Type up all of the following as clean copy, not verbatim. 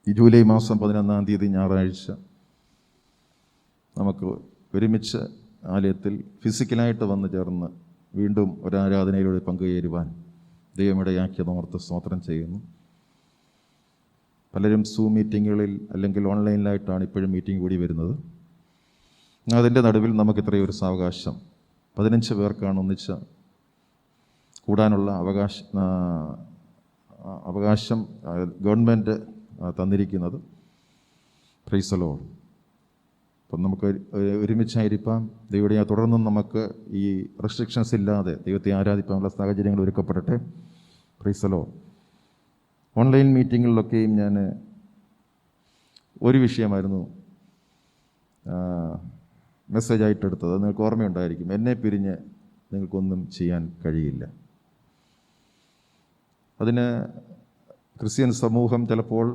ഈ ജൂലൈ മാസം 11-ാം തീയതി ഞായറാഴ്ച നമുക്ക് ഒരുമിച്ച് ആലയത്തിൽ ഫിസിക്കലായിട്ട് വന്നു ചേർന്ന് വീണ്ടും ഒരാരാധനയിലൂടെ പങ്കുചേരുവാൻ ദൈവമിടയാക്കിയതോർത്ത് സ്തോത്രം ചെയ്യുന്നു. പലരും സൂം മീറ്റിങ്ങുകളിൽ അല്ലെങ്കിൽ ഓൺലൈനിലായിട്ടാണ് ഇപ്പോഴും മീറ്റിംഗ് കൂടി വരുന്നത്. അതിൻ്റെ നടുവിൽ നമുക്ക് ഇത്രയും ഒരു സാവകാശം 15 പേർക്കാണ് ഒന്നിച്ച് കൂടാനുള്ള അവകാശം ഗവൺമെൻറ് തന്നിരിക്കുന്നത്. Price the Lord. അപ്പം നമുക്ക് ഒരുമിച്ചായിരിക്കാം. ദൈവത്തെ തുടർന്നും നമുക്ക് ഈ റെസ്ട്രിക്ഷൻസ് ഇല്ലാതെ ദൈവത്തെ ആരാധിക്കാനുള്ള സാഹചര്യങ്ങൾ ഒരുക്കപ്പെടട്ടെ. Praise the lord. ഓൺലൈൻ മീറ്റിങ്ങുകളിലൊക്കെയും ഞാൻ ഒരു വിഷയമായിരുന്നു മെസ്സേജായിട്ട് എടുത്തത്. അത് നിങ്ങൾക്ക് ഓർമ്മയുണ്ടായിരിക്കും. എന്നെ പിരിഞ്ഞ് നിങ്ങൾക്കൊന്നും ചെയ്യാൻ കഴിയില്ല. അതിന് ക്രിസ്ത്യൻ സമൂഹം ചിലപ്പോൾ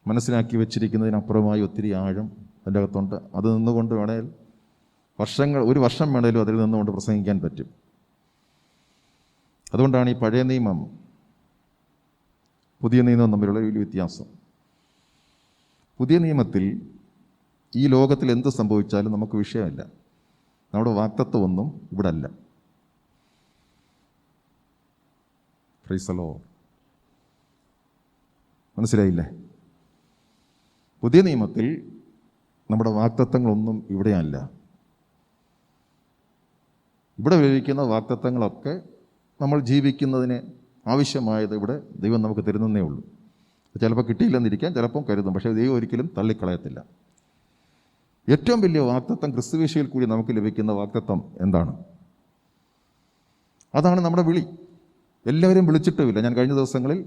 മനസ്സിലാക്കി വച്ചിരിക്കുന്നതിനപ്പുറമായി ഒത്തിരി ആഴം അതിൻ്റെ അകത്തുണ്ട്. അത് നിന്നുകൊണ്ട് വേണേൽ ഒരു വർഷം വേണേലും അതിൽ നിന്നുകൊണ്ട് പ്രസംഗിക്കാൻ പറ്റും. അതുകൊണ്ടാണ് ഈ പഴയ നിയമം പുതിയ നിയമം തമ്മിലുള്ള വലിയ വ്യത്യാസം. പുതിയ നിയമത്തിൽ ഈ ലോകത്തിൽ എന്ത് സംഭവിച്ചാലും നമുക്ക് വിഷയമല്ല. നമ്മുടെ വാഗ്ദത്തമൊന്നും ഇവിടെ അല്ല. Price the Lord. മനസ്സിലായില്ലേ? പുതിയ നിയമത്തിൽ നമ്മുടെ വാഗ്ദത്തങ്ങളൊന്നും ഇവിടെയല്ല. ഇവിടെ ലഭിക്കുന്ന വാഗ്ദത്തങ്ങളൊക്കെ നമ്മൾ ജീവിക്കുന്നതിന് ആവശ്യമായത് ഇവിടെ ദൈവം നമുക്ക് തരുന്നതേ ഉള്ളൂ. ചിലപ്പോൾ കിട്ടിയില്ലെന്നിരിക്കാം, ചിലപ്പം കരുതും. പക്ഷേ ദൈവം ഒരിക്കലും തള്ളിക്കളയത്തില്ല. ഏറ്റവും വലിയ വാഗ്ദത്തം ക്രിസ്തുവേശുവിൽ കൂടി നമുക്ക് ലഭിക്കുന്ന വാഗ്ദത്തം എന്താണ്? അതാണ് നമ്മുടെ വിളി. എല്ലാവരും വിളിച്ചിട്ടുമില്ല. ഞാൻ കഴിഞ്ഞ ദിവസങ്ങളിൽ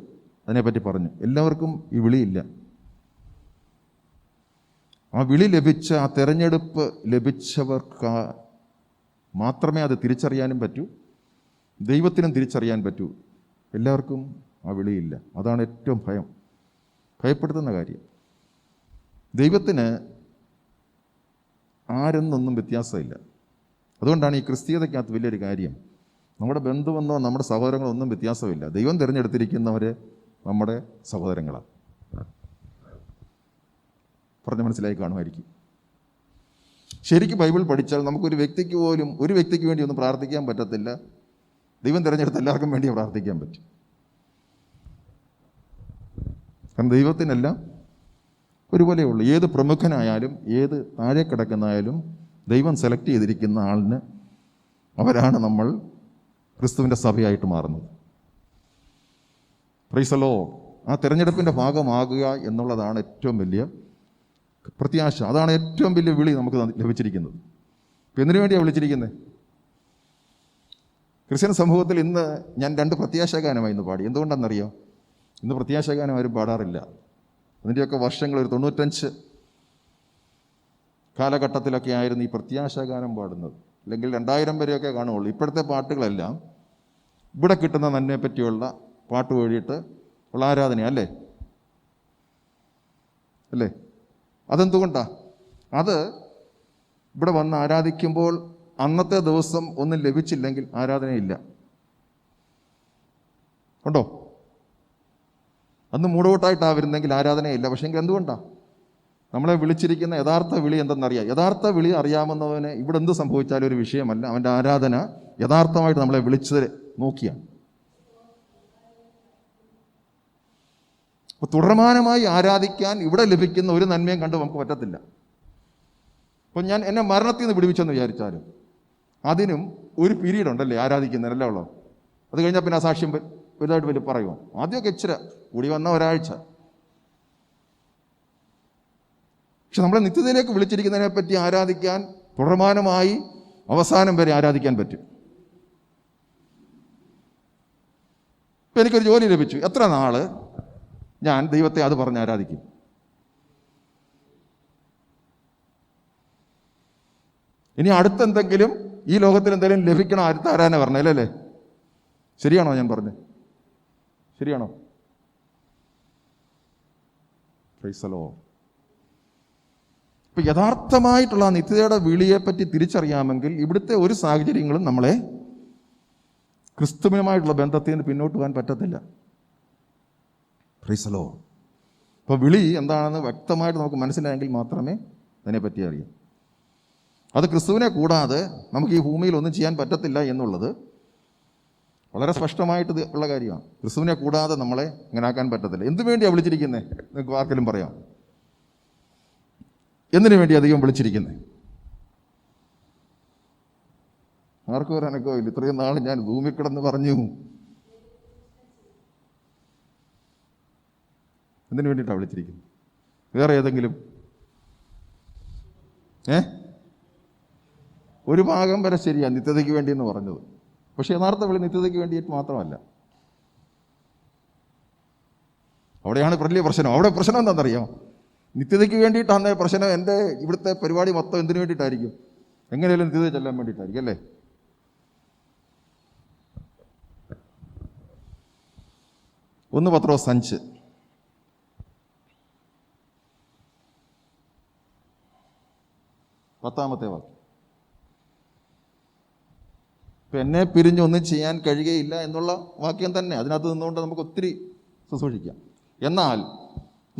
അതിനെപ്പറ്റി പറഞ്ഞു. എല്ലാവർക്കും ഈ വിളിയില്ല. ആ വിളി ലഭിച്ച, ആ തെരഞ്ഞെടുപ്പ് ലഭിച്ചവർക്ക് മാത്രമേ അത് തിരിച്ചറിയാനും പറ്റൂ, ദൈവത്തിനും തിരിച്ചറിയാൻ പറ്റൂ. എല്ലാവർക്കും ആ വിളിയില്ല. അതാണ് ഏറ്റവും ഭയപ്പെടുത്തുന്ന കാര്യം. ദൈവത്തിന് ആരെന്നൊന്നും വ്യത്യാസമില്ല. അതുകൊണ്ടാണ് ഈ ക്രിസ്തീയതയ്ക്കകത്ത് വലിയൊരു കാര്യം. നമ്മുടെ ബന്ധുവെന്നോ നമ്മുടെ സഹോദരങ്ങളോ ഒന്നും വ്യത്യാസമില്ല. ദൈവം തിരഞ്ഞെടുത്തിരിക്കുന്നവർ നമ്മുടെ സഹോദരങ്ങളാണ്. പറഞ്ഞ് മനസ്സിലായി കാണുമായിരിക്കും. ശരിക്കും ബൈബിൾ പഠിച്ചാൽ നമുക്കൊരു വ്യക്തിക്ക് പോലും ഒരു വ്യക്തിക്ക് വേണ്ടി ഒന്നും പ്രാർത്ഥിക്കാൻ പറ്റത്തില്ല. ദൈവം തിരഞ്ഞെടുത്ത് എല്ലാവർക്കും വേണ്ടി പ്രാർത്ഥിക്കാൻ പറ്റും. കാരണം ദൈവത്തിനെല്ലാം ഒരുപോലെയുള്ളൂ. ഏത് പ്രമുഖനായാലും ഏത് താഴെ കിടക്കുന്നതായാലും ദൈവം സെലക്ട് ചെയ്തിരിക്കുന്ന ആളിന് അവരാണ് നമ്മൾ ക്രിസ്തുവിൻ്റെ സഭയായിട്ട് മാറുന്നത്. Price the Lord. ആ തിരഞ്ഞെടുപ്പിൻ്റെ ഭാഗമാകുക എന്നുള്ളതാണ് ഏറ്റവും വലിയ പ്രത്യാശ. അതാണ് ഏറ്റവും വലിയ വിളി നമുക്ക് ലഭിച്ചിരിക്കുന്നത്. ഇപ്പം എന്തിനു വേണ്ടിയാണ് വിളിച്ചിരിക്കുന്നത്? ക്രിസ്ത്യൻ സമൂഹത്തിൽ ഇന്ന് ഞാൻ 2 പ്രത്യാശാഗാനമായി ഇന്ന് പാടി. എന്തുകൊണ്ടാണെന്നറിയോ? ഇന്ന് പ്രത്യാശാഗാനം ആരും പാടാറില്ല. അതിൻ്റെയൊക്കെ വർഷങ്ങൾ ഒരു 95 കാലഘട്ടത്തിലൊക്കെ ആയിരുന്നു ഈ പ്രത്യാശാഗാനം പാടുന്നത്. അല്ലെങ്കിൽ 2000 വരെയൊക്കെ കാണുകയുള്ളൂ. ഇപ്പോഴത്തെ പാട്ടുകളെല്ലാം ഇവിടെ കിട്ടുന്ന നന്മയെ പറ്റിയുള്ള പാട്ട് വഴിയിട്ട് ഉള്ള ആരാധന അല്ലേ? അതെന്തുകൊണ്ടാണ്? അത് ഇവിടെ വന്ന് ആരാധിക്കുമ്പോൾ അന്നത്തെ ദിവസം ഒന്നും ലഭിച്ചില്ലെങ്കിൽ ആരാധനയില്ല. ഉണ്ടോ? അന്ന് മൂടോട്ടായിട്ടാണ് വരുന്നെങ്കിൽ ആരാധനയില്ല. പക്ഷേ എങ്കിൽ എന്തുകൊണ്ടാണ്? നമ്മളെ വിളിച്ചിരിക്കുന്ന യഥാർത്ഥ വിളി എന്തെന്നറിയാം. യഥാർത്ഥ വിളി അറിയാമെന്നവന് ഇവിടെ എന്ത് സംഭവിച്ചാലും ഒരു വിഷയമല്ല. അവൻ്റെ ആരാധന യഥാർത്ഥമായിട്ട് നമ്മളെ വിളിച്ചത് നോക്കിയാണ്. അപ്പോൾ തുടർമാനമായി ആരാധിക്കാൻ ഇവിടെ ലഭിക്കുന്ന ഒരു നന്മയും കണ്ട് നമുക്ക് പറ്റത്തില്ല. അപ്പോൾ എന്നെ മരണത്തിൽ നിന്ന് വിടുവിച്ചെന്ന് വിചാരിച്ചാലും അതിനും ഒരു പീരീഡ് ഉണ്ടല്ലേ ആരാധിക്കുന്നതിനല്ല ഉള്ളൂ. അത് കഴിഞ്ഞാൽ പിന്നെ ആ സാക്ഷ്യം വലുതായിട്ട് വലിയ പറയുമോ? ആദ്യമൊക്കെ ഇച്ചിരി കൂടി വന്ന ഒരാഴ്ച. പക്ഷെ നമ്മളെ നിത്യതയിലേക്ക് വിളിച്ചിരിക്കുന്നതിനെ പറ്റി ആരാധിക്കാൻ തുടർമാനമായി അവസാനം വരെ ആരാധിക്കാൻ പറ്റും. ഇപ്പം എനിക്കൊരു ജോലി ലഭിച്ചു. എത്ര നാൾ ഞാൻ ദൈവത്തെ അത് പറഞ്ഞ് ആരാധിക്കും? ഇനി അടുത്തെന്തെങ്കിലും ഈ ലോകത്തിൽ എന്തെങ്കിലും ലഭിക്കണോ? അടുത്ത ആരാധന പറഞ്ഞല്ലേ? ശരിയാണോ ഞാൻ പറഞ്ഞത്? ശരിയാണോ? Price the Lord. ഇപ്പം യഥാർത്ഥമായിട്ടുള്ള നിത്യതയുടെ വിളിയെപ്പറ്റി തിരിച്ചറിയാമെങ്കിൽ ഇവിടുത്തെ ഒരു സാഹചര്യങ്ങളും നമ്മളെ ക്രിസ്തുവിനുമായിട്ടുള്ള ബന്ധത്തിൽ നിന്ന് പിന്നോട്ട് പോകാൻ പറ്റത്തില്ല. Praise the lord. അപ്പോൾ വിളി എന്താണെന്ന് വ്യക്തമായിട്ട് നമുക്ക് മനസ്സിലായെങ്കിൽ മാത്രമേ അതിനെപ്പറ്റി അറിയൂ. അത് ക്രിസ്തുവിനെ കൂടാതെ നമുക്ക് ഈ ഭൂമിയിൽ ഒന്നും ചെയ്യാൻ പറ്റത്തില്ല എന്നുള്ളത് വളരെ സ്പഷ്ടമായിട്ട് ഉള്ള കാര്യമാണ്. ക്രിസ്തുവിനെ കൂടാതെ നമ്മളെ ഇങ്ങനെ ആക്കാൻ പറ്റത്തില്ല. എന്തിനു വേണ്ടിയാണ് വിളിച്ചിരിക്കുന്നത്? നിങ്ങൾക്ക് ആർക്കെങ്കിലും പറയാം, എന്തിനു വേണ്ടി അധികം വിളിച്ചിരിക്കുന്നത്? ആർക്കും ഒരു അനക്കോ ഇല്ല. ഇത്രയും നാൾ ഞാൻ ഭൂമി കിടന്ന് പറഞ്ഞു. എന്തിനു വേണ്ടിയിട്ടാണ് വിളിച്ചിരിക്കുന്നത്? വേറെ ഏതെങ്കിലും ഒരു ഭാഗം വരെ ശരിയാണ്, നിത്യതയ്ക്ക് വേണ്ടി എന്ന് പറഞ്ഞത്. പക്ഷേ യഥാർത്ഥ വിളി നിത്യതയ്ക്ക് വേണ്ടിയിട്ട് മാത്രമല്ല. അവിടെയാണ് വലിയ പ്രശ്നം. അവിടെ പ്രശ്നം എന്താണെന്നറിയാം? നിത്യതയ്ക്ക് വേണ്ടിയിട്ടാണ് പ്രശ്നം. എൻ്റെ ഇവിടുത്തെ പരിപാടി മൊത്തം എന്തിനു വേണ്ടിയിട്ടായിരിക്കും? എങ്ങനെയാലും നിത്യത ചെല്ലാൻ വേണ്ടിയിട്ടായിരിക്കും അല്ലേ? ഒന്ന് പത്രോസ് 5 10-ാമത്തെ വാക്യം. ഇപ്പം എന്നെ പിരിഞ്ഞൊന്നും ചെയ്യാൻ കഴിയുകയില്ല എന്നുള്ള വാക്യം തന്നെ. അതിനകത്ത് നിന്നുകൊണ്ട് നമുക്ക് ഒത്തിരി ശുശ്രൂഷിക്കാം. എന്നാൽ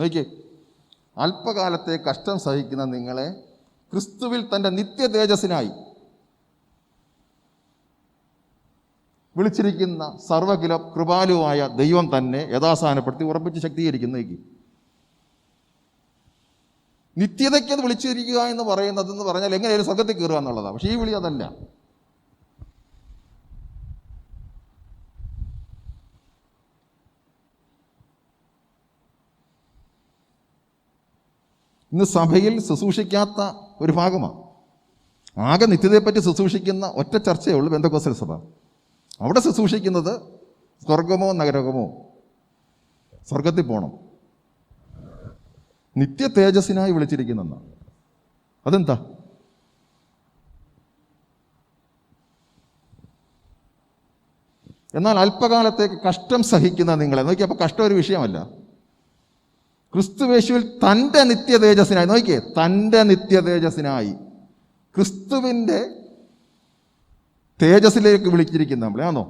നോക്കിയേ, അല്പകാലത്തെ കഷ്ടം സഹിക്കുന്ന നിങ്ങളെ ക്രിസ്തുവിൽ തൻ്റെ നിത്യ തേജസ്സിനായി വിളിച്ചിരിക്കുന്ന സർവ്വകില കൃപാലുവായ ദൈവം തന്നെ യഥാസ്ഥാനപ്പെടുത്തി ഉറപ്പിച്ച് ശക്തീകരിക്കുന്നേക്ക്. നിത്യതയ്ക്കത് വിളിച്ചിരിക്കുക എന്ന് പറയുന്നതെന്ന് പറഞ്ഞാൽ എങ്ങനെയായാലും സ്വർഗത്തിൽ കയറുക എന്നുള്ളതാണ്. പക്ഷേ ഈ വിളി അതല്ല. ഇന്ന് സഭയിൽ ശുശ്രൂഷിക്കാത്ത ഒരു ഭാഗമാണ്. ആകെ നിത്യതയെപ്പറ്റി ശുശ്രൂഷിക്കുന്ന ഒറ്റ ചർച്ചയേ ഉള്ളൂ പെന്തക്കോസ്തൽ സഭ. അവിടെ ശുശ്രൂഷിക്കുന്നത് സ്വർഗമോ നരകമോ, സ്വർഗത്തിൽ പോകണം, നിത്യ തേജസ്സിനായി വിളിച്ചിരിക്കുന്നെന്നാണ്. അതെന്താ? എന്നാൽ അല്പകാലത്തേക്ക് കഷ്ടം സഹിക്കുന്ന നിങ്ങളെ നോക്കിയേ. അപ്പോൾ കഷ്ടം ഒരു വിഷയമല്ല. ക്രിസ്തുവേശുവിൽ തൻ്റെ നിത്യ തേജസ്സിനായി, നോക്കിയേ, തൻ്റെ നിത്യ തേജസ്സിനായി ക്രിസ്തുവിൻ്റെ തേജസ്സിലേക്ക് വിളിച്ചിരിക്കുന്ന നമ്മളെ ആണോ?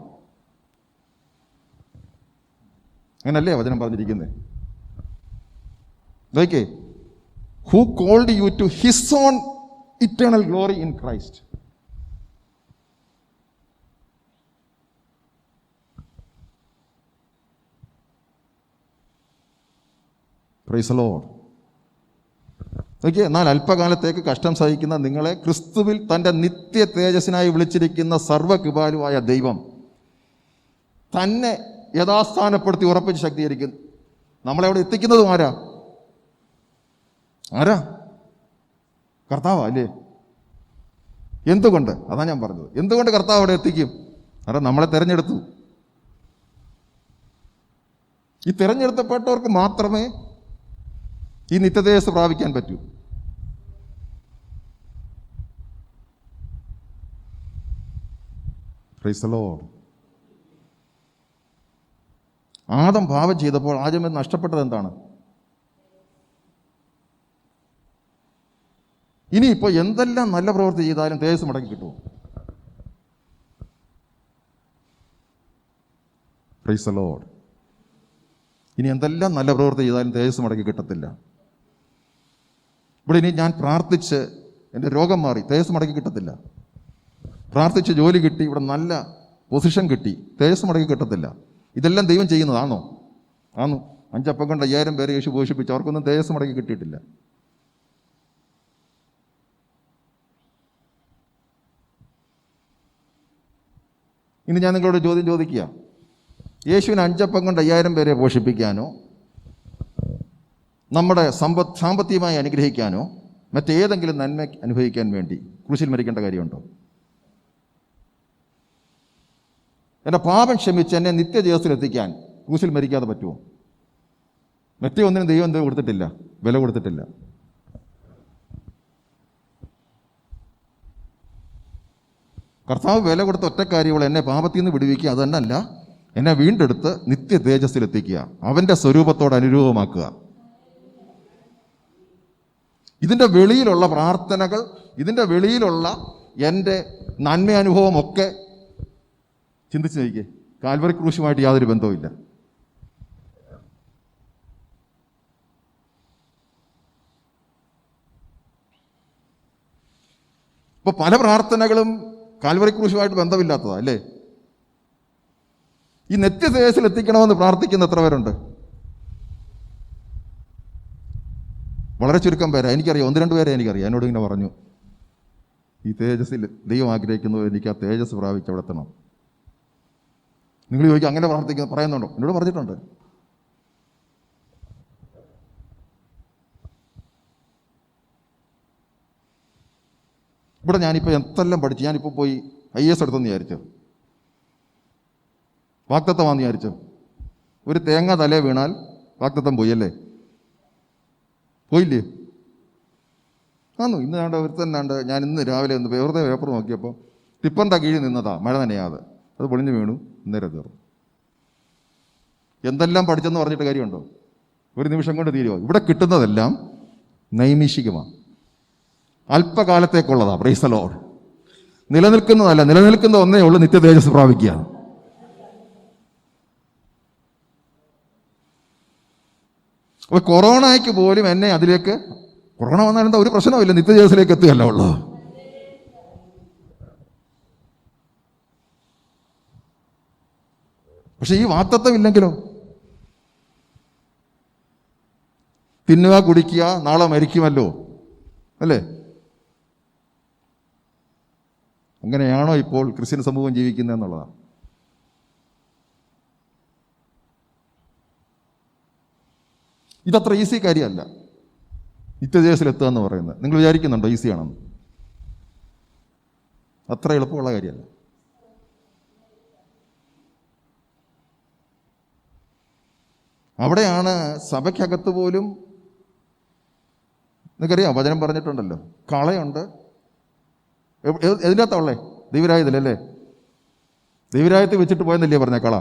അങ്ങനല്ലേ വചനം പറഞ്ഞിരിക്കുന്നത്? നോക്കിയേ, who called you to his own eternal glory in Christ. Praise the Lord. നോക്കിയേ, എന്നാൽ അല്പകാലത്തേക്ക് കഷ്ടം സഹിക്കുന്ന നിങ്ങളെ ക്രിസ്തുവിൽ തൻ്റെ നിത്യ തേജസ്സിനായി വിളിച്ചിരിക്കുന്ന സർവ്വകൃപാലുവായ ദൈവം തന്നെ യഥാസ്ഥാനപ്പെടുത്തി ഉറപ്പിച്ച് ശക്തീകരിക്കുന്നു. നമ്മളെവിടെ എത്തിക്കുന്നതും ആരാ? കർത്താവാ അല്ലേ? എന്തുകൊണ്ട്? അതാ ഞാൻ പറഞ്ഞത്. എന്തുകൊണ്ട് കർത്താവ് അവിടെ എത്തിക്കും? കാരണം നമ്മളെ തിരഞ്ഞെടുത്തു. ഈ തിരഞ്ഞെടുത്തപ്പെട്ടവർക്ക് മാത്രമേ ഈ നിത്യതേജസ് പ്രാപിക്കാൻ പറ്റൂ. Price the Lord. ആദം പാപം ചെയ്തപ്പോൾ ആദ്യമേ നഷ്ടപ്പെട്ടത് എന്താണ്? ഇനിയിപ്പോൾ എന്തെല്ലാം നല്ല പ്രവൃത്തി ചെയ്താലും തേജസ് മടക്കി കിട്ടുമോ? Price the Lord. ഇനി എന്തെല്ലാം നല്ല പ്രവൃത്തി ചെയ്താലും തേജസ് മടക്കി കിട്ടത്തില്ല. ഇവിടെ ഇനി ഞാൻ പ്രാർത്ഥിച്ച് എൻ്റെ രോഗം മാറി, തേജസ് മടക്കി കിട്ടത്തില്ല. പ്രാർത്ഥിച്ച് ജോലി കിട്ടി, ഇവിടെ നല്ല പൊസിഷൻ കിട്ടി, തേജസ് മടക്കി കിട്ടത്തില്ല. ഇതെല്ലാം ദൈവം ചെയ്യുന്നതാണോ? ആണോ? 5 അപ്പം കൊണ്ട് 5000 പേരെ യേശു പോഷിപ്പിച്ചു, അവർക്കൊന്നും തേജസ് മടക്കി കിട്ടിയിട്ടില്ല. ഇനി ഞാൻ നിങ്ങളോട് ചോദ്യം ചോദിക്കുക, യേശുവിന് 5 അപ്പം കൊണ്ട് 5000 പേരെ പോഷിപ്പിക്കാനോ നമ്മുടെ സാമ്പത്തികമായി അനുഗ്രഹിക്കാനോ മറ്റേതെങ്കിലും നന്മ അനുഭവിക്കാൻ വേണ്ടി ക്രൂശിൽ മരിക്കേണ്ട കാര്യമുണ്ടോ? എൻ്റെ പാപം ക്ഷമിച്ച് എന്നെ നിത്യജീവിതത്തിലെത്തിക്കാൻ ക്രൂശിൽ മരിക്കാതെ പറ്റുമോ? മറ്റേ ഒന്നിനും ദൈവം എന്ത് കൊടുത്തിട്ടില്ല, വില കൊടുത്തിട്ടില്ല. കർത്താവ് വില കൊടുത്ത ഒറ്റ കാര്യമുള്ള എന്നെ പാപത്തിൽ നിന്ന് വിടുവിക്കുക. അത് തന്നെയല്ല, എന്നെ വീണ്ടെടുത്ത് നിത്യ തേജസ്സിലെത്തിക്കുക, അവൻ്റെ സ്വരൂപത്തോട് അനുരൂപമാക്കുക. ഇതിൻ്റെ വെളിയിലുള്ള പ്രാർത്ഥനകൾ, ഇതിൻ്റെ വെളിയിലുള്ള എൻ്റെ നന്മയനുഭവമൊക്കെ ചിന്തിച്ച് നോക്കിയേ, കാൽവറി ക്രൂശുമായിട്ട് യാതൊരു ബന്ധവുമില്ല. ഇപ്പോൾ പല പ്രാർത്ഥനകളും കാൽവറി ക്രൂശുമായിട്ട് ബന്ധമില്ലാത്തതാണ് അല്ലേ? ഈ നിത്യതേജസ്സിൽ എത്തിക്കണമെന്ന് പ്രാർത്ഥിക്കുന്ന എത്ര പേരുണ്ട്? വളരെ ചുരുക്കം പേരാ എനിക്കറിയാം. 1-2 പേരെ എനിക്കറിയാം. എന്നോട് ഇങ്ങനെ പറഞ്ഞു, ഈ തേജസ്സിൽ ദൈവം ആഗ്രഹിക്കുന്നത് എനിക്ക് ആ തേജസ് പ്രാപിച്ച് അവിടെ എത്തണം. നിങ്ങൾ ചോദിക്കും അങ്ങനെ പറയുന്നുണ്ടോ? എന്നോട് പറഞ്ഞിട്ടുണ്ട്. ഇവിടെ ഞാനിപ്പോൾ എന്തെല്ലാം പഠിച്ചു, ഞാനിപ്പോൾ പോയി IAS എടുത്തെന്ന് വിചാരിച്ചു, വാഗ്ദത്തമാണെന്ന് വിചാരിച്ചു. ഒരു തേങ്ങ തലേ വീണാൽ വാഗ്ദത്തം പോയി അല്ലേ? പോയില്ലേ? ഇന്ന് വേണ്ട ഒരുത്തന്നാണ്ട്. ഞാൻ ഇന്ന് രാവിലെ ഒന്ന് വെറുതെ പേപ്പർ നോക്കിയപ്പോൾ ടിപ്പറിൻ്റെ കീഴിൽ നിന്നതാ, മഴ നനയാതെ. അത് പൊളിഞ്ഞു വീണു, നേരെ തീർന്നു. എന്തെല്ലാം പഠിച്ചെന്ന് പറഞ്ഞിട്ട് കാര്യമുണ്ടോ? ഒരു നിമിഷം കൊണ്ട് തീരുമോ? ഇവിടെ കിട്ടുന്നതെല്ലാം നൈമിഷികമാണ്, അല്പകാലത്തേക്കുള്ളതാണ്. Praise the lord. നിലനിൽക്കുന്നതല്ല, നിലനിൽക്കുന്ന ഒന്നേ ഉള്ളൂ, നിത്യ തേജസ് പ്രാപിക്കുക. അപ്പോൾ കൊറോണയ്ക്ക് പോലും എന്നെ അതിലേക്ക്, കൊറോണ വന്നാൽ എന്താ ഒരു പ്രശ്നമില്ല, നിത്യ തേജസ്സിലേക്ക് എത്തുകയല്ല ഉള്ളൂ. പക്ഷെ ഈ വാഗ്ദത്തം ഇല്ലെങ്കിലോ? തിന്നുക കുടിക്കുക, നാളെ മരിക്കുമല്ലോ അല്ലേ? അങ്ങനെയാണോ ഇപ്പോൾ ക്രിസ്ത്യൻ സമൂഹം ജീവിക്കുന്നതെന്നുള്ളതാണ്. ഇതത്ര ഈസി കാര്യമല്ല നിത്യതേജസ്സിലെത്തുക എന്ന് പറയുന്നത്. നിങ്ങൾ വിചാരിക്കുന്നുണ്ടോ ഈസിയാണെന്ന്? അത്ര എളുപ്പമുള്ള കാര്യമല്ല. അവിടെയാണ് സഭയ്ക്കകത്ത് പോലും, നിങ്ങൾക്കറിയാം, വചനം പറഞ്ഞിട്ടുണ്ടല്ലോ, കളയുണ്ട്. എതിനകത്തുള്ളേ? ദൈവരായതിലല്ലേ? ദൈവരായത്തിൽ വെച്ചിട്ട് പോയെന്നല്ലേ പറഞ്ഞ കള?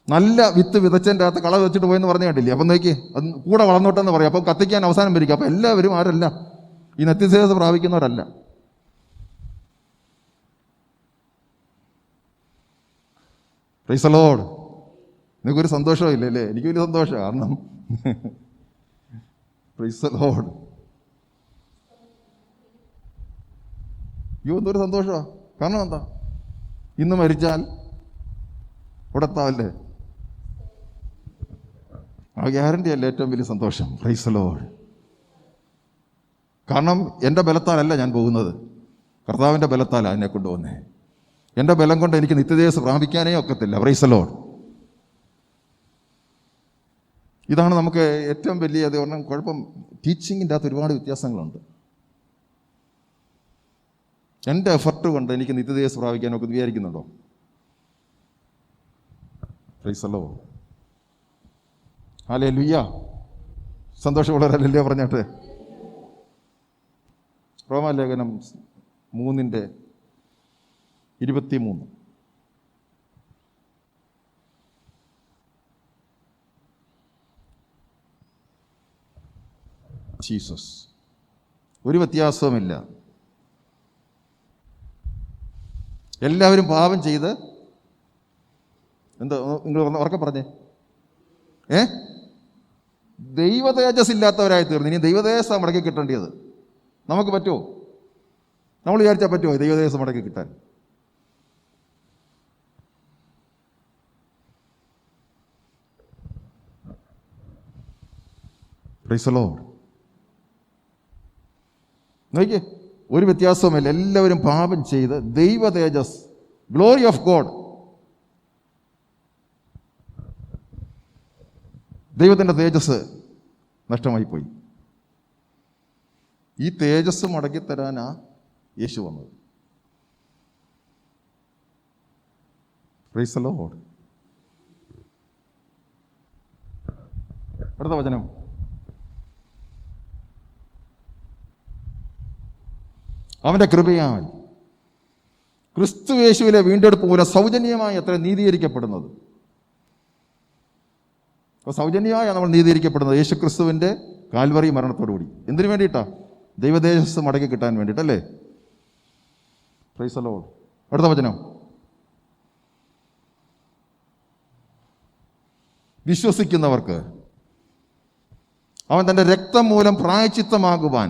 നല്ല വിത്ത് വിതച്ചതിൻ്റെ അകത്ത് കള വെച്ചിട്ട് പോയെന്ന് പറഞ്ഞു കേട്ടില്ലേ? അപ്പം നോക്കി, അത് കൂടെ വളർന്നോട്ടെന്ന് പറയും. അപ്പം കത്തിക്കാൻ അവസാനം വരിക. അപ്പം എല്ലാവരും ആരല്ല? ഈ നിത്യതേജസ്സ് പ്രാപിക്കുന്നവരല്ല. Praise the lord. നിങ്ങൾക്കൊരു സന്തോഷവും ഇല്ലല്ലേ? എനിക്ക് വലിയ സന്തോഷമാണ്. കാരണം പ്രൈസ് ദി ലോർഡ്. എന്തൊരു സന്തോഷമാണ്. കാരണം എന്താ? ഇന്ന് മരിച്ചാൽ ഇവിടെ എത്താവല്ലേ? ആ ഗ്യാരണ്ടി അല്ലേ ഏറ്റവും വലിയ സന്തോഷം. Price the Lord. കാരണം എൻ്റെ ബലത്താലല്ല ഞാൻ പോകുന്നത്, കർത്താവിൻ്റെ ബലത്താലാണ് എന്നെ കൊണ്ടുപോകുന്നത്. എൻ്റെ ബലം കൊണ്ട് എനിക്ക് നിത്യതേജസ്സ് പ്രാപിക്കാനേ ഒക്കത്തില്ല. Price the Lord. ഇതാണ് നമുക്ക് ഏറ്റവും വലിയ കുഴപ്പം. ടീച്ചിങ്ങിൻ്റെ അകത്ത് ഒരുപാട് വ്യത്യാസങ്ങളുണ്ട്. എൻ്റെ എഫർട്ട് കൊണ്ട് എനിക്ക് നിത്യതേജസ്സ് പ്രാപിക്കാനൊക്കെ വിചാരിക്കുന്നുണ്ടോ? Praise the lord. ഹല്ലേലൂയ. സന്തോഷമുള്ളവരല്ലേ പറഞ്ഞാട്ടെ. റോമാലേഖനം 3:23. ജീസസ്. ഒരു വ്യത്യാസവുമില്ല. എല്ലാവരും പാപം ചെയ്ത് എന്താ നിങ്ങൾ ഉറക്കെ പറഞ്ഞേ? ദൈവ തേജസ് ഇല്ലാത്തവരായി തീർന്നു. ഇനി ദൈവ തേജസ് മടക്കി കിട്ടേണ്ടത് നമുക്ക് പറ്റുമോ? നമ്മൾ വിചാരിച്ചാൽ പറ്റുമോ ദൈവ തേജസ് മടക്കി കിട്ടാൻ? Price the Lord. നോക്കിയേ, ഒരു വ്യത്യാസവുമില്ല. എല്ലാവരും പാപം ചെയ്ത് ദൈവ തേജസ്, ഗ്ലോറി ഓഫ് ഗോഡ്, ദൈവത്തിൻ്റെ തേജസ് നഷ്ടമായിപ്പോയി. ഈ തേജസ് മടക്കിത്തരാനാ യേശു വന്നത്. Price the lord. അടുത്ത വചനം. അവൻ്റെ കൃപയാൽ ക്രിസ്തു യേശുവിലെ വീണ്ടെടുപ്പ് പോലെ സൗജന്യമായി അത്ര നീതീകരിക്കപ്പെടുന്നത്. അപ്പോൾ സൗജന്യമായി നമ്മൾ നീതീകരിക്കപ്പെടുന്നത് യേശു ക്രിസ്തുവിൻ്റെ കാൽവറി മരണത്തോടുകൂടി. എന്തിനു വേണ്ടിയിട്ടാ? ദൈവതേജസ് മടക്കി കിട്ടാൻ വേണ്ടിയിട്ടല്ലേ? Price the lord. അടുത്ത വചനം. വിശ്വസിക്കുന്നവർക്ക് അവൻ തൻ്റെ രക്തം മൂലം പ്രായശ്ചിത്തമാകുവാൻ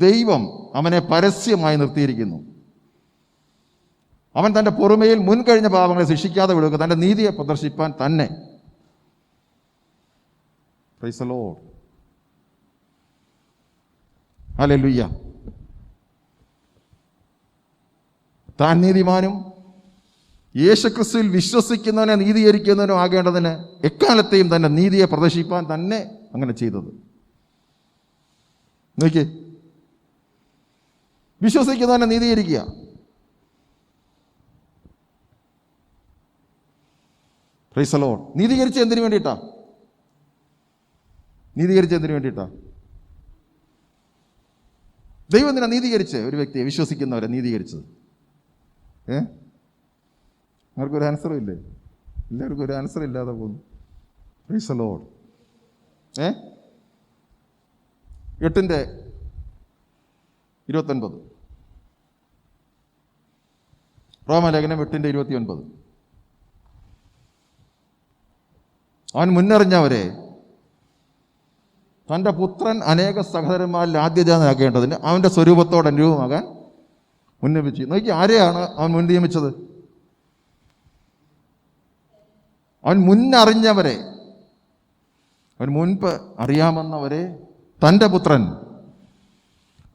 ദൈവം അവനെ പരസ്യമായി നിർത്തിയിരിക്കുന്നു. അവൻ തൻ്റെ പൊറുമയിൽ മുൻകഴിഞ്ഞ പാപങ്ങളെ ശിക്ഷിക്കാതെ വിടുക, തൻ്റെ നീതിയെ പ്രദർശിപ്പാൻ തന്നെ. Price the lord. ഹല്ലേലൂയ. താൻ നീതിമാനും യേശുക്രിസ്തുവിൽ വിശ്വസിക്കുന്നവനെ നീതീകരിക്കുന്നവനും ആകേണ്ടതിന് എക്കാലത്തെയും തൻ്റെ നീതിയെ പ്രദർശിപ്പാൻ തന്നെ അങ്ങനെ ചെയ്തത്. നോക്കിയേ, വിശ്വസിക്കുന്നവനെ നീതീകരിക്കുക. Praise the lord. നീതീകരിച്ച എന്തിനു വേണ്ടിയിട്ടാ? നീതീകരിച്ച എന്തിനു വേണ്ടിയിട്ടാ? ദൈവം എന്തിനാ നീതീകരിച്ച് ഒരു വ്യക്തിയെ, വിശ്വസിക്കുന്നവരെ നീതീകരിച്ചത്? അവർക്കൊരു ആൻസറും ഇല്ലേ? എല്ലാവർക്കും ഒരു ആൻസർ ഇല്ലാതെ പോകുന്നു. Price the Lord. 8:29 റോമാലേഖനം 8:29. അവൻ മുന്നറിഞ്ഞവരെ തൻ്റെ പുത്രൻ അനേക സഹോദരന്മാരിൽ ആദ്യജാതനാക്കേണ്ടതിന് അവൻ്റെ സ്വരൂപത്തോട് അനുരൂപമാകാൻ മുൻനിയമിച്ചു. നോക്കി, ആരെയാണ് അവൻ മുൻ നിയമിച്ചത്? അവൻ മുന്നറിഞ്ഞവരെ, അവൻ മുൻപ് അറിയാമെന്നവരെ തൻ്റെ പുത്രൻ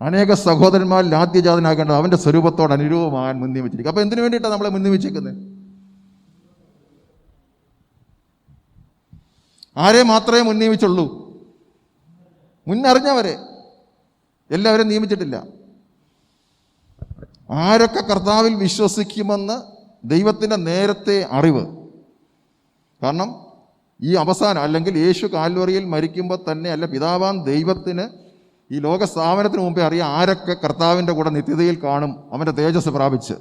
അനേക സഹോദരന്മാരിൽ ആദ്യജാതനാക്കേണ്ടത് അവൻ്റെ സ്വരൂപത്തോട് അനുരൂപമാകാൻ മുൻ നിയമിച്ചിരിക്കും. അപ്പോൾ എന്തിനു വേണ്ടിയിട്ടാണ് നമ്മളെ മുൻ നിയമിച്ചേക്കുന്നത്? ആരെ മാത്രമേ മുൻ നിയമിച്ചുള്ളൂ? മുന്നറിഞ്ഞവരെ. എല്ലാവരും നിയമിച്ചിട്ടില്ല. ആരൊക്കെ കർത്താവിൽ വിശ്വസിക്കുമെന്ന് ദൈവത്തിൻ്റെ നേരത്തെ അറിവ്. കാരണം ഈ അവസാനം, അല്ലെങ്കിൽ യേശു കാൽവറിയിൽ മരിക്കുമ്പോൾ തന്നെ, അല്ല, പിതാവാം ദൈവത്തിന് ഈ ലോക സ്ഥാപനത്തിന് മുമ്പേ അറിയാം ആരൊക്കെ കർത്താവിൻ്റെ കൂടെ നിത്യതയിൽ കാണും അവൻ്റെ തേജസ് പ്രാപിച്ച്.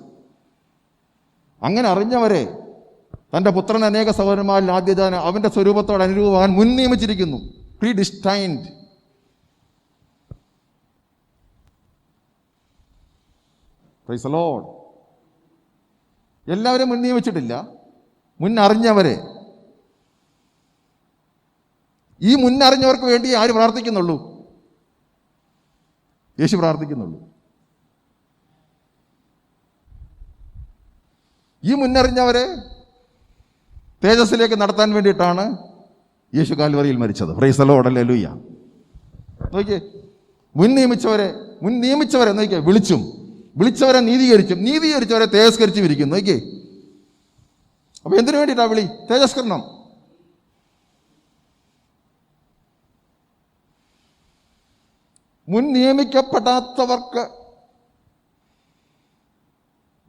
അങ്ങനെ അറിഞ്ഞവരെ തൻ്റെ പുത്രൻ അനേക സഹോദരന്മാരിൽ ആദ്യജാതൻ അവൻ്റെ സ്വരൂപത്തോട് അനുരൂപമാകാൻ മുൻ നിയമിച്ചിരിക്കുന്നു. പ്രീഡിസ്റ്റൈൻഡ്. Praise the lord. എല്ലാവരും മുൻ നിയമിച്ചിട്ടില്ല, മുന്നറിഞ്ഞവരെ. ഈ മുന്നറിഞ്ഞവർക്ക് വേണ്ടി ആര് പ്രാർത്ഥിക്കുന്നുള്ളൂ? യേശു പ്രാർത്ഥിക്കുന്നുള്ളൂ. ഈ മുന്നറിഞ്ഞവരെ തേജസ്സിലേക്ക് നടത്താൻ വേണ്ടിയിട്ടാണ് യേശു കാൽവറിയിൽ മരിച്ചത്. Price the lord. ഹല്ലേലൂയ. നോക്കിയേ, മുൻ നിയമിച്ചവരെ നോക്കിയേ, വിളിച്ചവരെ നീതീകരിച്ചവരെ തേജസ്കരിച്ചും ഇരിക്കുന്നു. നോക്കിയേ, അപ്പൊ എന്തിനു വേണ്ടിയിട്ടാ വിളി? തേജസ്കരണം. മുൻ നിയമിക്കപ്പെടാത്തവർക്ക്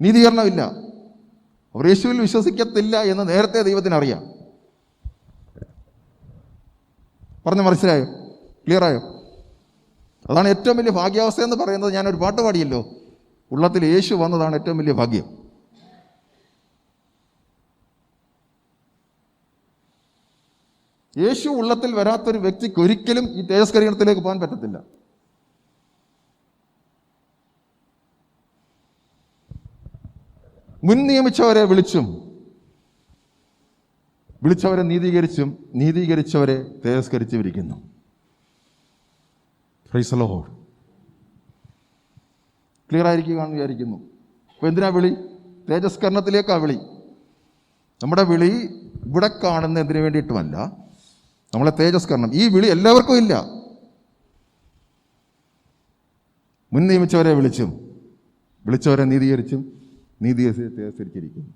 നീതീകരണമില്ല. അവർ യേശുവിൽ വിശ്വസിക്കത്തില്ല എന്ന് നേരത്തെ ദൈവത്തിന് അറിയാം. പറഞ്ഞ് മനസ്സിലായോ? ക്ലിയറായോ? അതാണ് ഏറ്റവും വലിയ ഭാഗ്യാവസ്ഥ എന്ന് പറയുന്നത്. ഞാനൊരു പാട്ട് പാടിയല്ലോ, ഉള്ളത്തിൽ യേശു വന്നതാണ് ഏറ്റവും വലിയ ഭാഗ്യം. യേശു ഉള്ളത്തിൽ വരാത്തൊരു വ്യക്തിക്ക് ഒരിക്കലും ഈ തേജസ്കരീകരണത്തിലേക്ക് പോകാൻ പറ്റത്തില്ല. മുൻ നിയമിച്ചവരെ വിളിച്ചവരെ നീതീകരിച്ചവരെ തേജസ്കരിച്ചിരിക്കുന്നു. Praise the lord. ക്ലിയർ ആയിരിക്കുകയാണെന്ന് വിചാരിക്കുന്നു. അപ്പോൾ എന്തിനാ വിളി? തേജസ്കരണത്തിലേക്കാണ് വിളി. നമ്മുടെ വിളി ഇവിടെ കാണുന്ന എന്തിനു വേണ്ടിയിട്ടുമല്ല, നമ്മളെ തേജസ്കരണം. ഈ വിളി എല്ലാവർക്കും ഇല്ല. മുൻ നിയമിച്ചവരെ വിളിച്ചവരെ തേജസ്കരിച്ചിരിക്കുന്നു.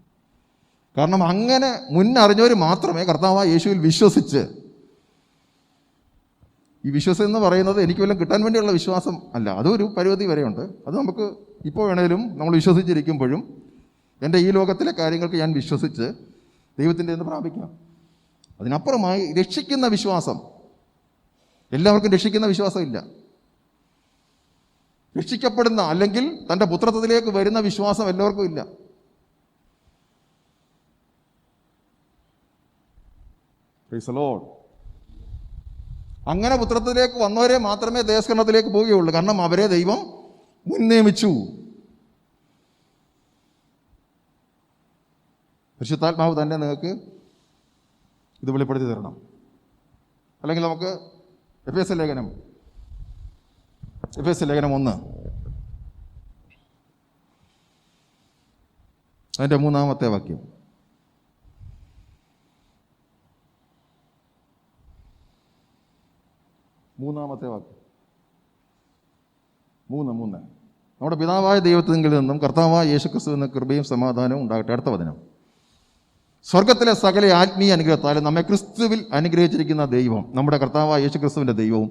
കാരണം അങ്ങനെ മുന്നറിഞ്ഞവർ മാത്രമേ കർത്താവായ യേശുവിൽ വിശ്വസിച്ച്, ഈ വിശ്വാസം എന്ന് പറയുന്നത് എനിക്ക് വല്ലതും കിട്ടാൻ വേണ്ടിയുള്ള വിശ്വാസം അല്ല, അതൊരു പരിധി വരെയുണ്ട്. അത് നമുക്ക് ഇപ്പോൾ വേണേലും നമ്മൾ വിശ്വസിച്ചിരിക്കുമ്പോഴും എൻ്റെ ഈ ലോകത്തിലെ കാര്യങ്ങൾക്ക് ഞാൻ വിശ്വസിച്ച് ദൈവത്തിൻ്റെ നിന്ന് പ്രാപിക്കാം. അതിനപ്പുറമായി രക്ഷിക്കുന്ന വിശ്വാസം, എല്ലാവർക്കും രക്ഷിക്കുന്ന വിശ്വാസമില്ല. രക്ഷിക്കപ്പെടുന്ന, അല്ലെങ്കിൽ തൻ്റെ പുത്രത്വത്തിലേക്ക് വരുന്ന വിശ്വാസം എല്ലാവർക്കും ഇല്ല. Price the Lord. അങ്ങനെ പുത്രത്വത്തിലേക്ക് വന്നവരെ മാത്രമേ തേജസ്കരണത്തിലേക്ക് പോവുകയുള്ളൂ. കാരണം അവരെ ദൈവം മുൻ നിയമിച്ചു. പരിശുദ്ധാത്മാവ് തന്നെ നിങ്ങൾക്ക് ഇത് വെളിപ്പെടുത്തി തരണം. അല്ലെങ്കിൽ നമുക്ക് എഫേസ്യ ലേഖനം 1 അതിൻ്റെ 3-ാമത്തെ വാക്യം. 3-ാമത്തെ വാക്യം. 3 നമ്മുടെ പിതാവായ ദൈവത്തിൽ നിന്നും കർത്താവായ യേശുക്രിസ്തു എന്ന കൃപയും സമാധാനവും ഉണ്ടാകട്ടെ. അടുത്ത വചനം. സ്വർഗത്തിലെ സകല ആത്മീയ അനുഗ്രഹത്താലും നമ്മെ ക്രിസ്തുവിൽ അനുഗ്രഹിച്ചിരിക്കുന്ന ദൈവം, നമ്മുടെ കർത്താവായ യേശുക്രിസ്തുവിൻ്റെ ദൈവവും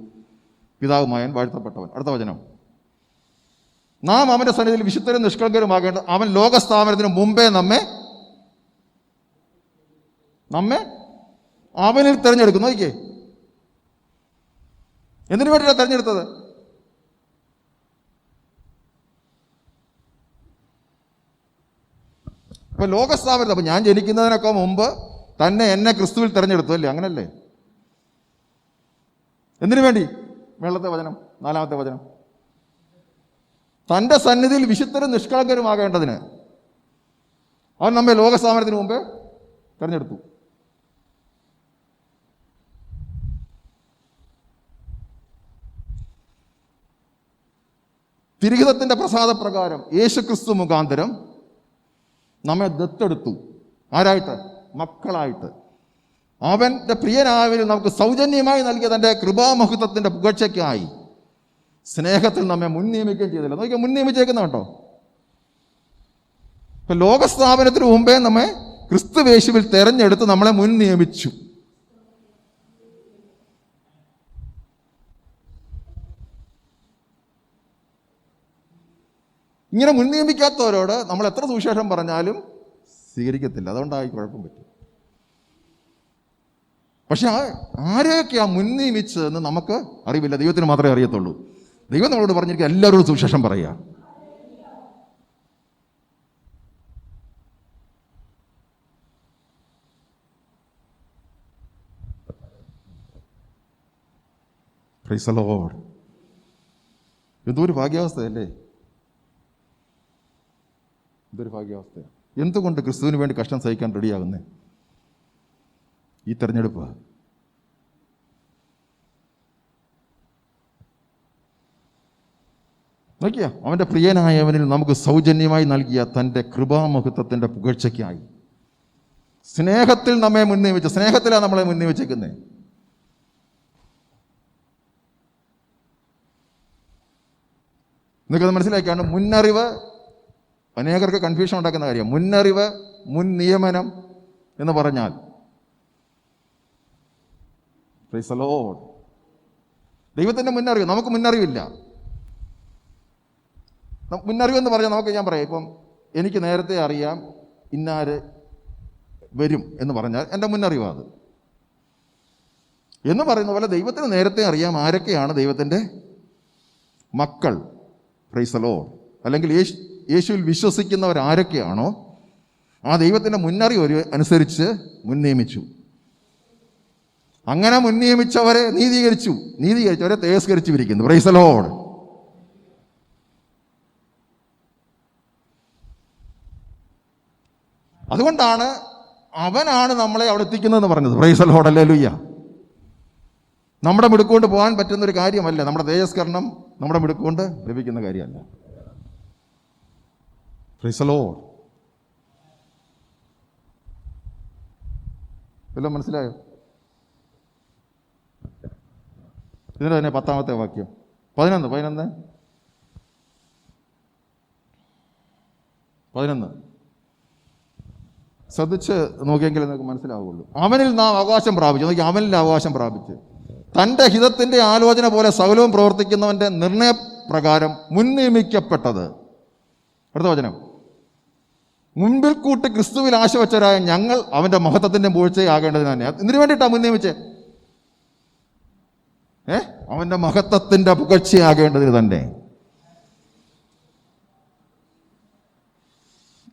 പിതാവുമായൻ വാഴ്ത്തപ്പെട്ടവൻ. അടുത്ത വചനം. നാം അവൻ്റെ സന്നിധിയിൽ വിശുദ്ധരും നിഷ്കളങ്കരുമാകേണ്ട അവൻ ലോകസ്ഥാപനത്തിന് മുമ്പേ നമ്മെ അവനിൽ തിരഞ്ഞെടുക്കുന്നു. നോക്കിക്കേ, എന്തിനു വേണ്ടിയിട്ടാണ് തിരഞ്ഞെടുത്തത്? ഇപ്പം ലോകസ്ഥാപനത്തിൽ, അപ്പം ഞാൻ ജനിക്കുന്നതിനൊക്കെ മുമ്പ് തന്നെ എന്നെ ക്രിസ്തുവിൽ തിരഞ്ഞെടുത്തു അല്ലേ? അങ്ങനല്ലേ? എന്തിനു വേണ്ടി? മേളത്തെ വചനം, 4-ാമത്തെ വചനം. തൻ്റെ സന്നിധിയിൽ വിശുദ്ധരും നിഷ്കളങ്കരുമാകേണ്ടതിന് അവൻ നമ്മെ ലോകസ്ഥാപനത്തിന് മുമ്പേ തിരഞ്ഞെടുത്തു. തിരുഹിതത്തിൻ്റെ പ്രസാദപ്രകാരം യേശുക്രിസ്തു മുഖാന്തരം നമ്മെ ദത്തെടുത്തു. ആരായിട്ട്? മക്കളായിട്ട്. അവൻ്റെ പ്രിയനായവരിൽ നമുക്ക് സൗജന്യമായി നൽകിയ തൻ്റെ കൃപാമഹത്വത്തിൻ്റെ പുകഴ്ചയ്ക്കായി സ്നേഹത്തിൽ നമ്മെ മുൻ നിയമിക്കുകയും ചെയ്തില്ല. നോക്കിയാൽ മുൻ നിയമിച്ചേക്കുന്ന കേട്ടോ. ഇപ്പം ലോകസ്ഥാപനത്തിന് മുമ്പേ നമ്മെ ക്രിസ്തുവേശുവിൽ തെരഞ്ഞെടുത്ത് നമ്മളെ മുൻ നിയമിച്ചു. ഇങ്ങനെ മുൻ നിയമിക്കാത്തവരോട് നമ്മൾ എത്ര സുവിശേഷം പറഞ്ഞാലും സ്വീകരിക്കത്തില്ല. അതുകൊണ്ടായി കുഴപ്പം പറ്റും. പക്ഷെ ആരെയൊക്കെയാണ് മുൻ നിയമിച്ചതെന്ന് നമുക്ക് അറിവില്ല, ദൈവത്തിന് മാത്രമേ അറിയത്തുള്ളൂ. ദൈവം നമ്മളോട് പറഞ്ഞിരിക്കുക എല്ലാവരോടും സുവിശേഷം പറയുക. Price the Lord. എന്തൊരു ഭാഗ്യാവസ്ഥയല്ലേ, എന്തൊരു ഭാഗ്യാവസ്ഥയാണ്. എന്തുകൊണ്ട് ക്രിസ്തുവിന് വേണ്ടി കഷ്ടം സഹിക്കാൻ റെഡിയാകുന്നേ? ഈ തെരഞ്ഞെടുപ്പ്. നോക്കിയ അവൻ്റെ പ്രിയനായവനിൽ നമുക്ക് സൗജന്യമായി നൽകിയ തൻ്റെ കൃപാമഹത്വത്തിൻ്റെ പുകഴ്ചയ്ക്കായി സ്നേഹത്തിൽ നമ്മെ മുൻനിയമിച്ചു. സ്നേഹത്തിലാണ് നമ്മളെ മുൻനിയമിച്ചേക്കുന്നത്. നിങ്ങൾക്കത് മനസ്സിലാക്കിയാണ്. മുന്നറിവ് അനേകർക്ക് കൺഫ്യൂഷൻ ഉണ്ടാക്കുന്ന കാര്യം. മുന്നറിവ്, മുൻ നിയമനം എന്ന് പറഞ്ഞാൽ പ്രൈസ് ദി ലോർഡ്, ദൈവത്തിൻ്റെ മുന്നറിവ്. നമുക്ക് മുന്നറിവില്ല. മുന്നറിവെന്ന് പറഞ്ഞാൽ ഞാൻ പറയാം, ഇപ്പം എനിക്ക് നേരത്തെ അറിയാം ഇന്നാര് വരും എന്ന് പറഞ്ഞാൽ എൻ്റെ മുന്നറിവാണ് അത്. എന്ന് പറയുന്ന പോലെ ദൈവത്തിന് നേരത്തെ അറിയാം ആരൊക്കെയാണ് ദൈവത്തിൻ്റെ മക്കൾ. Price the Lord. അല്ലെങ്കിൽ യേശുവിൽ വിശ്വസിക്കുന്നവർ ആരൊക്കെയാണോ ആ ദൈവത്തിൻ്റെ മുന്നറിവ് അനുസരിച്ച് മുൻ നിയമിച്ചു. അങ്ങനെ മുൻ നിയമിച്ചവരെ നീതീകരിച്ചവരെ തിരസ്കരിച്ചിരിക്കുന്നു. Praise the lord. അതുകൊണ്ടാണ് അവനാണ് നമ്മളെ അവിടെ എത്തിക്കുന്നതെന്ന് പറഞ്ഞത്. Praise the lord. ഹല്ലേലൂയ. നമ്മുടെ മിടുക്കൊണ്ട് പോകാൻ പറ്റുന്നൊരു കാര്യമല്ല. നമ്മുടെ തേജസ്കരണം നമ്മുടെ മിടുക്കൊണ്ട് ലഭിക്കുന്ന കാര്യമല്ല. Price the Lord. എല്ലാം മനസ്സിലായോ? ഇതിൻ്റെ തന്നെ 10-ാമത്തെ വാക്യം. 11 ശ്രദ്ധിച്ച് നോക്കിയെങ്കിൽ നിങ്ങൾക്ക് മനസ്സിലാവുള്ളൂ. അവനിൽ നാം അവകാശം പ്രാപിച്ചു. നോക്കി, അവനിൽ അവകാശം പ്രാപിച്ച് തൻ്റെ ഹിതത്തിൻ്റെ ആലോചന പോലെ സകലവും പ്രവർത്തിക്കുന്നവൻ്റെ നിർണയപ്രകാരം മുൻ നിയമിക്കപ്പെട്ടത്. അടുത്ത വചനം. മുൻപിൽ കൂട്ടി ക്രിസ്തുവിൽ ആശവച്ചരായ ഞങ്ങൾ അവൻ്റെ മഹത്വത്തിൻ്റെ പൂഴ്ചയാകേണ്ടതിന് തന്നെ. ഇതിനു വേണ്ടിയിട്ടാണ് മുൻ നിയമിച്ചേ? അവൻ്റെ മഹത്വത്തിൻ്റെ പുകഴ്ചയാകേണ്ടതിന് തന്നെ.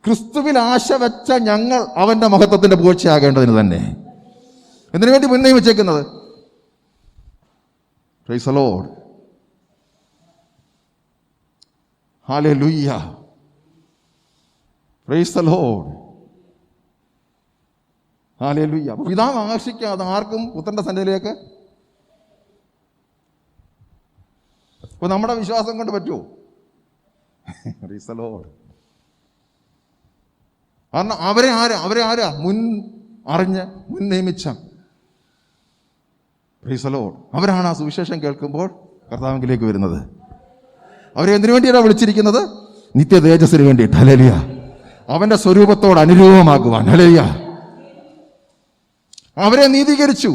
ക്രിസ്തുവിൽ ആശ വെച്ച ഞങ്ങൾ അവൻ്റെ മഹത്വത്തിൻ്റെ പുകഴ്ചയാകേണ്ടതിന് തന്നെ. എന്തിനു വേണ്ടി മുൻ നിയമിച്ചേക്കുന്നത്? Praise the lord. ഹല്ലേലൂയ. Praise the lord. ഹല്ലേലൂയ. പിതാവ് ആകർഷിക്കാതെ ആർക്കും പുത്രൻ്റെ സന്നിധിയിലേക്ക്. അപ്പോൾ നമ്മുടെ വിശ്വാസം കൊണ്ട് പറ്റുമോ? Price the Lord. കാരണം അവരെ ആരാ മുൻ അറിഞ്ഞ് മുൻ നിയമിച്ച പ്രൈസ് ദി ലോർഡ് അവരാണ് ആ സുവിശേഷം കേൾക്കുമ്പോൾ കർത്താവിലേക്ക് വരുന്നത്. അവരെ എന്തിനു വേണ്ടിയാണ് വിളിച്ചിരിക്കുന്നത്? നിത്യ തേജസ്സിന് വേണ്ടിയിട്ട്. ഹല്ലേലൂയ. അവന്റെ സ്വരൂപത്തോട് അനുരൂപമാകുവാൻ. ഹല്ലേലൂയ. അവരെ നീതീകരിച്ചു.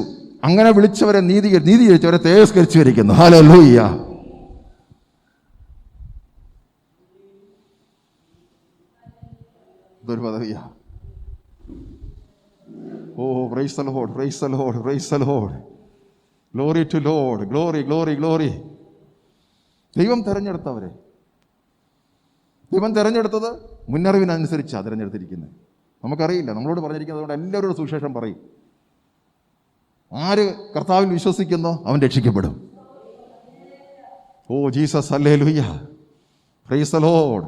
അങ്ങനെ വിളിച്ചവരെ നീതീകരിച്ചവരെ തേജസ്കരിച്ചു വരിക്കുന്നു. ഹല്ലേലൂയ. ഇതൊരു പദവിയാ. Oh praise the Lord, praise the Lord, praise the Lord. Glory to Lord, glory glory glory. ദൈവം തെരഞ്ഞെടുത്തവരെ, ദൈവം തെരഞ്ഞെടുത്തത് മുന്നറിവിനനുസരിച്ചാണ് തിരഞ്ഞെടുത്തിരിക്കുന്നത്. നമുക്കറിയില്ല, നമ്മളോട് പറഞ്ഞിരിക്കുന്നത് കൊണ്ട് എല്ലാവരോടും സുവിശേഷം പറയും. ആര് കർത്താവിൽ വിശ്വസിക്കുന്നോ അവൻ രക്ഷിക്കപ്പെടും. ഓ ജീസസ്, ഹല്ലേലൂയ, praise the Lord,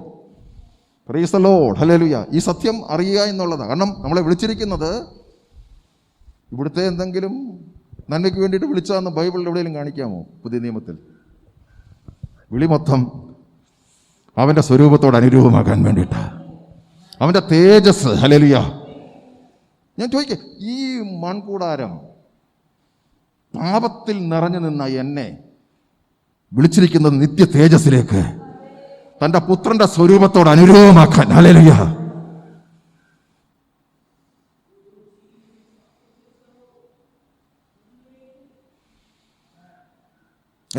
praise the lord, ഹല്ലേലൂയ. ഈ സത്യം അറിയുക എന്നുള്ളതാണ്. കാരണം നമ്മളെ വിളിച്ചിരിക്കുന്നത് ഇവിടുത്തെ എന്തെങ്കിലും നന്മയ്ക്ക് വേണ്ടിയിട്ട് വിളിച്ചാന്ന് ബൈബിളിൽ എവിടെയെങ്കിലും കാണിക്കാമോ? പുതിയ നിയമത്തിൽ വിളി മൊത്തം അവൻ്റെ സ്വരൂപത്തോട് അനുരൂപമാക്കാൻ വേണ്ടിയിട്ടാണ്, അവൻ്റെ തേജസ്. ഹല്ലേലൂയ. ഞാൻ ചോദിക്കേ, ഈ മൺകൂടാരം പാപത്തിൽ നിറഞ്ഞു നിന്ന എന്നെ വിളിച്ചിരിക്കുന്നത് നിത്യ തേജസ്സിലേക്ക്, തൻ്റെ പുത്രന്റെ സ്വരൂപത്തോട് അനുരൂപമാക്കാൻ. ഹല്ലേലൂയ.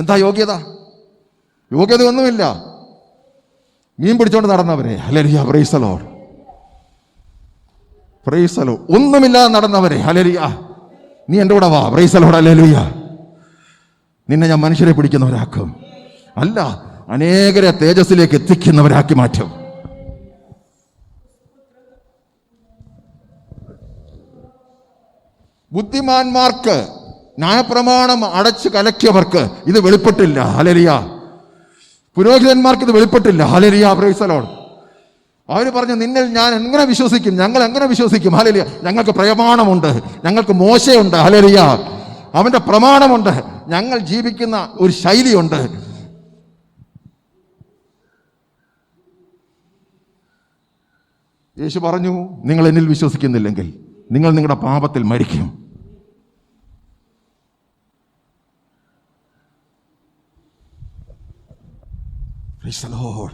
എന്താ യോഗ്യത? യോഗ്യതയൊന്നുമില്ല. മീൻ പിടിച്ചോണ്ട് നടന്നവരെ, ഹല്ലേലൂയ, praise the Lord, praise the lord. ഒന്നുമില്ലാതെ നടന്നവരെ, ഹല്ലേലൂയ, നീ എൻ്റെ കൂടെ വാ, പ്രൈസ് ദി ലോർഡ്, ഹല്ലേലൂയ. നിന്നെ ഞാൻ മനുഷ്യരെ പിടിക്കുന്നവരാക്കും, അല്ല അനേകരെ തേജസ്സിലേക്ക് എത്തിക്കുന്നവരാക്കി മാറ്റും. ബുദ്ധിമാന്മാർക്ക്, ന്യായപ്രമാണം അടച്ചു കലക്കിയവർക്ക് ഇത് വെളിപ്പെട്ടില്ല. ഹല്ലേലൂയ. പുരോഹിതന്മാർക്ക് ഇത് വെളിപ്പെട്ടില്ല. ഹല്ലേലൂയ, പ്രൈസ് ദി ലോർഡ്. അവർ പറഞ്ഞു, നിന്നിൽ ഞാൻ എങ്ങനെ വിശ്വസിക്കും, ഞങ്ങൾ എങ്ങനെ വിശ്വസിക്കും? ഹല്ലേലൂയ. ഞങ്ങൾക്ക് പ്രമാണമുണ്ട്, ഞങ്ങൾക്ക് മോശയുണ്ട്. ഹല്ലേലൂയ. അവന്റെ പ്രമാണമുണ്ട്, ഞങ്ങൾ ജീവിക്കുന്ന ഒരു ശൈലിയുണ്ട്. യേശു പറഞ്ഞു, നിങ്ങൾ എന്നിൽ വിശ്വസിക്കുന്നില്ലെങ്കിൽ നിങ്ങൾ നിങ്ങളുടെ പാപത്തിൽ മരിക്കും. Praise the Lord.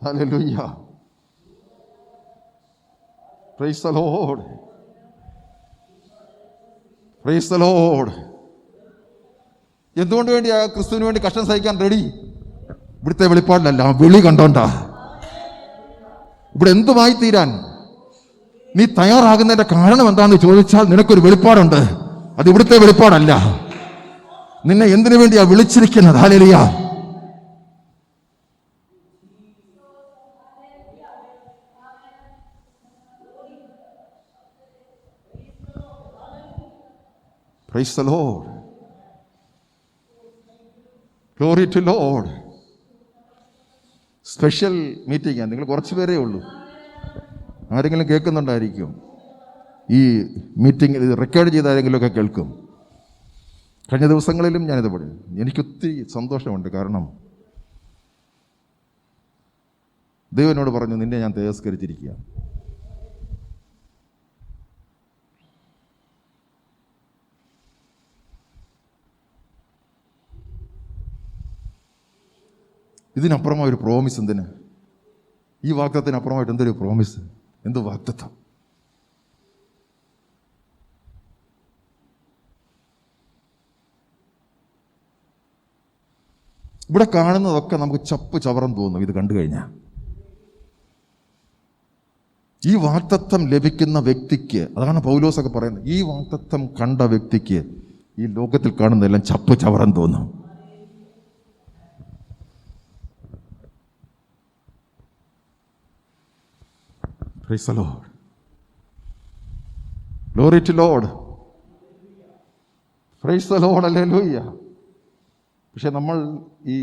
Hallelujah. Praise the Lord. Praise the Lord. എന്തുകൊണ്ട് വേണ്ടിയാ ക്രിസ്തുവിന് വേണ്ടി കഷ്ടം സഹിക്കാൻ റെഡി? ഇവിടുത്തെ വെളിപ്പാടിലല്ല, വിളി കണ്ടോണ്ടാ. ഇവിടെ എന്തുമായി തീരാൻ നീ തയ്യാറാകുന്നതിന്റെ കാരണം എന്താണെന്ന് ചോദിച്ചാൽ നിനക്കൊരു വെളിപ്പാടുണ്ട്. അത് ഇവിടുത്തെ വെളിപ്പാടല്ല. നിന്നെ എന്തിനു വേണ്ടിയാ വിളിച്ചിരിക്കുന്നത്? Hallelujah. Praise the Lord, glory to Lord. Special meeting. നിങ്ങൾ കുറച്ച് പേരേ ഉള്ളൂ. ആരെങ്കിലും കേൾക്കുന്നുണ്ടായിരിക്കും. ഈ മീറ്റിംഗ് ഇത് റെക്കോർഡ് ചെയ്ത് ആരെങ്കിലുമൊക്കെ കേൾക്കും. കഴിഞ്ഞ ദിവസങ്ങളിലും ഞാനിത് പറയും. എനിക്കൊത്തിരി സന്തോഷമുണ്ട്. കാരണം ദൈവം എന്നോട് പറഞ്ഞു, നിന്നെ ഞാൻ തിരസ്കരിച്ചിരിക്കുക. ഇതിനപ്പുറമായ ഒരു പ്രോമിസ് എന്തിന്? ഈ വാഗ്ദത്തത്തിനപ്പുറമായിട്ട് എന്തൊരു പ്രോമിസ്, എന്ത് വാഗ്ദത്തം? ഇവിടെ കാണുന്നതൊക്കെ നമുക്ക് ചപ്പ് ചവറം തോന്നും ഇത് കണ്ടു കഴിഞ്ഞാൽ. ഈ വാഗ്ദത്തം ലഭിക്കുന്ന വ്യക്തിക്ക്, അതാണ് പൗലോസൊക്കെ പറയുന്നത്, ഈ വാഗ്ദത്തം കണ്ട വ്യക്തിക്ക് ഈ ലോകത്തിൽ കാണുന്നതെല്ലാം ചപ്പ് ചവറം തോന്നും. Praise the Lord. Glory to Lord. Praise the Lord. Hallelujah. പക്ഷെ നമ്മൾ ഈ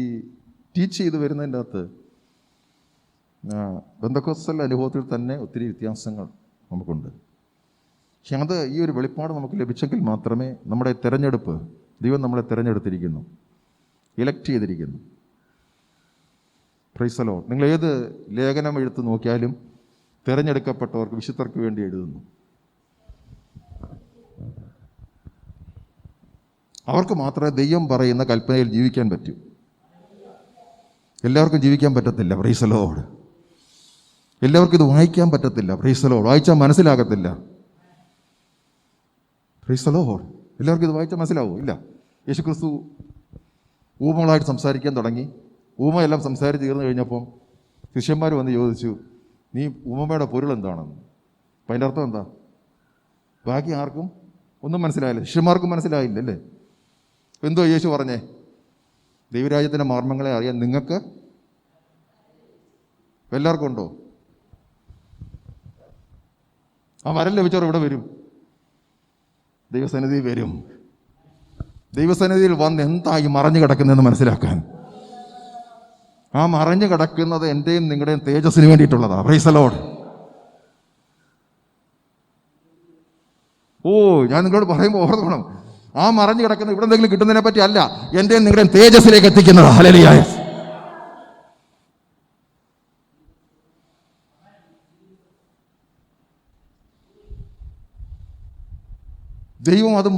ടീച്ച് ചെയ്ത് വരുന്നതിൻ്റെ അകത്ത് പെന്തക്കോസ്തൽ അനുഭവത്തിൽ തന്നെ ഒത്തിരി വ്യത്യാസങ്ങൾ നമുക്കുണ്ട്. പക്ഷെ അത് ഈ ഒരു വെളിപ്പാട് നമുക്ക് ലഭിച്ചെങ്കിൽ മാത്രമേ നമ്മുടെ തിരഞ്ഞെടുപ്പ്, ദൈവം നമ്മളെ തിരഞ്ഞെടുത്തിരിക്കുന്നു, ഇലക്ട് ചെയ്തിരിക്കുന്നു. Price the Lord. നിങ്ങൾ ഏത് ലേഖനം എടുത്ത് നോക്കിയാലും തിരഞ്ഞെടുക്കപ്പെട്ടവർക്ക്, വിശുദ്ധർക്ക് വേണ്ടി എഴുതുന്നു. അവർക്ക് മാത്രമേ ദൈവം പറയുന്ന കൽപ്പനയിൽ ജീവിക്കാൻ പറ്റൂ. എല്ലാവർക്കും ജീവിക്കാൻ പറ്റത്തില്ല. Praise the lord. എല്ലാവർക്കും ഇത് വായിക്കാൻ പറ്റത്തില്ല. Praise the lord. വായിച്ചാൽ മനസ്സിലാകത്തില്ല. Praise the lord. എല്ലാവർക്കും ഇത് വായിച്ചാൽ മനസ്സിലാവും? ഇല്ല. യേശുക്രിസ്തു ഊമകളായിട്ട് സംസാരിക്കാൻ തുടങ്ങി. ഊമയെല്ലാം സംസാരിച്ച് തീർന്നു കഴിഞ്ഞപ്പം ശിഷ്യന്മാർ വന്ന് ചോദിച്ചു, നീ ഊമയുടെ പൊരുൾ എന്താണെന്ന്. അപ്പം അതിൻ്റെ അർത്ഥം എന്താ? ബാക്കി ആർക്കും ഒന്നും മനസ്സിലായില്ല. ശിഷ്യന്മാർക്കും മനസ്സിലായില്ലല്ലേ? എന്തോ യേശു പറഞ്ഞേ? ദൈവരാജ്യത്തിൻ്റെ മർമ്മങ്ങളെ അറിയാൻ നിങ്ങൾക്ക് എല്ലാവർക്കും ഉണ്ടോ? ആ വരം ലഭിച്ചവർ ഇവിടെ വരും, ദൈവസന്നിധി വരും. ദൈവസന്നിധിയിൽ വന്ന് എന്തായി മറഞ്ഞു കിടക്കുന്നതെന്ന് മനസ്സിലാക്കാൻ. ആ മറഞ്ഞു കിടക്കുന്നത് എൻ്റെയും നിങ്ങളുടെയും തേജസ്സിന് വേണ്ടിയിട്ടുള്ളതാണ്. Praise the lord. ഞാൻ നിങ്ങളോട് പറയുമ്പോൾ ഓർക്കണം, ആ മറഞ്ഞു കിടക്കുന്ന ഇവിടെ എന്തെങ്കിലും കിട്ടുന്നതിനെ പറ്റി അല്ല, എൻ്റെയും നിങ്ങളുടെയും തേജസ്സിലേക്ക് എത്തിക്കുന്നത്. ഹല്ലേലൂയ. ദൈവം അതും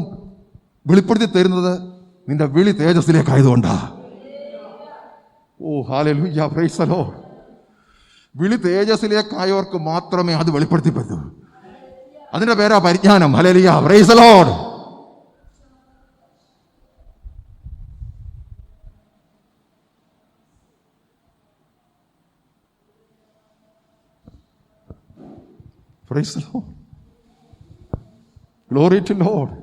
വെളിപ്പെടുത്തി തരുന്നത് നിന്റെ വിളി തേജസ്സിലേക്കായതുകൊണ്ടാ. ഹല്ലേലൂയ. Praise the Lord. വിളി തേജസ്സിലേക്കായവർക്ക് മാത്രമേ അത് വെളിപ്പെടുത്തി പറ്റൂ. അതിന്റെ പേരാ പരിജ്ഞാനം. Hallelujah. Praise the Lord. Praise the Lord. Glory to Lord.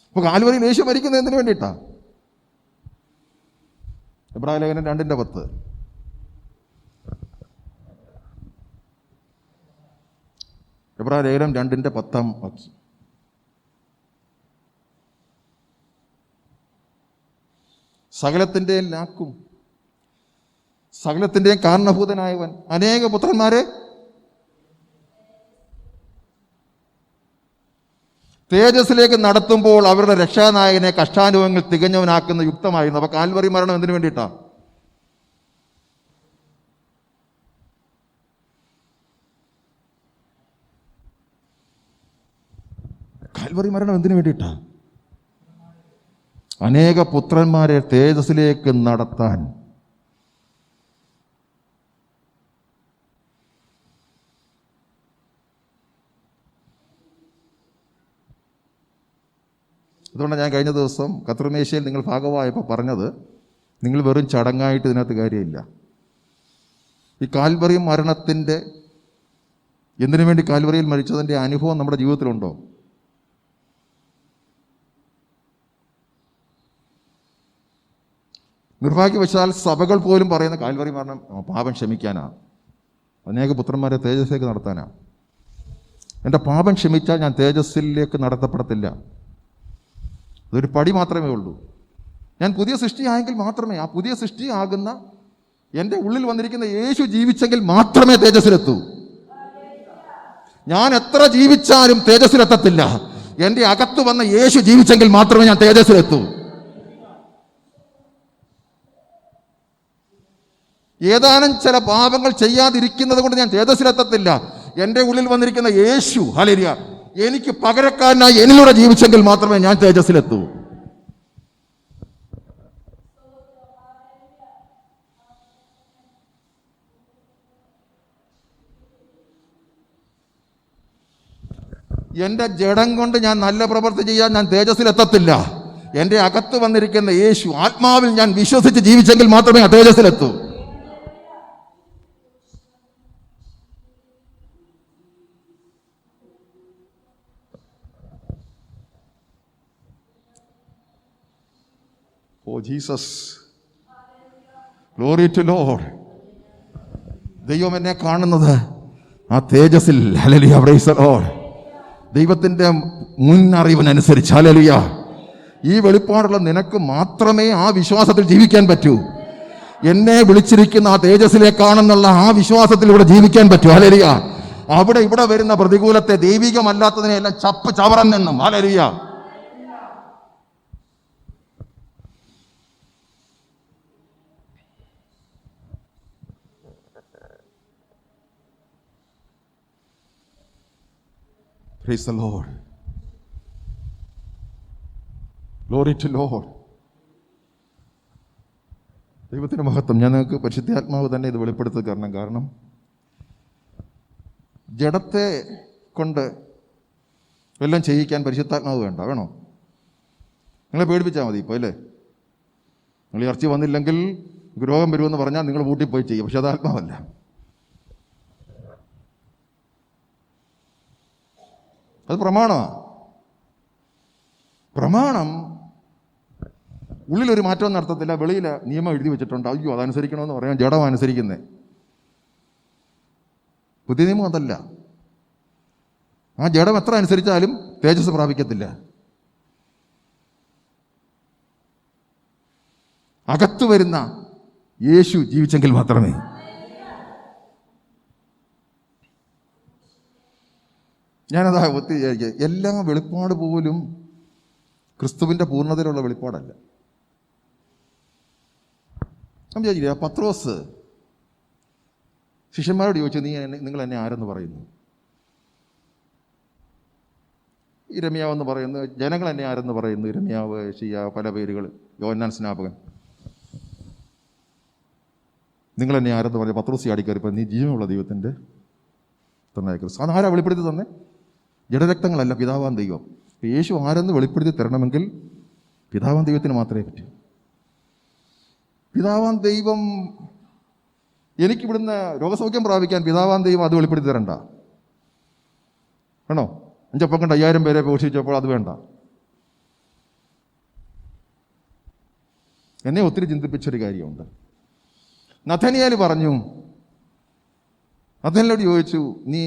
അപ്പോൾ കാൽവരിയിൽ യേശു മരിക്കുന്നത് എന്തിനു വേണ്ടിയിട്ടാ? എബ്രായ ലേഖനം 2:10. എബ്രായ ലേഖനം 2:10. സകലത്തിൻ്റെയും ലാക്കും സകലത്തിൻ്റെയും കാരണഭൂതനായവൻ അനേക പുത്രന്മാരെ തേജസ്സിലേക്ക് നടത്തുമ്പോൾ അവരുടെ രക്ഷാനായകനെ കഷ്ടാനുഭവങ്ങൾ തികഞ്ഞവനാക്കുന്ന യുക്തമായിരുന്നു. അപ്പൊ കാൽവറി മരണം എന്തിനു വേണ്ടിയിട്ടാ? കാൽവറി മരണം എന്തിനു വേണ്ടിയിട്ടാ? അനേക പുത്രന്മാരെ തേജസ്സിലേക്ക് നടത്താൻ. അതുകൊണ്ട് ഞാൻ കഴിഞ്ഞ ദിവസം കർത്തൃമേശയിൽ നിങ്ങൾ ഭാഗമായപ്പോൾ പറഞ്ഞത്, നിങ്ങൾ വെറും ചടങ്ങായിട്ട് ഇതിനകത്ത് കാര്യമില്ല. ഈ കാൽവറി മരണത്തിൻ്റെ, എന്തിനു വേണ്ടി കാൽവറിയിൽ മരിച്ചതിൻ്റെ അനുഭവം നമ്മുടെ ജീവിതത്തിലുണ്ടോ? നിർഭാഗ്യവശാൽ സഭകൾ പോലും പറയുന്ന കാൽവറി മരണം പാപം ക്ഷമിക്കാനാണ്, അനേക പുത്രന്മാരെ തേജസ്സിലേക്ക് നടത്താനാണ്. എൻ്റെ പാപം ക്ഷമിച്ചാൽ ഞാൻ തേജസ്സിലേക്ക് നടത്തപ്പെടത്തില്ല. അതൊരു പടി മാത്രമേ ഉള്ളൂ. ഞാൻ പുതിയ സൃഷ്ടിയായെങ്കിൽ മാത്രമേ, ആ പുതിയ സൃഷ്ടിയാകുന്ന എൻ്റെ ഉള്ളിൽ വന്നിരിക്കുന്ന യേശു ജീവിച്ചെങ്കിൽ മാത്രമേ തേജസ്സിലെത്തൂ. ഞാൻ എത്ര ജീവിച്ചാലും തേജസ്സിലെത്തത്തില്ല. എൻ്റെ അകത്ത് വന്ന യേശു ജീവിച്ചെങ്കിൽ മാത്രമേ ഞാൻ തേജസ്സിലെത്തൂ. ഏതാനും ചില പാപങ്ങൾ ചെയ്യാതിരിക്കുന്നത് കൊണ്ട് ഞാൻ തേജസ്സിലെത്തത്തില്ല. എൻ്റെ ഉള്ളിൽ വന്നിരിക്കുന്ന യേശു, ഹല്ലേലൂയ, എനിക്ക് പകരക്കാരനായി എന്നിലൂടെ ജീവിച്ചെങ്കിൽ മാത്രമേ ഞാൻ തേജസ്സിലെത്തൂ. എൻ്റെ ജഡം കൊണ്ട് ഞാൻ നല്ല പ്രവൃത്തി ചെയ്യാൻ ഞാൻ തേജസ്സിലെത്തത്തില്ല. എൻ്റെ അകത്ത് വന്നിരിക്കുന്ന യേശു, ആത്മാവിൽ ഞാൻ വിശ്വസിച്ച് ജീവിച്ചെങ്കിൽ മാത്രമേ ആ തേജസ്സിലെത്തൂ. Oh Jesus, glory to lord. ദൈവം എന്നെ കാണുന്നത് ആ തേജസ്സിൽ. ഹല്ലേലൂയ, പ്രൈസ് ദി ലോർഡ്. ദൈവത്തിൻ്റെ മുന്നറിവിനനുസരിച്ച്, ഹല്ലേലൂയ, ഈ വെളിപ്പാടുള്ള നിനക്ക് മാത്രമേ ആ വിശ്വാസത്തിൽ ജീവിക്കാൻ പറ്റൂ. എന്നെ വിളിച്ചിരിക്കുന്ന ആ തേജസ്സിലേക്കാണെന്നുള്ള ആ വിശ്വാസത്തിലൂടെ ജീവിക്കാൻ പറ്റൂ. ഹല്ലേലൂയ. അവിടെ ഇവിടെ വരുന്ന പ്രതികൂലത്തെ, ദൈവികമല്ലാത്തതിനെല്ലാം ചപ്പ് ചവറന്നെന്നും. ഹല്ലേലൂയ. Praise the Lord. Glory to lord. ദൈവത്തിൻ്റെ മഹത്വം. ഞാൻ നിങ്ങൾക്ക് പരിശുദ്ധാത്മാവ് തന്നെ ഇത് വെളിപ്പെടുത്തി തരണം. കാരണം ജഡത്തെ കൊണ്ട് എല്ലാം ചെയ്യിക്കാൻ പരിശുദ്ധാത്മാവ് വേണോ? നിങ്ങളെ പേടിപ്പിച്ചാൽ മതി ഇപ്പോൾ, അല്ലേ? നിങ്ങൾ ഇറച്ചി വന്നില്ലെങ്കിൽ രോഗം വരുമെന്ന് പറഞ്ഞാൽ നിങ്ങൾ വീട്ടിൽ പോയി ചെയ്യും. പക്ഷെ അത് ആത്മാവല്ല. അത് പ്രമാണമാണ്. പ്രമാണം ഉള്ളിലൊരു മാറ്റവും നടത്തത്തില്ല, വെളിയിൽ നിയമം എഴുതി വെച്ചിട്ടുണ്ട്. അയ്യോ അതനുസരിക്കണമെന്ന് പറയാൻ ജഡം അനുസരിക്കുന്നേ. പുതിയ നിയമം അതല്ല. ആ ജഡം എത്ര അനുസരിച്ചാലും തേജസ് പ്രാപിക്കത്തില്ല. അകത്ത് വരുന്ന യേശു ജീവിച്ചെങ്കിൽ മാത്രമേ. ഞാനതാ ഒത്തിരി വിചാരിക്കുക, എല്ലാ വെളിപ്പാട് പോലും ക്രിസ്തുവിൻ്റെ പൂർണ്ണതയിലുള്ള വെളിപ്പാടല്ല. ഞാൻ വിചാരിക്കില്ല, പത്രോസ് ശിഷ്യന്മാരോട് ചോദിച്ചു, നിങ്ങൾ എന്നെ ആരെന്ന് പറയുന്നു? ഇരമ്യാവെന്ന് പറയുന്നു. ജനങ്ങൾ എന്നെ ആരെന്ന് പറയുന്നു? ഇരമ്യാവ്, യെശയ്യാ, പല പേരുകൾ, യോഹന്നാൻ സ്നാപകൻ. നിങ്ങൾ എന്നെ ആരെന്ന് പറഞ്ഞു? പത്രോസ് ചാടിക്കയറിപ്പോൾ, നീ ജീവനുള്ള ദൈവത്തിൻ്റെ തന്നായ ക്രിസ്തു. അതാരാ വെളിപ്പെടുത്തി തന്നെ? ജഡരക്തങ്ങളല്ല, പിതാവാൻ ദൈവം. യേശു ആരെന്ന് വെളിപ്പെടുത്തി തരണമെങ്കിൽ പിതാവാൻ ദൈവത്തിന് മാത്രമേ പറ്റൂ. പിതാവാൻ ദൈവം, എനിക്കിവിടുന്ന് രോഗസൗഖ്യം പ്രാപിക്കാൻ പിതാവാൻ ദൈവം അത് വെളിപ്പെടുത്തി തരണ്ട. വേണോ? 5 അപ്പം കൊണ്ട് 5000 പേരെ പോഷിച്ചപ്പോൾ അത് വേണ്ട. എന്നെ ഒത്തിരി ചിന്തിപ്പിച്ചൊരു കാര്യമുണ്ട്. നഥനിയേൽ പറഞ്ഞു, നഥനിയേലോട് ചോദിച്ചു, നീ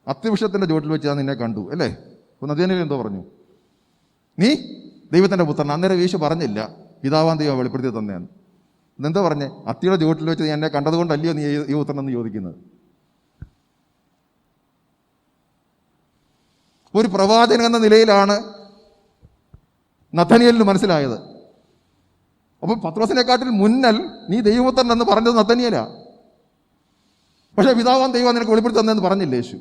അത്തിവൃക്ഷത്തിൻ്റെ ചുവട്ടിൽ വെച്ച് ഞാൻ നിന്നെ കണ്ടു, അല്ലേ? അപ്പോൾ നഥനിയേൽ എന്തോ പറഞ്ഞു? നീ ദൈവത്തിൻ്റെ പുത്രൻ. അന്നേരം യേശു പറഞ്ഞില്ല പിതാവാൻ ദൈവം വെളിപ്പെടുത്തി തന്നെയാണ്. എന്താ പറഞ്ഞേ? അത്തിയുടെ ചുവട്ടിൽ വെച്ച് നീ എന്നെ കണ്ടതുകൊണ്ടല്ലയോ നീ ഈ പുത്രൻ എന്ന് ചോദിക്കുന്നത്? ഒരു പ്രവാചകൻ എന്ന നിലയിലാണ് നഥനിയേലിന് മനസ്സിലായത്. അപ്പോൾ പത്രോസിനെക്കാട്ടിൽ മുന്നൽ നീ ദൈവപുത്രൻ എന്ന് പറഞ്ഞത് നഥനിയേലാ. പക്ഷേ പിതാവാൻ ദൈവം നിനക്ക് വെളിപ്പെടുത്തി തന്നെന്ന് പറഞ്ഞില്ല യേശു.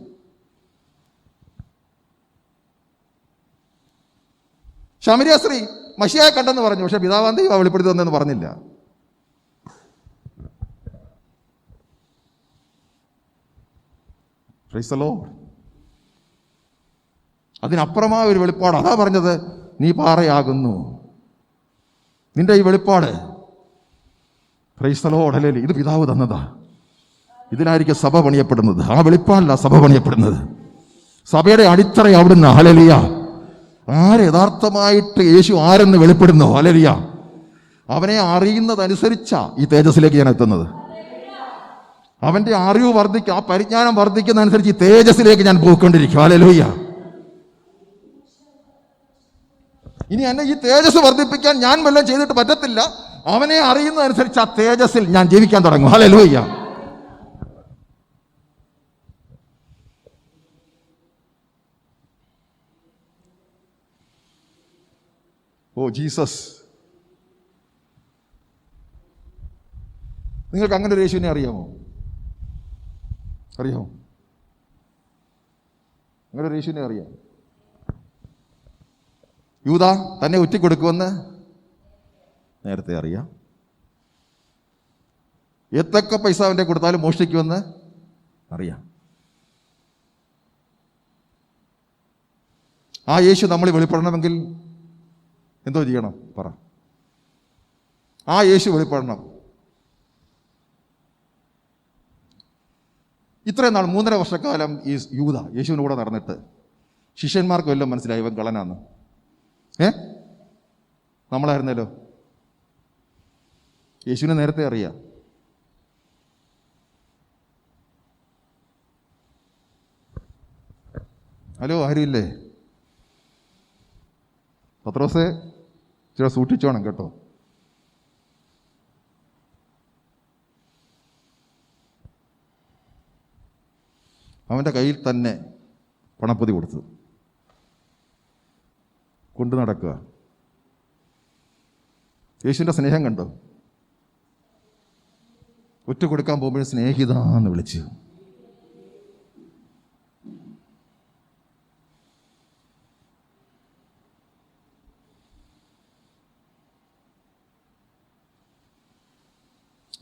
ശമരിയ സ്ത്രീ മശിഹായെ കണ്ടെന്ന് പറഞ്ഞു, പക്ഷേ പിതാവാൻ ദൈവം വെളിപ്പെടുത്തി തന്നെന്ന് പറഞ്ഞില്ല. Price the Lord. അതിനപ്പുറമായ ഒരു വെളിപ്പാട്. അതാ പറഞ്ഞത്, നീ പാറയാകുന്നു. നിന്റെ ഈ വെളിപ്പാട്, പ്രൈസ് ദി ലോർഡ്, ഹല്ലേലൂയ, ഇത് പിതാവ് തന്നതാ. ഇതിനായിരിക്കും സഭ പണിയപ്പെടുന്നത്. ആ വെളിപ്പാടില്ല സഭ പണിയപ്പെടുന്നത്. സഭയുടെ അടിത്തറ അവിടുന്ന്. ഹല്ലേലൂയ. ആര് യഥാർത്ഥമായിട്ട് യേശു ആരെന്ന് വെളിപ്പെടുന്നു, ഹല്ലേലൂയ, അവനെ അറിയുന്നതനുസരിച്ചാ ഈ തേജസ്സിലേക്ക് ഞാൻ എത്തുന്നത്. അവൻ്റെ അറിവ് വർദ്ധിക്കുക, ആ പരിജ്ഞാനം വർദ്ധിക്കുന്നതനുസരിച്ച് ഈ തേജസ്സിലേക്ക് ഞാൻ പോയിക്കൊണ്ടിരിക്കും. ഹല്ലേലൂയ. ഇനി എന്നെ ഈ തേജസ് വർദ്ധിപ്പിക്കാൻ ഞാൻ വല്ലതും ചെയ്തിട്ട് പറ്റത്തില്ല. അവനെ അറിയുന്നതനുസരിച്ച് ആ തേജസ്സിൽ ഞാൻ ജീവിക്കാൻ തുടങ്ങും. ഹല്ലേലൂയ. Oh Jesus. നിങ്ങൾക്ക് അങ്ങനെ ഒരു യേശുവിനെ അറിയാമോ? അങ്ങനെ ഒരു യേശുവിനെ അറിയാം? യൂദാ തന്നെ ഒറ്റിക്കൊടുക്കുമെന്ന് നേരത്തെ അറിയാം. എത്തൊക്കെ പൈസ അവൻ്റെ കൊടുത്താലും മോഷ്ടിക്കുമെന്ന് അറിയാം. ആ യേശു നമ്മൾ വെളിപ്പെടണമെങ്കിൽ എന്തോ ചെയ്യണം? പറ. ആ യേശു വെളിപ്പെടണം. ഇത്രയും നാൾ 3.5 വർഷക്കാലം ഈ യൂദ യേശുവിൻ്റെ കൂടെ നടന്നിട്ട് ശിഷ്യന്മാർക്കും എല്ലാം മനസ്സിലായി ഇവൻ കള്ളനാന്ന്. നമ്മളായിരുന്നല്ലോ. യേശുവിനെ നേരത്തെ അറിയാം. ഹലോ, ആരുമില്ലേ? പത്രോസേ, ചില സൂക്ഷിച്ചോണം കേട്ടോ. അവൻ്റെ കയ്യിൽ തന്നെ പണപ്പൊതി കൊടുത്തു കൊണ്ടു നടക്കുക. യേശുവിൻ്റെ സ്നേഹം കണ്ടോ? ഒറ്റ കൊടുക്കാൻ പോകുമ്പോഴും സ്നേഹിത എന്ന് വിളിച്ചു.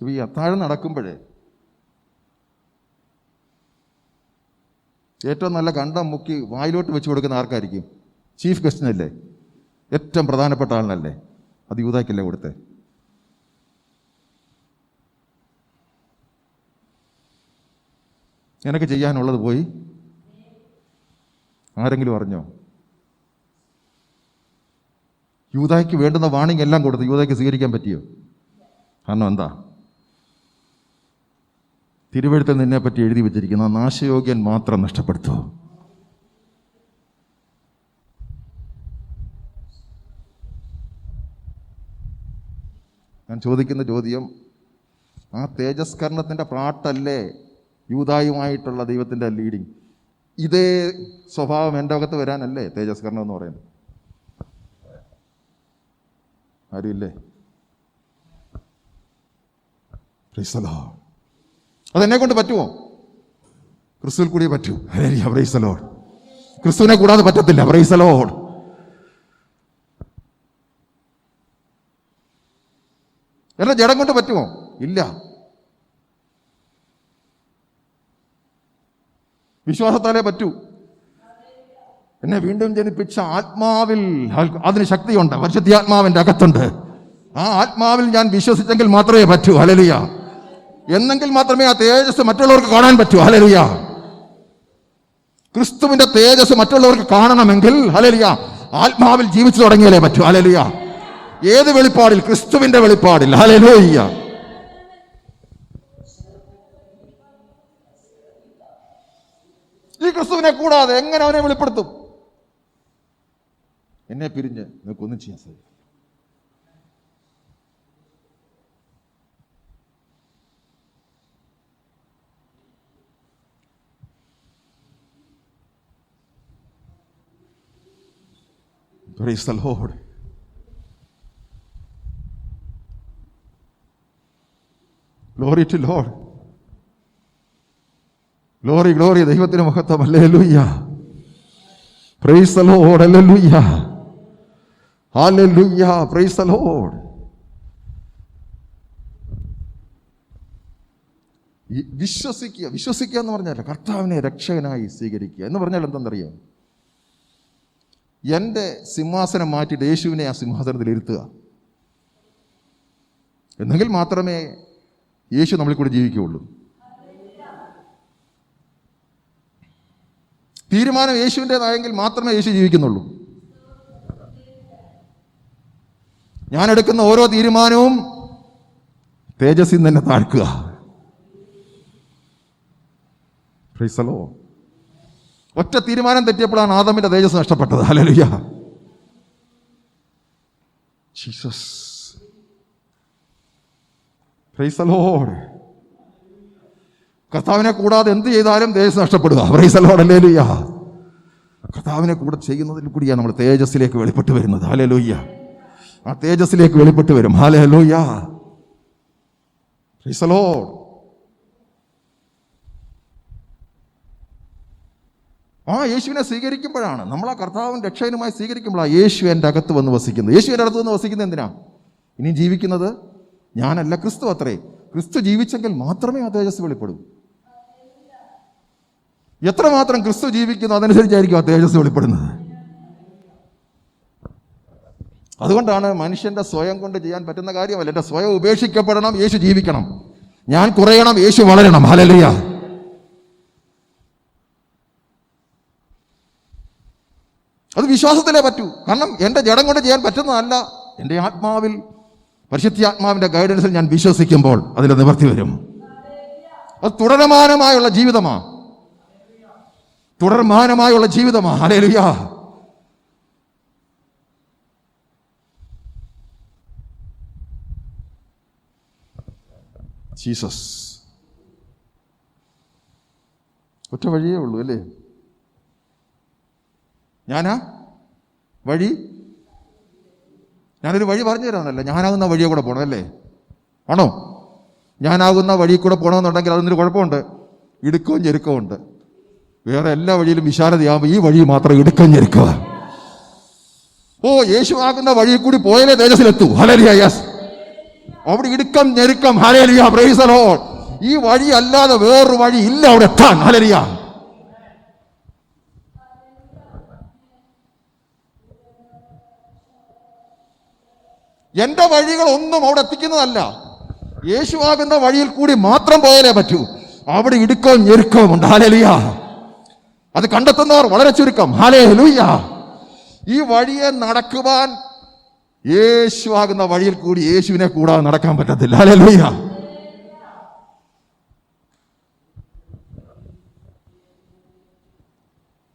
ഈ അത്താഴം നടക്കുമ്പോഴേ ഏറ്റവും നല്ല കണ്ടം മുക്കി വായിലോട്ട് വെച്ച് കൊടുക്കുന്ന ആർക്കായിരിക്കും? ചീഫ് ഗസ്റ്റിനല്ലേ? ഏറ്റവും പ്രധാനപ്പെട്ട ആളിനല്ലേ? അത് യൂദായ്ക്കല്ലേ കൊടുത്തേ? നിനക്ക് ചെയ്യാനുള്ളത് പോയി ആരെങ്കിലും അറിഞ്ഞോ? യൂദായ്ക്ക് വേണ്ടുന്ന വാണിംഗ് എല്ലാം കൊടുത്തു. യൂദായ്ക്ക് സ്വീകരിക്കാൻ പറ്റിയോ? കാരണം എന്താ? തിരുവെഴുത്തിൽ നിന്നെപ്പറ്റി എഴുതി വെച്ചിരിക്കുന്ന നാശയോഗ്യൻ മാത്രം നഷ്ടപ്പെടുത്തൂ. ഞാൻ ചോദിക്കുന്ന ചോദ്യം, ആ തേജസ്കരണത്തിൻ്റെ പാട്ടല്ലേ യൂദായുമായിട്ടുള്ള ദൈവത്തിൻ്റെ ലീഡിങ്? ഇതേ സ്വഭാവം എൻ്റെ അകത്ത് വരാനല്ലേ തേജസ്കരണം എന്ന് പറയുന്നത്? ആരുമില്ലേ? അതെന്നെ കൊണ്ട് പറ്റുമോ? ക്രിസ്തുവിൽ കൂടി പറ്റൂ. Price the Lord. ക്രിസ്തുവിനെ കൂടാതെ പറ്റത്തില്ല. Praise the Lord. എന്നെ ജഡം കൊണ്ട് പറ്റുമോ? ഇല്ല. വിശ്വാസത്താലേ പറ്റൂ. എന്നെ വീണ്ടും ജനിപ്പിച്ച ആത്മാവിൽ അതിന് ശക്തിയുണ്ട്. പരിശുദ്ധാത്മാവിൻ്റെ അകത്തുണ്ട്. ആ ആത്മാവിൽ ഞാൻ വിശ്വസിച്ചെങ്കിൽ മാത്രമേ പറ്റൂ. ഹല്ലേലൂയ. എന്നെങ്കിൽ മാത്രമേ ആ തേജസ് മറ്റുള്ളവർക്ക് കാണാൻ പറ്റൂ. ഹല്ലേലൂയ. ക്രിസ്തുവിന്റെ തേജസ് മറ്റുള്ളവർക്ക് കാണണമെങ്കിൽ ഹല്ലേലൂയ ആത്മാവിൽ ജീവിച്ചു തുടങ്ങിയാലേ പറ്റൂ. ഹല്ലേലൂയ. ഏത് വെളിപ്പാടിൽ? ക്രിസ്തുവിന്റെ വെളിപ്പാടിൽ. ഹല്ലേലൂയ. ഈ ക്രിസ്തുവിനെ കൂടാതെ എങ്ങനെ അവനെ വെളിപ്പെടുത്തും? എന്നെ പിരിഞ്ഞ് നിനക്കൊന്നും ചെയ്യാൻ സാധിക്കും. Praise the Lord. Glory to Lord. Glory, glory. ദൈവത്തിന് മഹത്വം. Hallelujah. Praise the Lord. Hallelujah. Hallelujah. Praise the Lord. വിശ്വസിക്കുക. വിശ്വസിക്കുക എന്ന് പറഞ്ഞാൽ കർത്താവിനെ രക്ഷകനായി സ്വീകരിക്കുക എന്ന് പറഞ്ഞാൽ എന്തെന്നറിയാം? എൻ്റെ സിംഹാസനം മാറ്റിയിട്ട് യേശുവിനെ ആ സിംഹാസനത്തിൽ ഇരുത്തുക. എന്നെങ്കിൽ മാത്രമേ യേശു നമ്മളിൽ കൂടെ ജീവിക്കുകയുള്ളൂ. തീരുമാനം യേശുവിൻ്റെതായെങ്കിൽ മാത്രമേ യേശു ജീവിക്കുന്നുള്ളൂ. ഞാൻ എടുക്കുന്ന ഓരോ തീരുമാനവും തേജസ്സിൽ തന്നെ താഴ്ക്കുക. Price the Lord. ഒറ്റ തീരുമാനം തെറ്റിയപ്പോഴാണ് ആദമിന്റെ തേജസ് നഷ്ടപ്പെട്ടത്. ഹല്ലേലൂയ. ജീസസ്. Praise the lord. കർത്താവിനെ കൂടാതെ എന്ത് ചെയ്താലും തേജസ് നഷ്ടപ്പെടുക. Praise the lord. ഹല്ലേലൂയ. കർത്താവിനെ കൂടെ ചെയ്യുന്നതിൽ കൂടിയാണ് നമ്മൾ തേജസ്സിലേക്ക് വെളിപ്പെട്ട് വരുന്നത്. ഹല്ലേലൂയ. ആ തേജസ്സിലേക്ക് വെളിപ്പെട്ട് വരും. ഹല്ലേലൂയ. Praise the Lord. ആ യേശുവിനെ സ്വീകരിക്കുമ്പോഴാണ്, നമ്മൾ ആ കർത്താവിൻ രക്ഷകനുമായി സ്വീകരിക്കുമ്പോഴാണ് യേശു എൻ്റെ അകത്ത് വന്ന് വസിക്കുന്നത്. യേശു എൻ്റെ അടുത്ത് വന്ന് വസിക്കുന്നത് എന്തിനാ? ഇനി ജീവിക്കുന്നത് ഞാനല്ല, ക്രിസ്തു അത്രേ. ക്രിസ്തു ജീവിച്ചെങ്കിൽ മാത്രമേ ആ തേജസ് വെളിപ്പെടൂ. എത്രമാത്രം ക്രിസ്തു ജീവിക്കുന്നു അതനുസരിച്ചായിരിക്കും ആ തേജസ് വെളിപ്പെടുന്നത്. അതുകൊണ്ടാണ് മനുഷ്യന്റെ സ്വയം കൊണ്ട് ചെയ്യാൻ പറ്റുന്ന കാര്യമല്ല. എൻ്റെ സ്വയം ഉപേക്ഷിക്കപ്പെടണം, യേശു ജീവിക്കണം. ഞാൻ കുറയണം, യേശു വളരണം. ഹല്ലേലൂയ. അത് വിശ്വാസത്തിലേ പറ്റൂ. കാരണം എൻ്റെ ജഡം കൊണ്ട് ചെയ്യാൻ പറ്റുന്നതല്ല. എൻ്റെ ആത്മാവിൽ, പരിശുദ്ധാത്മാവിൻ്റെ ഗൈഡൻസിൽ ഞാൻ വിശ്വസിക്കുമ്പോൾ അതിൽ നിവർത്തി വരും. അത് തുടർമാനമായുള്ള ജീവിതമാണ്. തുടർമാനമായുള്ള ജീവിതമാണ്. ഹല്ലേലൂയ. ജീസസ്. ഒറ്റ വഴിയേ ഉള്ളൂ അല്ലേ? ഞാനാ വഴി. ഞാനൊരു വഴി പറഞ്ഞു തരാമെന്നല്ല, ഞാനാകുന്ന വഴിയെ കൂടെ പോകണം അല്ലേ? ആണോ? ഞാനാകുന്ന വഴി കൂടെ പോകണമെന്നുണ്ടെങ്കിൽ അതിനൊരു കുഴപ്പമുണ്ട്, ഇടുക്കവും ഞെരുക്കവും ഉണ്ട്. വേറെ എല്ലാ വഴിയിലും വിശാലതയാകുമ്പോൾ ഈ വഴി മാത്രം ഇടുക്കം ഞെരുക്കുക. യേശു ആകുന്ന വഴി കൂടി പോയാലേ തേജസ്സിലെത്തൂ. ഹല്ലേലൂയ. യെസ്. അവിടെ ഇടുക്കം ഞെരുക്കം. ഹല്ലേലൂയ, പ്രൈസ് ദി ലോർഡ്. ഈ വഴി അല്ലാതെ വേറൊരു വഴി ഇല്ല അവിടെ എത്താൻ. ഹല്ലേലൂയ. എന്റെ വഴികളൊന്നും അവിടെ എത്തിക്കുന്നതല്ല. യേശുവാകുന്ന വഴിയിൽ കൂടി മാത്രം പോയാലേ പറ്റൂ. അവിടെ ഇടുക്കവും ഞെരുക്കവും ഉണ്ട്. ഹല്ലേലൂയ. അത് കണ്ടെത്തുന്നവർ വളരെ ചുരുക്കം. ഹല്ലേലൂയ. ഈ വഴിയെ നടക്കുവാൻ യേശുവാകുന്ന വഴിയിൽ കൂടി യേശുവിനെ കൂടാതെ നടക്കാൻ പറ്റത്തില്ല. ഹല്ലേലൂയ.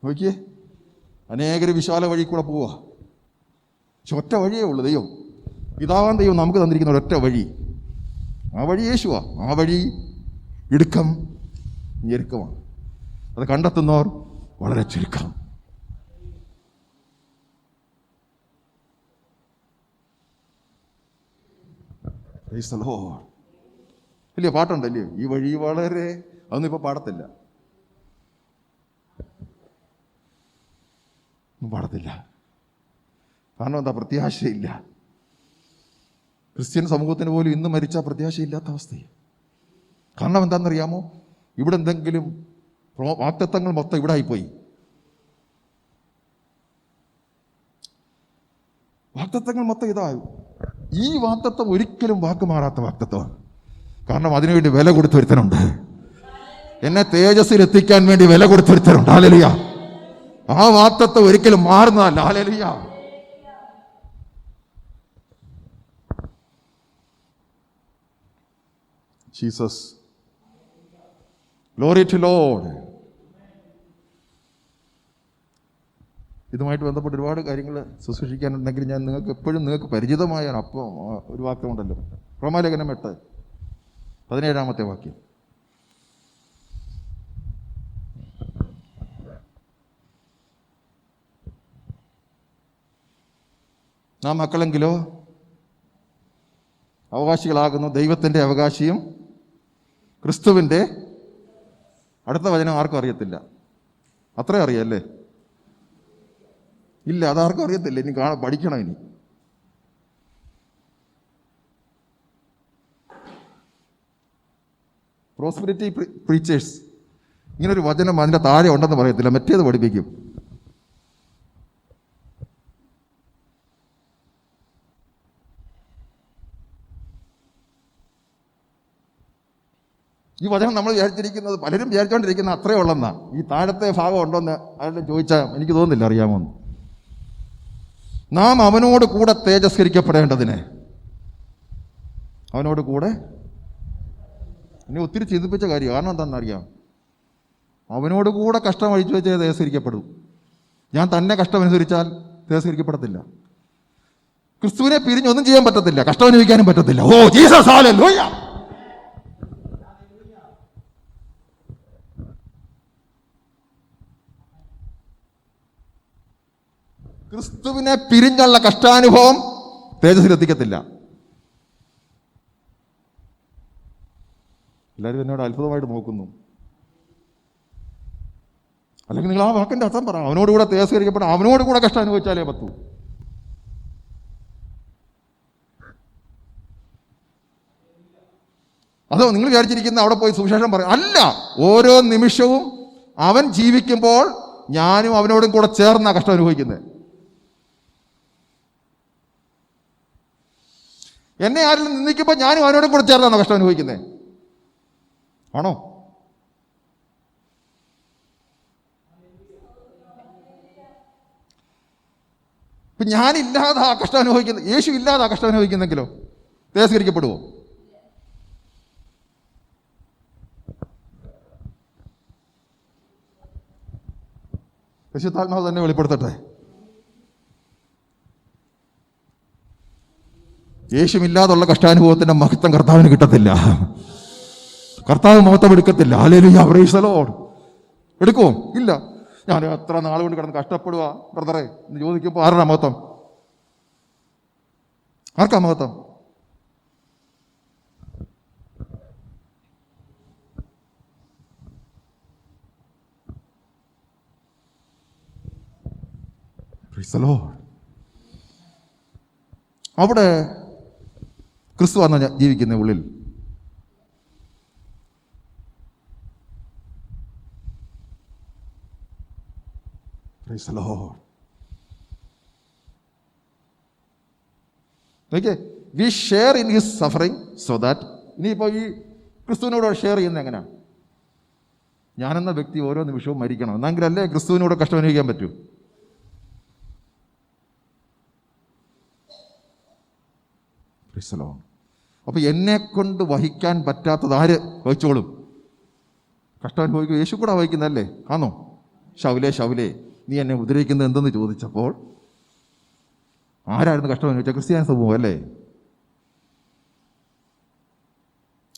നോക്കിയേ, അനേകര് വിശാല വഴി കൂടെ പോവാ. പക്ഷെ ഒറ്റ വഴിയേ ഉള്ളൂ. ദൈവം പിതാവാൻ ദൈവം നമുക്ക് തന്നിരിക്കുന്ന ഒരൊറ്റ വഴി. ആ വഴി യേശുവാ. ആ വഴി ഇടുക്കം ഞെരുക്കമാണ്. അത് കണ്ടെത്തുന്നവർ വളരെ ചുരുക്കം. ഇല്ലേ, പാട്ടുണ്ടല്ലേ, ഈ വഴി വളരെ, അതൊന്നും ഇപ്പൊ പാടത്തില്ല, പാടത്തില്ല. കാരണം എന്താ? പ്രത്യാശയില്ല. ക്രിസ്ത്യൻ സമൂഹത്തിന് പോലും ഇന്ന് മരിച്ച പ്രത്യാശയില്ലാത്ത അവസ്ഥയാണ്. കാരണം എന്താണെന്നറിയാമോ? ഇവിടെ എന്തെങ്കിലും വാക്തത്വങ്ങൾ മൊത്തം ഇവിടെ ആയിപ്പോയി. വാക്തത്വങ്ങൾ മൊത്തം ഇതായി. ഈ വാക്തത്വം ഒരിക്കലും വാക്ക് മാറാത്ത വാക്തത്വമാണ്. കാരണം അതിനുവേണ്ടി വില കൊടുത്തൊരുത്തനുണ്ട്. എന്നെ തേജസ്സിൽ എത്തിക്കാൻ വേണ്ടി വില കൊടുത്തൊരുത്തനുണ്ട്. ഹല്ലേലൂയ. ആ വാക്തത്വം ഒരിക്കലും മാറുന്നതല്ല. ഹല്ലേലൂയ. Jesus, glory to lord. ഇതുമായിട്ട് ബന്ധപ്പെട്ട് ഒരുപാട് കാര്യങ്ങൾ ശുശ്രൂഷിക്കാനുണ്ടെങ്കിൽ ഞാൻ നിങ്ങൾക്ക് പരിചിതമായ അപ്പം ഒരു വാക്യമുണ്ടല്ലോ, റോമാലേഖനം 8:17 വാക്യം. നാം മക്കളെങ്കിലോ അവകാശികളാകുന്നു, ദൈവത്തിൻ്റെ അവകാശിയും ക്രിസ്തുവിൻ്റെ. അടുത്ത വചനം ആർക്കും അറിയത്തില്ല. അത്രേ അറിയാല്ലേ? ഇല്ല, അതാർക്കും അറിയത്തില്ല. ഇനി പഠിക്കണം. ഇനി പ്രോസ്പെരിറ്റി പ്രീച്ചേഴ്സ് ഇങ്ങനൊരു വചനം അതിൻ്റെ താഴെ ഉണ്ടെന്ന് പറയത്തില്ല, മറ്റേത് പഠിപ്പിക്കും. ഈ വചനം നമ്മൾ വിചാരിച്ചിരിക്കുന്നത്, പലരും വിചാരിച്ചുകൊണ്ടിരിക്കുന്ന അത്രേ ഉള്ളെന്നാ. ഈ താഴത്തെ ഭാഗം ഉണ്ടോന്ന് ആരും ചോദിച്ചാൽ എനിക്ക് തോന്നുന്നില്ല അറിയാമോന്ന്. നാം അവനോട് കൂടെ തേജസ്കരിക്കപ്പെടേണ്ടതിന്, അവനോട് കൂടെ. എന്നെ ഒത്തിരി ചിന്തിപ്പിച്ച കാര്യം. കാരണം എന്താണെന്നറിയാം? അവനോട് കൂടെ കഷ്ടം അഴിച്ചു വെച്ചാൽ തേജസ്കരിക്കപ്പെടും. ഞാൻ തന്നെ കഷ്ടമനുസരിച്ചാൽ തേജസ്കരിക്കപ്പെടത്തില്ല. ക്രിസ്തുവിനെ പിരിഞ്ഞൊന്നും ചെയ്യാൻ പറ്റത്തില്ല, കഷ്ടം അനുഭവിക്കാനും പറ്റത്തില്ല. ഓ ജീസസ്, ഹല്ലേലൂയ. ക്രിസ്തുവിനെ പിരിഞ്ഞുള്ള കഷ്ടാനുഭവം തേജസ്സിലെത്തിക്കത്തില്ല. എല്ലാവരും എന്നോട് അത്ഭുതമായിട്ട് നോക്കുന്നു. അല്ലെങ്കിൽ നിങ്ങൾ ആ വാക്കിന്റെ അർത്ഥം പറ. അവനോടുകൂടെ തേജസ്കരിക്കപ്പെടാം, അവനോട് കൂടെ കഷ്ടം അനുഭവിച്ചാലേ പറ്റൂ. അതോ നിങ്ങൾ വിചാരിച്ചിരിക്കുന്ന അവിടെ പോയി സുവിശേഷം പറയും? അല്ല, ഓരോ നിമിഷവും അവൻ ജീവിക്കുമ്പോൾ ഞാനും അവനോടും കൂടെ ചേർന്നാ കഷ്ടം അനുഭവിക്കുന്നത്. എന്നെ ആരെങ്കിലും നിന്ദിക്കുമ്പോൾ ഞാനും അവനോടും കൂടെ ചേർന്നാണോ കഷ്ടം അനുഭവിക്കുന്നത്? ആണോ? ഇപ്പം ഞാനില്ലാതെ ആ കഷ്ടം അനുഭവിക്കുന്നത്, യേശു ഇല്ലാതെ ആ കഷ്ടം അനുഭവിക്കുന്നെങ്കിലോ തേജസ്കരിക്കപ്പെടുവോ? പരിശുദ്ധാത്മാവ് തന്നെ വെളിപ്പെടുത്തട്ടെ. യേശുവില്ലാതുള്ള കഷ്ടാനുഭവത്തിന്റെ മഹത്വം കർത്താവിന് കിട്ടത്തില്ല. കർത്താവ് മഹത്വം എടുക്കത്തില്ല. Hallelujah, praise the Lord. എടുക്കുമോ? ഇല്ല. ഞാൻ എത്ര നാൾ കൊണ്ട് കിടന്ന് കഷ്ടപ്പെടുക ബ്രദറെ എന്ന് ചോദിക്കുമ്പോൾ ആരുടെ മഹത്വം? ആർക്കാ മഹത്വം? Price the Lord. അവിടെ ക്രിസ്തു ആണോ ജീവിക്കുന്ന ഉള്ളിൽ? Praise the Lord. Okay, we share in his suffering so that ഇനിയിപ്പോൾ ഈ ക്രിസ്തുവിനോട് ഷെയർ ചെയ്യുന്നത് എങ്ങനെയാണ്? ഞാനെന്ന വ്യക്തി ഓരോ നിമിഷവും മരിക്കണം, എന്നെങ്കിലല്ലേ ക്രിസ്തുവിനോട് കഷ്ടം അനുഭവിക്കാൻ പറ്റൂ. അപ്പോൾ എന്നെ കൊണ്ട് വഹിക്കാൻ പറ്റാത്തത് ആര് വഹിച്ചോളും? കഷ്ടം അനുഭവിക്കും. യേശു കൂടെ വഹിക്കുന്നതല്ലേ? ആണോ? ശൗലേ ശൗലേ, നീ എന്നെ ഉപദ്രവിക്കുന്നത് എന്തെന്ന് ചോദിച്ചപ്പോൾ ആരായിരുന്നു കഷ്ടം അനുഭവിച്ച? ക്രിസ്ത്യാനി സമൂഹം അല്ലേ?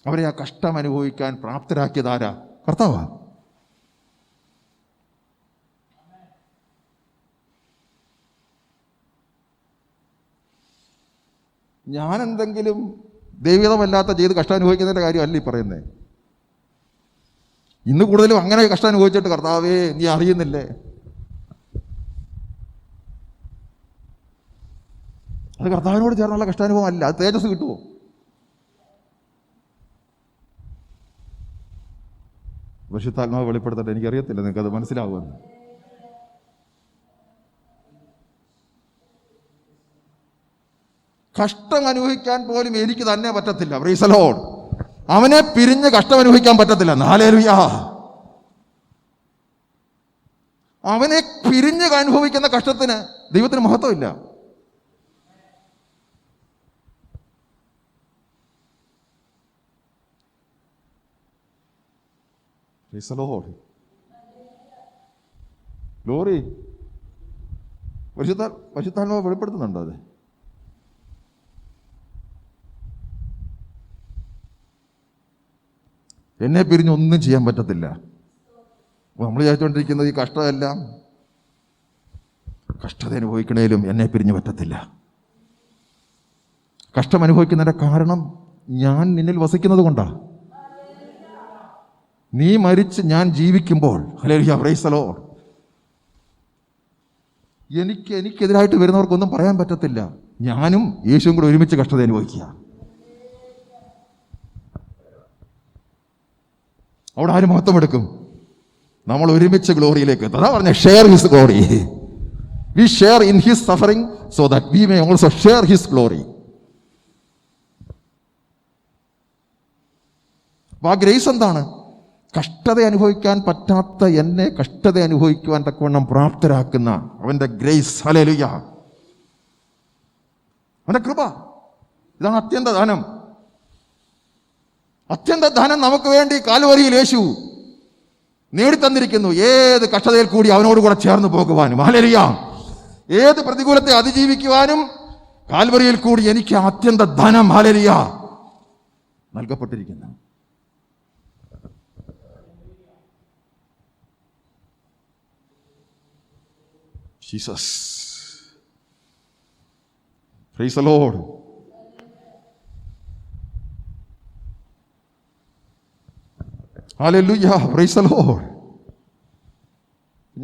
അവരെ ആ കഷ്ടം അനുഭവിക്കാൻ പ്രാപ്തരാക്കിയത് ആരാ? കർത്താവാ. ഞാനെന്തെങ്കിലും ദൈവികമല്ലാത്ത ചെയ്ത് കഷ്ടം അനുഭവിക്കുന്നതിൻ്റെ കാര്യമല്ല ഈ പറയുന്നത്. ഇന്ന് കൂടുതലും അങ്ങനെ കഷ്ടം അനുഭവിച്ചിട്ട് കർത്താവേ നീ അറിയുന്നില്ലേ? അത് കർത്താവിനോട് ചേർന്നുള്ള കഷ്ടാനുഭവം അല്ല. അത് തേജസ് കിട്ടുമോ? പരിശുദ്ധാത്മാവ് വെളിപ്പെടുത്തട്ടെ. എനിക്കറിയത്തില്ല നിങ്ങൾക്കത് മനസ്സിലാവുമെന്ന്. കഷ്ടം അനുഭവിക്കാൻ പോലും എനിക്ക് തന്നെ പറ്റത്തില്ല. Praise the lord. അവനെ പിരിഞ്ഞ് കഷ്ടം അനുഭവിക്കാൻ പറ്റത്തില്ല. ഹല്ലേലൂയ. അവനെ പിരിഞ്ഞ് അനുഭവിക്കുന്ന കഷ്ടത്തിന് ദൈവത്തിന് മഹത്വമില്ല. Praise the Lord. Glory. പരിശുദ്ധാത്മാവ് വെളിപ്പെടുത്തുന്നുണ്ടോ അത്? എന്നെ പിരിഞ്ഞ് ഒന്നും ചെയ്യാൻ പറ്റത്തില്ല. നമ്മൾ വിചാരിച്ചുകൊണ്ടിരിക്കുന്നത് ഈ കഷ്ടമെല്ലാം കഷ്ടത അനുഭവിക്കണേലും എന്നെ പിരിഞ്ഞ് പറ്റത്തില്ല. കഷ്ടം അനുഭവിക്കുന്നതിൻ്റെ കാരണം ഞാൻ നിന്നിൽ വസിക്കുന്നത് കൊണ്ടാണ്. നീ മരിച്ച് ഞാൻ ജീവിക്കുമ്പോൾ, ഹല്ലേലൂയ, പ്രൈസ് ദി ലോർഡ്, എനിക്കെതിരായിട്ട് വരുന്നവർക്കൊന്നും പറയാൻ പറ്റത്തില്ല. ഞാനും യേശുവും കൂടെ ഒരുമിച്ച് കഷ്ടത അനുഭവിക്കുക. അവിടെ ആര് മഹത്വമെടുക്കും? നമ്മൾ ഒരുമിച്ച് ഗ്ലോറിയിലേക്ക്. അതാ പറഞ്ഞ share his glory. We share in his suffering so that we may also share his glory. അപ്പോൾ ആ ഗ്രേസ് എന്താണ്? കഷ്ടത അനുഭവിക്കാൻ പറ്റാത്ത എന്നെ കഷ്ടത അനുഭവിക്കുവാൻ തക്കവണ്ണം പ്രാപ്തരാക്കുന്ന അവൻ്റെ ഗ്രേസ്. ഹല്ലേലൂയ. അവൻ്റെ കൃപ. ഇതാണ് അത്യന്ത ദാനം. അത്യന്ത ദാനം നമുക്ക് വേണ്ടി കാൽവരിയിൽ യേശു നേടിത്തന്നിരിക്കുന്നു. ഏത് കഷ്ടതയിൽ കൂടി അവനോട് കൂടെ ചേർന്ന് പോകുവാനും, ഹല്ലേലൂയ, ഏത് പ്രതികൂലത്തെ അതിജീവിക്കുവാനും കാൽവരിയിൽ കൂടി എനിക്ക് അത്യന്ത ധനം, hallelujah, നൽകപ്പെട്ടിരിക്കുന്നു. Jesus. Praise the Lord. Hallelujah. Praise the Lord.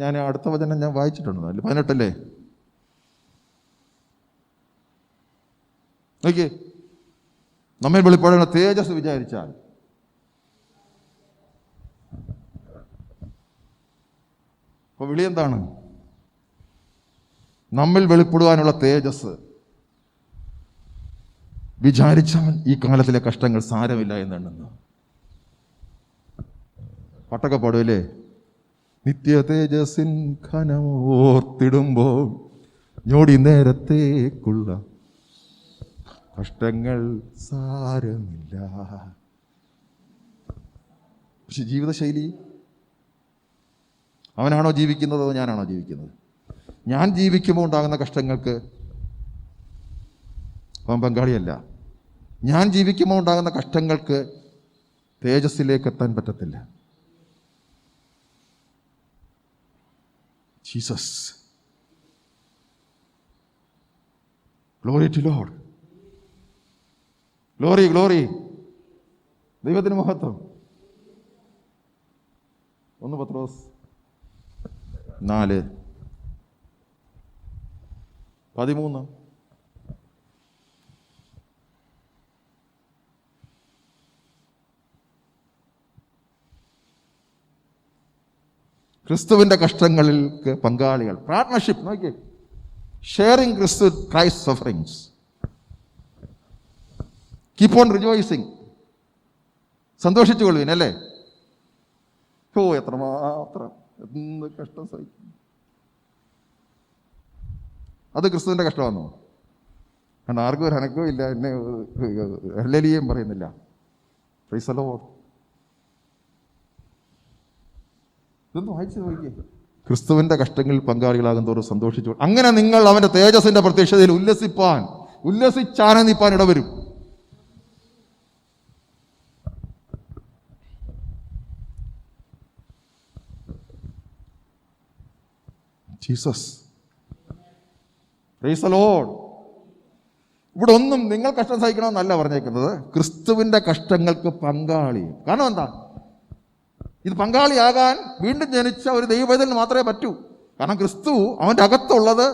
ഞാൻ അടുത്ത വചനം ഞാൻ വായിച്ചിട്ടുണ്ട്. 18 നോക്കിയേ. നമ്മെ വെളിപ്പെടുന്ന തേജസ് വിചാരിച്ചാൽ അപ്പോൾ വിളി എന്താണ്? നമ്മിൽ വെളിപ്പെടുവാനുള്ള തേജസ് വിചാരിച്ചാൽ ഈ കാലത്തിലെ കഷ്ടങ്ങൾ സാരമില്ല എന്നെണ്ണുന്നു. പാട്ടൊക്കെ പാടുമല്ലേ? നിത്യ തേജസ്സിൻ ഘനമോർത്തിടുമ്പോൾ ഞൊടി നേരത്തേക്കുള്ള കഷ്ടങ്ങൾ സാരമില്ല. പക്ഷെ ജീവിതശൈലി അവനാണോ ജീവിക്കുന്നത് അതോ ഞാനാണോ ജീവിക്കുന്നത്? ഞാൻ ജീവിക്കുമ്പോൾ ഉണ്ടാകുന്ന കഷ്ടങ്ങൾക്ക് അവൻ പങ്കാളിയല്ല. ഞാൻ ജീവിക്കുമ്പോൾ ഉണ്ടാകുന്ന കഷ്ടങ്ങൾക്ക് തേജസ്സിലേക്ക് എത്താൻ പറ്റത്തില്ല. Jesus. Glory to Lord. Glory, glory. ദൈവത്തിന് മഹത്വം. 1 പത്രോസ് 4:13. ക്രിസ്തുവിൻ്റെ കഷ്ടങ്ങൾക്ക് പങ്കാളികൾ. പാർട്ട്ണർഷിപ്പ് നോക്കിയേ, sharing Christ sufferings. Keep on rejoicing. സന്തോഷിച്ചു കൊള്ളുവിൻ, അല്ലേ? എത്രമാത്രം എന്ത് കഷ്ടം സഹിക്കും. അത് ക്രിസ്തുവിൻ്റെ കഷ്ടമാണോ? കാരണം ആർക്കും ഒരു അനക്കവും ഇല്ല, എന്നെ ഹല്ലേലൂയയും പറയുന്നില്ല. Price the Lord. ഇതൊന്ന് വായിച്ചു നോക്കിയേ. ക്രിസ്തുവിൻ്റെ കഷ്ടങ്ങളിൽ പങ്കാളികളാകും തോറും സന്തോഷിച്ചു. അങ്ങനെ നിങ്ങൾ അവൻ്റെ തേജസ്സിൻ്റെ പ്രത്യക്ഷതയിൽ ഉല്ലസിച്ചാനന്ദിപ്പാൻ ഇടവരും. ജീസസ്. Praise the Lord. ഇവിടെ ഒന്നും നിങ്ങൾ കഷ്ടം സഹിക്കണമെന്നല്ല പറഞ്ഞേക്കുന്നത്, ക്രിസ്തുവിൻ്റെ കഷ്ടങ്ങൾക്ക് പങ്കാളി. കാരണം എന്താ? ഇത് പങ്കാളിയാകാൻ വീണ്ടും ജനിച്ച ഒരു ദൈവവൈതലിന് മാത്രമേ പറ്റൂ. കാരണം ക്രിസ്തു അവൻ്റെ അകത്തുള്ളത്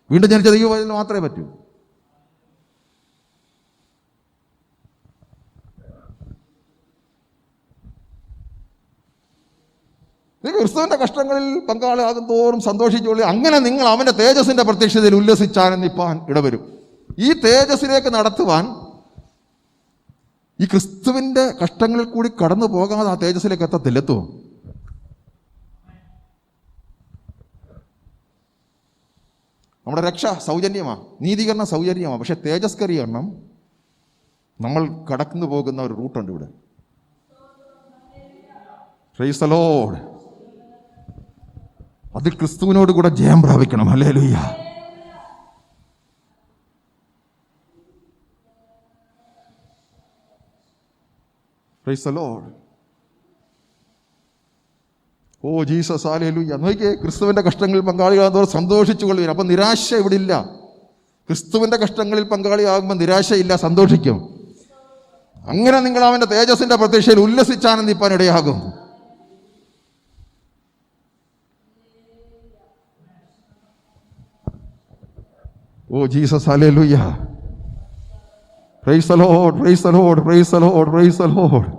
വീണ്ടും ജനിച്ച ദൈവവൈതലിന് മാത്രമേ പറ്റൂ. ക്രിസ്തുവിൻ്റെ കഷ്ടങ്ങളിൽ പങ്കാളിയാകും തോറും സന്തോഷിച്ചുകൊള്ളി. അങ്ങനെ നിങ്ങൾ അവൻ്റെ തേജസ്സിൻ്റെ പ്രത്യക്ഷതയിൽ ഉല്ലസിച്ചാനന്ദിപ്പാൻ ഇടവരും. ഈ തേജസ്സിലേക്ക് നടത്തുവാൻ ഈ ക്രിസ്തുവിൻ്റെ കഷ്ടങ്ങളിൽ കൂടി കടന്നു പോകാതെ ആ തേജസ്സിലേക്ക് എത്തത്തില്ലെത്തോ? നമ്മുടെ രക്ഷ സൗജന്യമാണ്, നീതീകരണം സൗജന്യമാണ്. പക്ഷെ തേജസ്കരീകരണം നമ്മൾ കടന്നു പോകുന്ന ഒരു റൂട്ടുണ്ട് ഇവിടെ. Praise the lord. അതിൽ ക്രിസ്തുവിനോട് കൂടെ ജയം പ്രാപിക്കണം. ഹല്ലേലൂയ. Praise the Lord. Oh Jesus, ഹല്ലേലൂയ. നോക്കിയേ, ക്രിസ്തുവിൻ്റെ കഷ്ടങ്ങളിൽ പങ്കാളിയാകുന്നതോടെ സന്തോഷിച്ചു കൊള്ളുവിൻ. അപ്പം നിരാശ ഇവിടെ ഇല്ല. ക്രിസ്തുവിൻ്റെ കഷ്ടങ്ങളിൽ പങ്കാളിയാകുമ്പോൾ നിരാശയില്ല, സന്തോഷിക്കും. അങ്ങനെ നിങ്ങൾ അവൻ്റെ തേജസ്സിൻ്റെ പ്രത്യക്ഷയിൽ ഉല്ലസിച്ചാനന്ദിപ്പാൻ ഇടയാകും. ഓ ജീസസ്, ഹല്ലേലൂയ. Praise the Lord, praise the Lord, praise the Lord, praise the lord.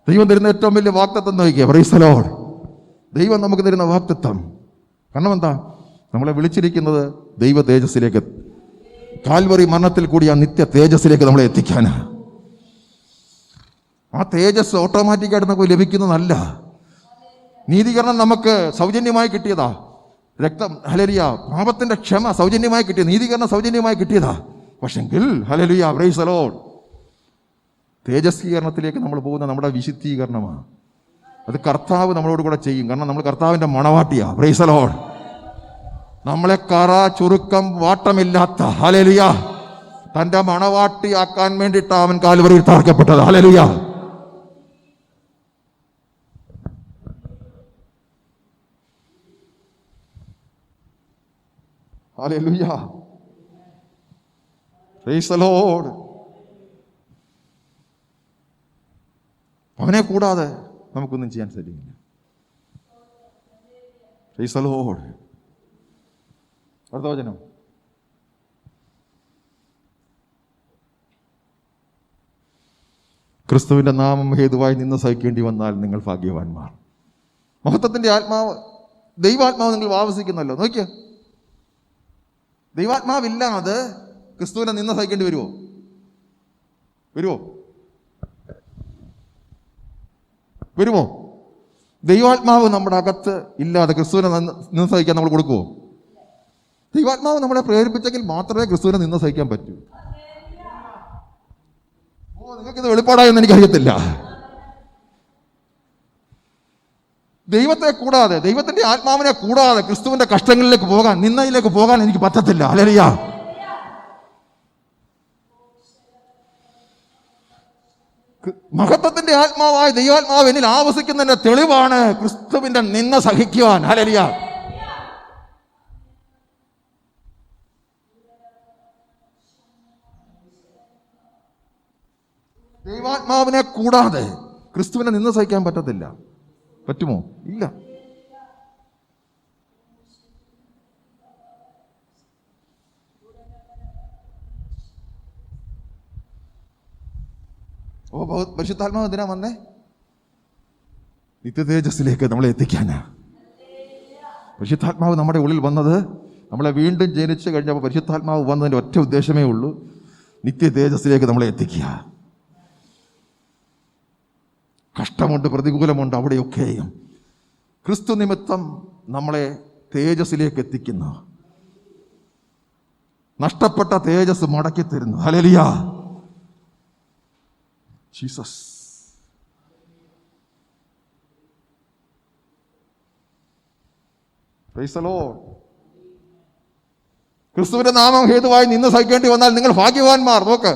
ദൈവം തരുന്ന ഏറ്റവും വലിയ വാഗ്ദത്തം നോക്കിയേ. Praise the lord. ദൈവം നമുക്ക് തരുന്ന വാഗ്ദത്തം. കാരണം എന്താ? നമ്മളെ വിളിച്ചിരിക്കുന്നത് ദൈവ തേജസ്സിലേക്ക്, കാൽവറി മരണത്തിൽ കൂടി ആ നിത്യ തേജസ്സിലേക്ക് നമ്മളെ എത്തിക്കാനാ. ആ തേജസ് ഓട്ടോമാറ്റിക്കായിട്ട് നമുക്ക് ലഭിക്കുന്നതല്ല. നീതീകരണം നമുക്ക് സൗജന്യമായി കിട്ടിയതാ. രക്തം, ഹല്ലേലൂയ, പാപത്തിൻ്റെ ക്ഷമ സൗജന്യമായി കിട്ടിയ, നീതീകരണം സൗജന്യമായി കിട്ടിയതാ. പക്ഷെങ്കിൽ ഹല്ലേലൂയ, പ്രൈസ് ദി ലോർഡ്, തേജസ്വീകരണത്തിലേക്ക് നമ്മൾ പോകുന്ന നമ്മുടെ വിശുദ്ധീകരണമാണ്. അത് കർത്താവ് നമ്മളോട് കൂടെ ചെയ്യും. കാരണം നമ്മൾ കർത്താവിൻ്റെ മണവാട്ടിയാ. Price the Lord. നമ്മളെ കറ ചുരുക്കം വാട്ടമില്ലാത്ത, ഹല്ലേലൂയ, തൻ്റെ മണവാട്ടിയാക്കാൻ വേണ്ടിയിട്ടാണ് അവൻ കാൽവരിയിൽ തറക്കപ്പെട്ടത്. ഹല്ലേലൂയ. ഹല്ലേലൂയ. Praise the lord. അവനെ കൂടാതെ നമുക്കൊന്നും ചെയ്യാൻ സാധിക്കില്ല. Praise the lord. അടുത്ത വചനം. ക്രിസ്തുവിൻ്റെ നാമം ഹേതുവായി നിന്ന് സഹിക്കേണ്ടി വന്നാൽ നിങ്ങൾ ഭാഗ്യവാന്മാർ. മഹത്വത്തിൻ്റെ ആത്മാവ്, ദൈവാത്മാവ് നിങ്ങൾ ആവസിക്കുന്നല്ലോ. നോക്കിയ, ദൈവാത്മാവില്ലാതെ ക്രിസ്തുവിനെ നിന്ന് സഹിക്കേണ്ടി വരുമോ? വരുമോ? ദൈവാത്മാവ് നമ്മുടെ അകത്ത് ഇല്ലാതെ ക്രിസ്തുവിനെ നിന്ന് സഹിക്കാൻ നമ്മൾ കൊടുക്കുമോ? ദൈവാത്മാവ് നമ്മളെ പ്രേരിപ്പിച്ചെങ്കിൽ മാത്രമേ ക്രിസ്തുവിനെ നിന്ന് സഹിക്കാൻ പറ്റൂ. നിങ്ങൾക്കിത് വെളിപ്പാടായെന്ന് എനിക്കറിയത്തില്ല. ദൈവത്തെ കൂടാതെ, ദൈവത്തിൻ്റെ ആത്മാവിനെ കൂടാതെ ക്രിസ്തുവിൻ്റെ കഷ്ടങ്ങളിലേക്ക് പോകാൻ, നിന്നയിലേക്ക് പോകാൻ എനിക്ക് പറ്റത്തില്ല. ഹല്ലേലൂയ. മഹത്വത്തിൻ്റെ ആത്മാവായ ദൈവാത്മാവ് എന്നിൽ ആവസിക്കുന്നതിന്റെ തെളിവാണ് ക്രിസ്തുവിന്റെ നിന്ന സഹിക്കുവാൻ. ഹല്ലേലൂയ. ദൈവാത്മാവിനെ കൂടാതെ ക്രിസ്തുവിനെ നിന്ന് സഹിക്കാൻ പറ്റത്തില്ല. പറ്റുമോ? ഇല്ല. പരിശുദ്ധാത്മാവ് എന്തിനാ വന്നേ? നിത്യ തേജസ്സിലേക്ക് നമ്മളെ എത്തിക്കാനാ. പരിശുദ്ധാത്മാവ് നമ്മുടെ ഉള്ളിൽ വന്നത്, നമ്മളെ വീണ്ടും ജനിച്ചു കഴിഞ്ഞപ്പോൾ പരിശുദ്ധാത്മാവ് വന്നതിൻ്റെ ഒറ്റ ഉദ്ദേശമേ ഉള്ളൂ, നിത്യ തേജസ്സിലേക്ക് നമ്മളെ എത്തിക്കുക. കഷ്ടമുണ്ട്, പ്രതികൂലമുണ്ട്, അവിടെയൊക്കെയും ക്രിസ്തു നിമിത്തം നമ്മളെ തേജസ്സിലേക്ക് എത്തിക്കുന്നു. നഷ്ടപ്പെട്ട തേജസ് മടക്കി തരുന്നു. Hallelujah, Jesus. Praise the Lord. ക്രിസ്തുവിന്റെ നാമം ഹേതുവായി നിന്ന് സഹിക്കേണ്ടി വന്നാൽ നിങ്ങൾ ഭാഗ്യവാന്മാർ. നോക്ക്,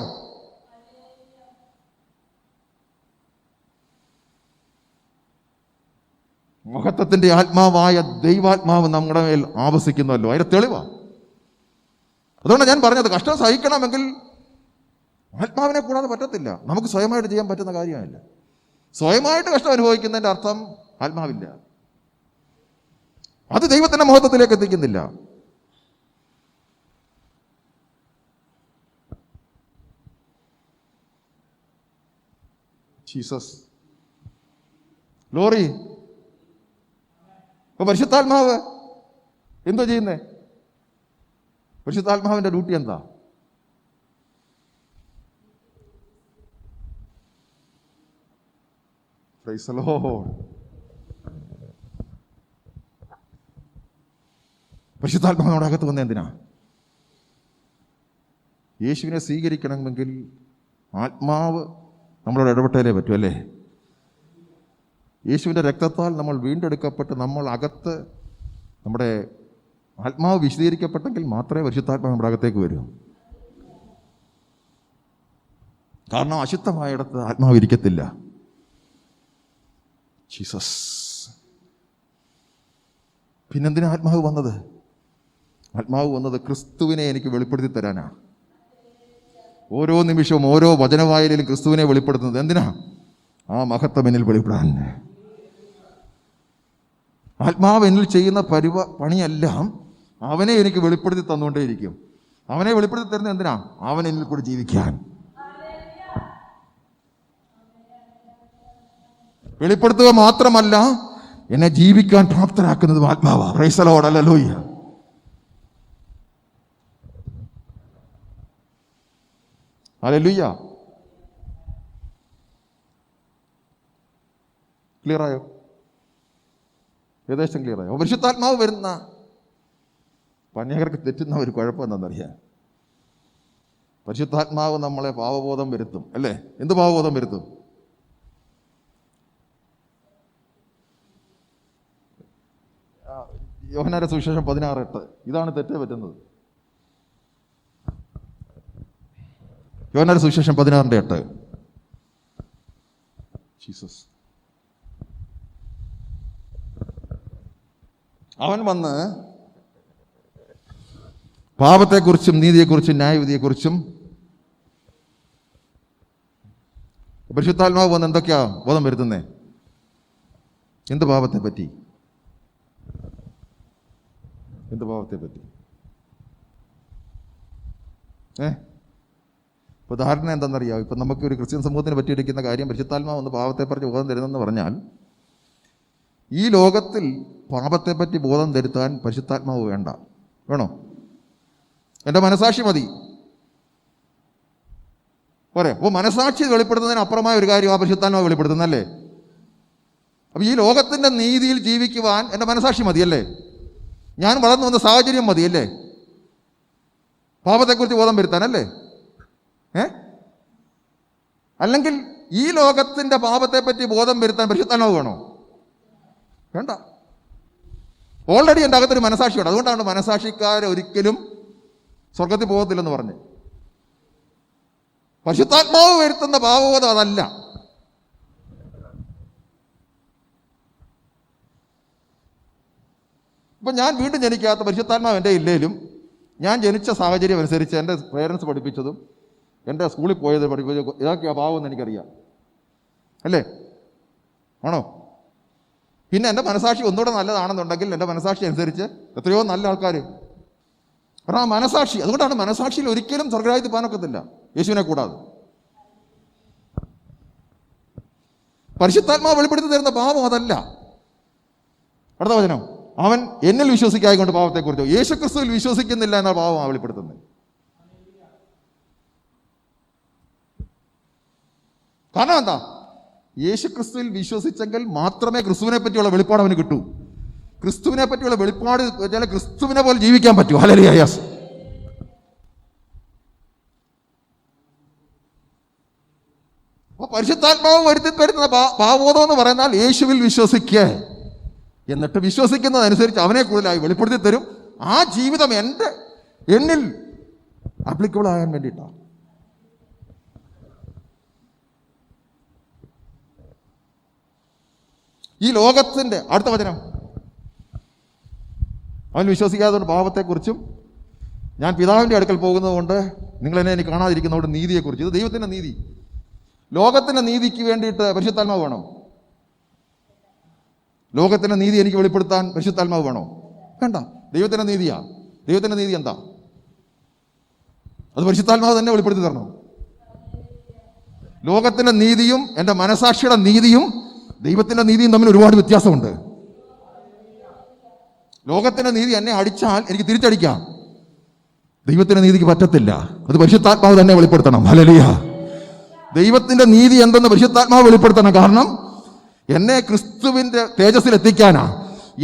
മഹത്വത്തിന്റെ ആത്മാവായ ദൈവാത്മാവ് നമ്മുടെ മേൽ ആവസിക്കുന്നല്ലോ, അതിന്റെ തെളിവാണ്. അതുകൊണ്ട് ഞാൻ പറഞ്ഞത്, കഷ്ടം സഹിക്കണമെങ്കിൽ ആത്മാവിനെ കൂടാതെ പറ്റത്തില്ല. നമുക്ക് സ്വയമായിട്ട് ചെയ്യാൻ പറ്റുന്ന കാര്യമല്ല. സ്വയമായിട്ട് കഷ്ടം അനുഭവിക്കുന്നതിൻ്റെ അർത്ഥം ആത്മാവില്ല, അത് ദൈവത്തിന്റെ മഹത്വത്തിലേക്ക് എത്തിക്കുന്നില്ല. ജീസസ്. ലോറി, ഇപ്പൊ പരിശുദ്ധാത്മാവ് എന്തോ ചെയ്യുന്നേ? പരിശുദ്ധാത്മാവിന്റെ ഡ്യൂട്ടി എന്താ? Price the Lord. പരിശുദ്ധാത്മാവ് നമ്മുടെ അകത്ത് വന്ന എന്തിനാ? യേശുവിനെ സ്വീകരിക്കണമെങ്കിൽ ആത്മാവ് നമ്മളോട് ഇടപെട്ടാലേ പറ്റൂ, അല്ലേ? യേശുവിൻ്റെ രക്തത്താൽ നമ്മൾ വീണ്ടെടുക്കപ്പെട്ട് നമ്മൾ അകത്ത് നമ്മുടെ ആത്മാവ് വിശദീകരിക്കപ്പെട്ടെങ്കിൽ മാത്രമേ പരിശുദ്ധാത്മാവ് നമ്മുടെ അകത്തേക്ക് വരൂ. കാരണം അശുദ്ധമായിടത്ത് ആത്മാവ് ഇരിക്കത്തില്ല. ജീസസ്. പിന്നെന്തിനാ ആത്മാവ് വന്നത്? ആത്മാവ് വന്നത് ക്രിസ്തുവിനെ എനിക്ക് വെളിപ്പെടുത്തി തരാനാ. ഓരോ നിമിഷവും ഓരോ വചനവായലിലും ക്രിസ്തുവിനെ വെളിപ്പെടുത്തുന്നത് എന്തിനാ? ആ മഹത്വം എന്നിൽ വെളിപ്പെടാൻ. ആത്മാവ് എന്നിൽ ചെയ്യുന്ന പണിയെല്ലാം അവനെ എനിക്ക് വെളിപ്പെടുത്തി തന്നുകൊണ്ടേയിരിക്കും. അവനെ വെളിപ്പെടുത്തി തരുന്നത് എന്തിനാ? അവൻ എന്നിൽ കൂടി ജീവിക്കാൻ. വെളിപ്പെടുത്തുക മാത്രമല്ല, എന്നെ ജീവിക്കാൻ പ്രാപ്തരാക്കുന്നതും ആത്മാവാ. Praise the lord. ഹല്ലേലൂയ. ഹല്ലേലൂയ. ക്ലിയറായോ? ഏകദേശം ക്ലിയറായോ? പരിശുദ്ധാത്മാവ് വരുന്ന അനേകർക്ക് തെറ്റുന്ന ഒരു കുഴപ്പം എന്താണെന്നറിയാം. പരിശുദ്ധാത്മാവ് നമ്മളെ പാവബോധം വരുത്തും, അല്ലേ? എന്ത് പാവബോധം വരുത്തും? യോഹന്നാന്റെ സുവിശേഷം 16:8. ഇതാണ് തെറ്റ് പറ്റുന്നത്. യോഹന്നാന്റെ സുവിശേഷം 16:8. ജീസസ്. അവൻ വന്ന് പാപത്തെക്കുറിച്ചും നീതിയെക്കുറിച്ചും ന്യായവിധിയെക്കുറിച്ചും, പരിശുദ്ധാത്മാവ് വന്ന് എന്തൊക്കെയാ ബോധം വരുത്തുന്നേ? എന്ത് പാപത്തെ പറ്റി? എന്ത് പാപത്തെ പറ്റി? ഇപ്പോൾ ധാരണ എന്താണെന്നറിയാം. ഇപ്പം നമുക്ക് ഒരു ക്രിസ്ത്യൻ സമൂഹത്തിന് പറ്റിയിരിക്കുന്ന കാര്യം, പരിശുദ്ധാത്മാവ് വന്ന് പാപത്തെപ്പറ്റി ബോധം തരുന്നെന്ന് പറഞ്ഞാൽ, ഈ ലോകത്തിൽ പാപത്തെപ്പറ്റി ബോധം തരുത്താൻ പരിശുദ്ധാത്മാവ് വേണ്ട. വേണോ? എൻ്റെ മനസാക്ഷി മതി പോരെ? അപ്പോൾ മനസാക്ഷി വെളിപ്പെടുത്തുന്നതിന് അപ്പുറമായ ഒരു കാര്യം ആ പരിശുദ്ധാത്മാവ് വെളിപ്പെടുത്തുന്നല്ലേ? അപ്പോൾ ഈ ലോകത്തിൻ്റെ നീതിയിൽ ജീവിക്കുവാൻ എൻ്റെ മനസാക്ഷി മതിയല്ലേ? ഞാൻ വളർന്നു വന്ന സാഹചര്യം മതിയല്ലേ പാപത്തെക്കുറിച്ച് ബോധം വരുത്താനല്ലേ? അല്ലെങ്കിൽ ഈ ലോകത്തിൻ്റെ പാപത്തെപ്പറ്റി ബോധം വരുത്താൻ പരിശുദ്ധാത്മാവ് വേണോ? വേണ്ട. ഓൾറെഡി എൻ്റെ അകത്തൊരു മനസാക്ഷിയുണ്ട്. അതുകൊണ്ടാണ് മനസാക്ഷിക്കാരെ ഒരിക്കലും സ്വർഗത്തിൽ പോകത്തില്ലെന്ന് പറഞ്ഞ്. പരിശുദ്ധാത്മാവ് വരുത്തുന്ന പാപബോധം അതല്ല. ഇപ്പം ഞാൻ വീണ്ടും ജനിക്കാത്ത പരിശുദ്ധാത്മാവ് എൻ്റെ ഇല്ലേലും, ഞാൻ ജനിച്ച സാഹചര്യം അനുസരിച്ച് എൻ്റെ പേരൻസ് പഠിപ്പിച്ചതും എൻ്റെ സ്കൂളിൽ പോയത് പഠിപ്പിച്ചതും ഇതൊക്കെയാണ് പാവമെന്ന് എനിക്കറിയാം, അല്ലേ? ആണോ? പിന്നെ എൻ്റെ മനസാക്ഷി ഒന്നുകൂടെ നല്ലതാണെന്നുണ്ടെങ്കിൽ എൻ്റെ മനസാക്ഷി അനുസരിച്ച് എത്രയോ നല്ല ആൾക്കാർ. കാരണം ആ മനസാക്ഷി, അതുകൊണ്ടാണ് മനസാക്ഷിയിൽ ഒരിക്കലും സ്വർഗ്ഗരാജ്യത്തിൽ പോകാനൊക്കത്തില്ല യേശുവിനെ കൂടാതെ. പരിശുദ്ധാത്മാവ് വെളിപ്പെടുത്തി തരുന്ന പാപം അതല്ല. അടുത്ത വചനം അവൻ എന്നിൽ വിശ്വസിക്കായകൊണ്ട് പാപത്തെക്കുറിച്ചോ, യേശുക്രിസ്തുവിൽ വിശ്വസിക്കുന്നില്ല എന്ന പാപമാണ് വെളിപ്പെടുത്തുന്നത്. കാരണം എന്താ? യേശുക്രിസ്തുവിൽ വിശ്വസിച്ചെങ്കിൽ മാത്രമേ ക്രിസ്തുവിനെ പറ്റിയുള്ള വെളിപ്പാട് അവന് കിട്ടൂ. ക്രിസ്തുവിനെ പറ്റിയുള്ള വെളിപ്പാട് വെച്ചാൽ ക്രിസ്തുവിനെ പോലെ ജീവിക്കാൻ പറ്റൂ. ഹല്ലേലൂയ. യെസ്. അപ്പോൾ പരിശുദ്ധാത്മാവ് വരുത്തുന്ന പാവബോധം എന്ന് പറയുന്നാൽ യേശുവിൽ വിശ്വസിക്കുക, എന്നിട്ട് വിശ്വസിക്കുന്നതനുസരിച്ച് അവനെ കൂടുതലായി വെളിപ്പെടുത്തി തരും. ആ ജീവിതം എന്നിൽ ആപ്ലിക്കബിൾ ആകാൻ വേണ്ടിയിട്ടാണ്. ഈ ലോകത്തിൻ്റെ അടുത്ത വചനം, അവൻ വിശ്വസിക്കാത്തതുകൊണ്ട് പാപത്തെക്കുറിച്ചും ഞാൻ പിതാവിൻ്റെ അടുക്കൽ പോകുന്നത് കൊണ്ട് നിങ്ങളെന്നെ എനിക്ക് കാണാതിരിക്കുന്നതുകൊണ്ട് നീതിയെക്കുറിച്ച്. ഇത് ദൈവത്തിൻ്റെ നീതി. ലോകത്തിൻ്റെ നീതിക്ക് വേണ്ടിയിട്ട് പരിശുദ്ധാത്മാവ് വേണോ? ലോകത്തിൻ്റെ നീതി എനിക്ക് വെളിപ്പെടുത്താൻ പരിശുദ്ധാത്മാവ് വേണോ? വേണ്ട. ദൈവത്തിൻ്റെ നീതിയാ. ദൈവത്തിൻ്റെ നീതി എന്താ? അത് പരിശുദ്ധാത്മാവ് തന്നെ വെളിപ്പെടുത്തി തരണം. ലോകത്തിൻ്റെ നീതിയും എൻ്റെ മനസാക്ഷിയുടെ നീതിയും ദൈവത്തിൻ്റെ നീതിയും തമ്മിൽ ഒരുപാട് വ്യത്യാസമുണ്ട്. ലോകത്തിൻ്റെ നീതി എന്നെ അടിച്ചാൽ എനിക്ക് തിരിച്ചടിക്കാം. ദൈവത്തിൻ്റെ നീതിക്ക് പറ്റത്തില്ല. അത് പരിശുദ്ധാത്മാവ് തന്നെ വെളിപ്പെടുത്തണം. ഹല്ലേലൂയ. ദൈവത്തിൻ്റെ നീതി എന്തെന്ന് പരിശുദ്ധാത്മാവ് വെളിപ്പെടുത്തണം. കാരണം എന്നെ ക്രിസ്തുവിൻ്റെ തേജസ്സിൽ എത്തിക്കാനാ.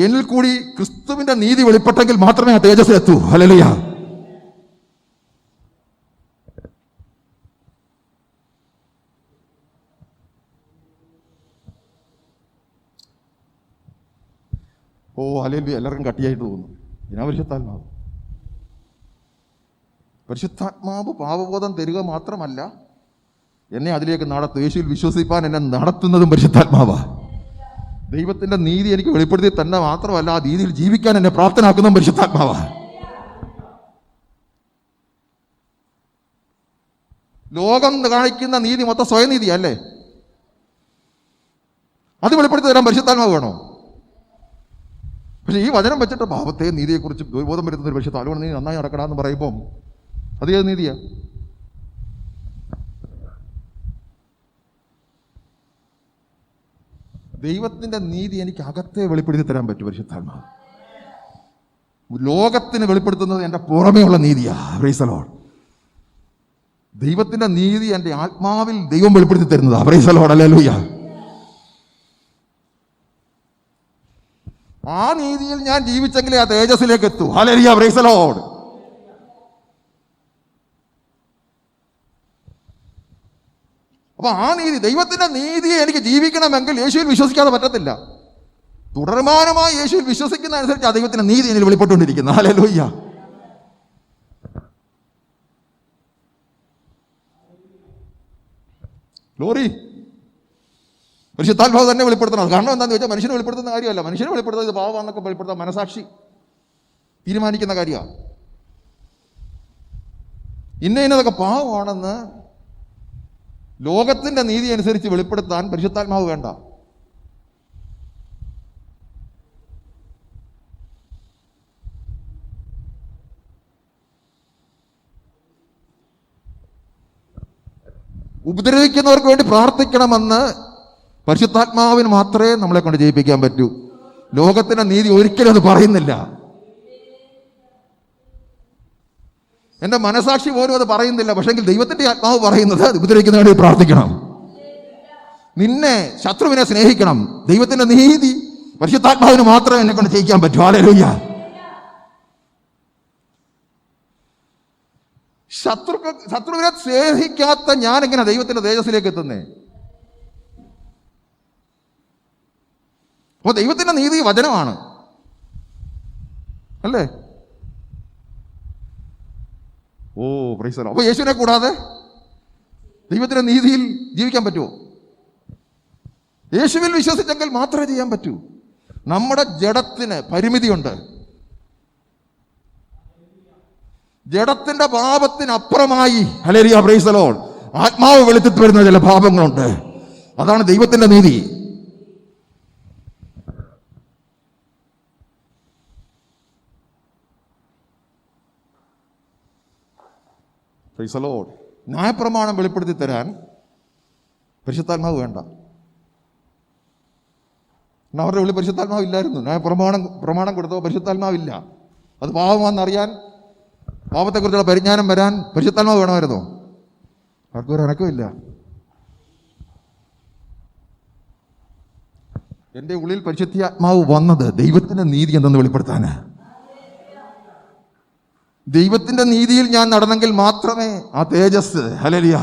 എന്നിൽ കൂടി ക്രിസ്തുവിൻ്റെ നീതി വെളിപ്പെട്ടെങ്കിൽ മാത്രമേ ആ തേജസ്സിൽ എത്തൂ. ഹല്ലേലൂയ. ഓ ഹല്ലേലൂയ. എല്ലാവർക്കും കട്ടിയായിട്ട് തോന്നുന്നു. ഇതിനാ പരിശുദ്ധാത്മാവ്. പരിശുദ്ധാത്മാവ് പാപബോധം തരിക മാത്രമല്ല, എന്നെ അതിലേക്ക് നടത്തും. യേശുവിൽ വിശ്വസിപ്പാൻ എന്നെ നടത്തുന്നതും പരിശുദ്ധാത്മാവാ. ദൈവത്തിൻ്റെ നീതി എനിക്ക് വെളിപ്പെടുത്തി തന്നെ മാത്രമല്ല, ആ രീതിയിൽ ജീവിക്കാൻ എന്നെ പ്രാപ്തനാക്കുന്നതും പരിശുദ്ധാത്മാവാ. ലോകം കാണിക്കുന്ന നീതി മൊത്തം സ്വയനീതി അല്ലേ? അത് വെളിപ്പെടുത്തി തരാൻ പരിശുദ്ധാത്മാവ് വേണോ? പക്ഷേ ഈ വചനം വെച്ചിട്ട് പാപത്തെ നീതിയെക്കുറിച്ച് ബോധം വരുത്തുന്ന ഒരു പരിശുദ്ധാത്മാവ്, നീ നന്നായി നടക്കണമെന്ന് പറയുമ്പം അത് ഏത് നീതിയാ? ദൈവത്തിൻ്റെ നീതി എനിക്ക് അകത്തെ വെളിപ്പെടുത്തി തരാൻ പറ്റും പരിശുദ്ധാത്മാവ്. ലോകത്തിന് വെളിപ്പെടുത്തുന്നത് എൻ്റെ പുറമേയുള്ള നീതിയാ. Price the lord. ദൈവത്തിൻ്റെ നീതി എൻ്റെ ആത്മാവിൽ ദൈവം വെളിപ്പെടുത്തി തരുന്നതാ. Praise the lord. ഹല്ലേലൂയ. ആ നീതിയിൽ ഞാൻ ജീവിച്ചെങ്കിലേ ആ തേജസ്സിലേക്ക് എത്തൂ. ഹല്ലേലൂയ. Praise the lord. അപ്പൊ ആ നീതി, ദൈവത്തിന്റെ നീതിയെ എനിക്ക് ജീവിക്കണമെങ്കിൽ യേശുവിൽ വിശ്വസിക്കാതെ പറ്റത്തില്ല. തുടർമാനമായി യേശുവിൽ വിശ്വസിക്കുന്ന അനുസരിച്ച് ആ ദൈവത്തിന്റെ നീതി എന്നിൽ വെളിപ്പെട്ടുകൊണ്ടിരിക്കുന്നു. ഹല്ലേലൂയ. ഗ്ലോറി. പരിശുദ്ധാത്മാവ് തന്നെ വെളിപ്പെടുത്തണം. കാരണം എന്താണെന്ന് വെച്ചാൽ മനുഷ്യനെ വെളിപ്പെടുത്തുന്ന കാര്യമല്ല. മനുഷ്യനെ വെളിപ്പെടുത്തുന്നത് പാപമാണെന്നൊക്കെ വെളിപ്പെടുത്താൻ മനസാക്ഷി തീരുമാനിക്കുന്ന കാര്യമാണ്. ഇന്നതൊക്കെ പാവമാണെന്ന് ലോകത്തിൻ്റെ നീതി അനുസരിച്ച് വെളിപ്പെടുത്താൻ പരിശുദ്ധാത്മാവ് വേണ്ട. ഉപദ്രവിക്കുന്നവർക്ക് വേണ്ടി പ്രാർത്ഥിക്കണമെന്ന് പരിശുദ്ധാത്മാവിന് മാത്രമേ നമ്മളെ കൊണ്ട് ജയിപ്പിക്കാൻ പറ്റൂ. ലോകത്തിൻ്റെ നീതി ഒരിക്കലും അത് പറയുന്നില്ല. എൻ്റെ മനസാക്ഷി പോലും അത് പറയുന്നില്ല. പക്ഷെങ്കിൽ ദൈവത്തിൻ്റെ ആത്മാവ് പറയുന്നത് ഉപദ്രവിക്കുന്നതിന് വേണ്ടി പ്രാർത്ഥിക്കണം, നിന്നെ ശത്രുവിനെ സ്നേഹിക്കണം. ദൈവത്തിൻ്റെ നീതി പരിശുദ്ധാത്മാവിന് മാത്രമേ എന്നെ കൊണ്ട് ജയിക്കാൻ പറ്റൂ. ഹല്ലേലൂയ. ശത്രുവിനെ സ്നേഹിക്കാത്ത ഞാൻ എങ്ങനെ ദൈവത്തിൻ്റെ തേജസ്സിലേക്ക് എത്തുന്നേ? അപ്പോൾ ദൈവത്തിൻ്റെ നീതി വചനമാണ് അല്ലേ? ഓ പ്രൈസ് ദി ലോർഡ്. അപ്പോൾ യേശുവിനെ കൂടാതെ ദൈവത്തിൻ്റെ നീതിയിൽ ജീവിക്കാൻ പറ്റുമോ? യേശുവിൽ വിശ്വസിച്ചെങ്കിൽ മാത്രമേ ചെയ്യാൻ പറ്റൂ. നമ്മുടെ ജഡത്തിന് പരിമിതിയുണ്ട്. ജഡത്തിന്റെ പാപത്തിനപ്പുറമായി ഹല്ലേലൂയ പ്രൈസ് ദി ലോർഡ് ആത്മാവ് വെളിച്ചത്ത് വരുന്ന ചില പാപങ്ങളുണ്ട്. അതാണ് ദൈവത്തിന്റെ നീതി. Price the Lord. ന്യായപ്രമാണം വെളിപ്പെടുത്തി തരാൻ പരിശുദ്ധാത്മാവ് വേണ്ട. കാരണം അവരുടെ ഉള്ളിൽ പരിശുദ്ധാത്മാവ് ഇല്ലായിരുന്നു. ഞാൻ പ്രമാണം കൊടുത്തപ്പോൾ പരിശുദ്ധാത്മാവില്ല. അത് പാപമാണെന്നറിയാൻ, പാപത്തെക്കുറിച്ചുള്ള പരിജ്ഞാനം വരാൻ പരിശുദ്ധാത്മാവ് വേണമായിരുന്നോ? ആർക്കും ഒരു അനക്കമില്ല. എൻ്റെ ഉള്ളിൽ പരിശുദ്ധാത്മാവ് വന്നത് ദൈവത്തിൻ്റെ നീതി എന്തെന്ന് വെളിപ്പെടുത്താന്. ദൈവത്തിൻ്റെ നീതിയിൽ ഞാൻ നടന്നെങ്കിൽ മാത്രമേ ആ തേജസ്, ഹല്ലേലൂയ,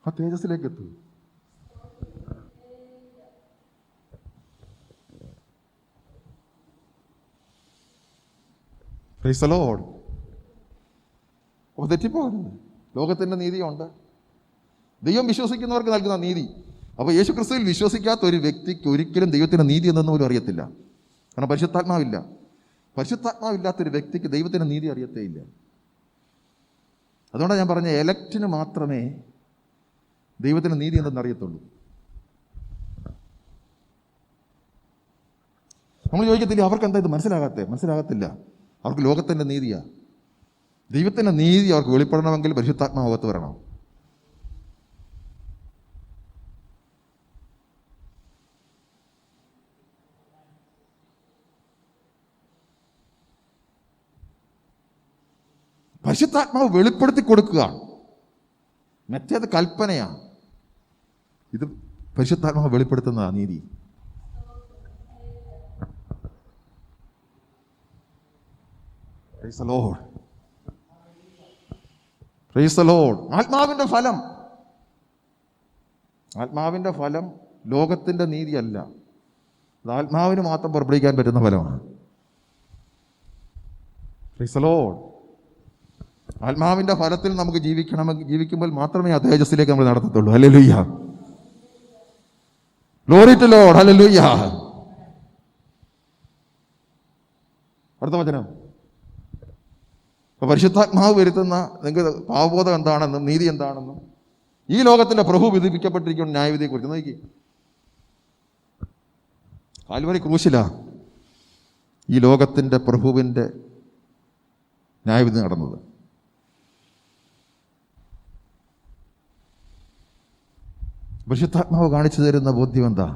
ആ തേജസ്സിലേക്ക് എത്തൂ. Praise the lord. അപ്പോൾ തെറ്റിപ്പോകരുത്. ലോകത്തിൻ്റെ നീതിയുണ്ട്, ദൈവം വിശ്വസിക്കുന്നവർക്ക് നൽകുന്ന നീതി. അപ്പോൾ യേശു ക്രിസ്തുവിൽ വിശ്വസിക്കാത്ത ഒരു വ്യക്തിക്ക് ഒരിക്കലും ദൈവത്തിൻ്റെ നീതി എന്തെന്ന് പോലും അറിയത്തില്ല. കാരണം പരിശുദ്ധാത്മാവില്ല. പരിശുദ്ധാത്മാവില്ലാത്തൊരു വ്യക്തിക്ക് ദൈവത്തിൻ്റെ നീതി അറിയത്തേയില്ല. അതുകൊണ്ടാണ് ഞാൻ പറഞ്ഞ എലക്റ്റിന് മാത്രമേ ദൈവത്തിൻ്റെ നീതി എന്തെന്ന് അറിയത്തുള്ളൂ. നമ്മൾ ചോദിക്കത്തില്ല അവർക്ക് എന്താ ഇത് മനസ്സിലാകത്തില്ല. അവർക്ക് ലോകത്തിൻ്റെ നീതിയാണ്. ദൈവത്തിൻ്റെ നീതി അവർക്ക് വെളിപ്പെടണമെങ്കിൽ പരിശുദ്ധാത്മാവ് അകത്ത് വരണം. പരിശുദ്ധാത്മാവ് വെളിപ്പെടുത്തി കൊടുക്കുക. മറ്റേത് കൽപ്പനയാണ്, ഇത് പരിശുദ്ധാത്മാവ് വെളിപ്പെടുത്തുന്നതാണ് നീതി. Price the Lord. Praise the lord. ആത്മാവിൻ്റെ ഫലം ലോകത്തിൻ്റെ നീതിയല്ല. അത് ആത്മാവിന് മാത്രം പുറപ്പെടുവിക്കാൻ പറ്റുന്ന ഫലമാണ്. Praise the lord. ആത്മാവിൻ്റെ ഫലത്തിൽ നമുക്ക് ജീവിക്കുമ്പോൾ മാത്രമേ ആ തേജസ്സിലേക്ക് നമ്മൾ നടത്തത്തുള്ളൂ. ഹല്ലേലൂയ. Glory to Lord. ഹല്ലേലൂയ. അടുത്ത വചനം. അപ്പോൾ പരിശുദ്ധാത്മാവ് വരുത്തുന്ന നിങ്ങൾക്ക് പാപബോധം എന്താണെന്നും നീതി എന്താണെന്നും ഈ ലോകത്തിൻ്റെ പ്രഭു വിധിപ്പിക്കപ്പെട്ടിരിക്കുന്ന ന്യായവിധിയെക്കുറിച്ച് നോക്കി. കാൽവരി ക്രൂശിലാ ഈ ലോകത്തിൻ്റെ പ്രഭുവിൻ്റെ ന്യായവിധി നടന്നത്. പരിശുദ്ധാത്മാവ് കാണിച്ചു തരുന്ന ബോധ്യം എന്താ?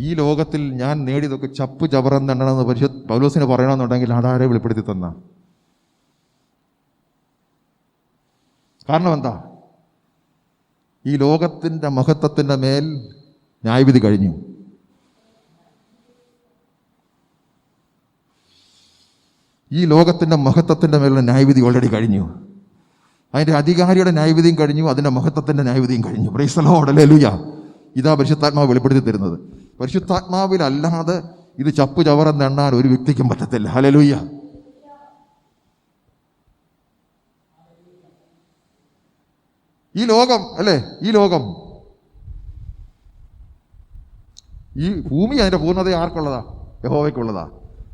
ഈ ലോകത്തിൽ ഞാൻ നേടിയതൊക്കെ ചപ്പു ചവറെന്നെണ്ണണമെന്ന് പൗലോസിന് പറയണമെന്നുണ്ടെങ്കിൽ അതാരെ വെളിപ്പെടുത്തി തന്ന. കാരണം എന്താ? ഈ ലോകത്തിൻ്റെ മഹത്വത്തിൻ്റെ മേൽ ന്യായവിധി കഴിഞ്ഞു. ഈ ലോകത്തിൻ്റെ മഹത്വത്തിൻ്റെ മേലുള്ള ന്യായവിധി ഓൾറെഡി കഴിഞ്ഞു. അതിൻ്റെ അധികാരിയുടെ ന്യായവിധിയും കഴിഞ്ഞു, അതിൻ്റെ മഹത്വത്തിൻ്റെ ന്യായവിധിയും കഴിഞ്ഞു. Praise the lord. ഹല്ലേലൂയ. ഇതാ പരിശുദ്ധാത്മാവ് വെളിപ്പെടുത്തി തരുന്നത്. പരിശുദ്ധാത്മാവിലല്ലാതെ ഇത് ചപ്പു ചവറെന്നെണ്ണാൻ ഒരു വ്യക്തിക്കും പറ്റത്തില്ല. ഹല്ലേലൂയ. ഈ ലോകം അല്ലേ, ഈ ഭൂമി അതിൻ്റെ പൂർണ്ണത ആർക്കുള്ളതാ? യഹോവയ്ക്കുള്ളതാ.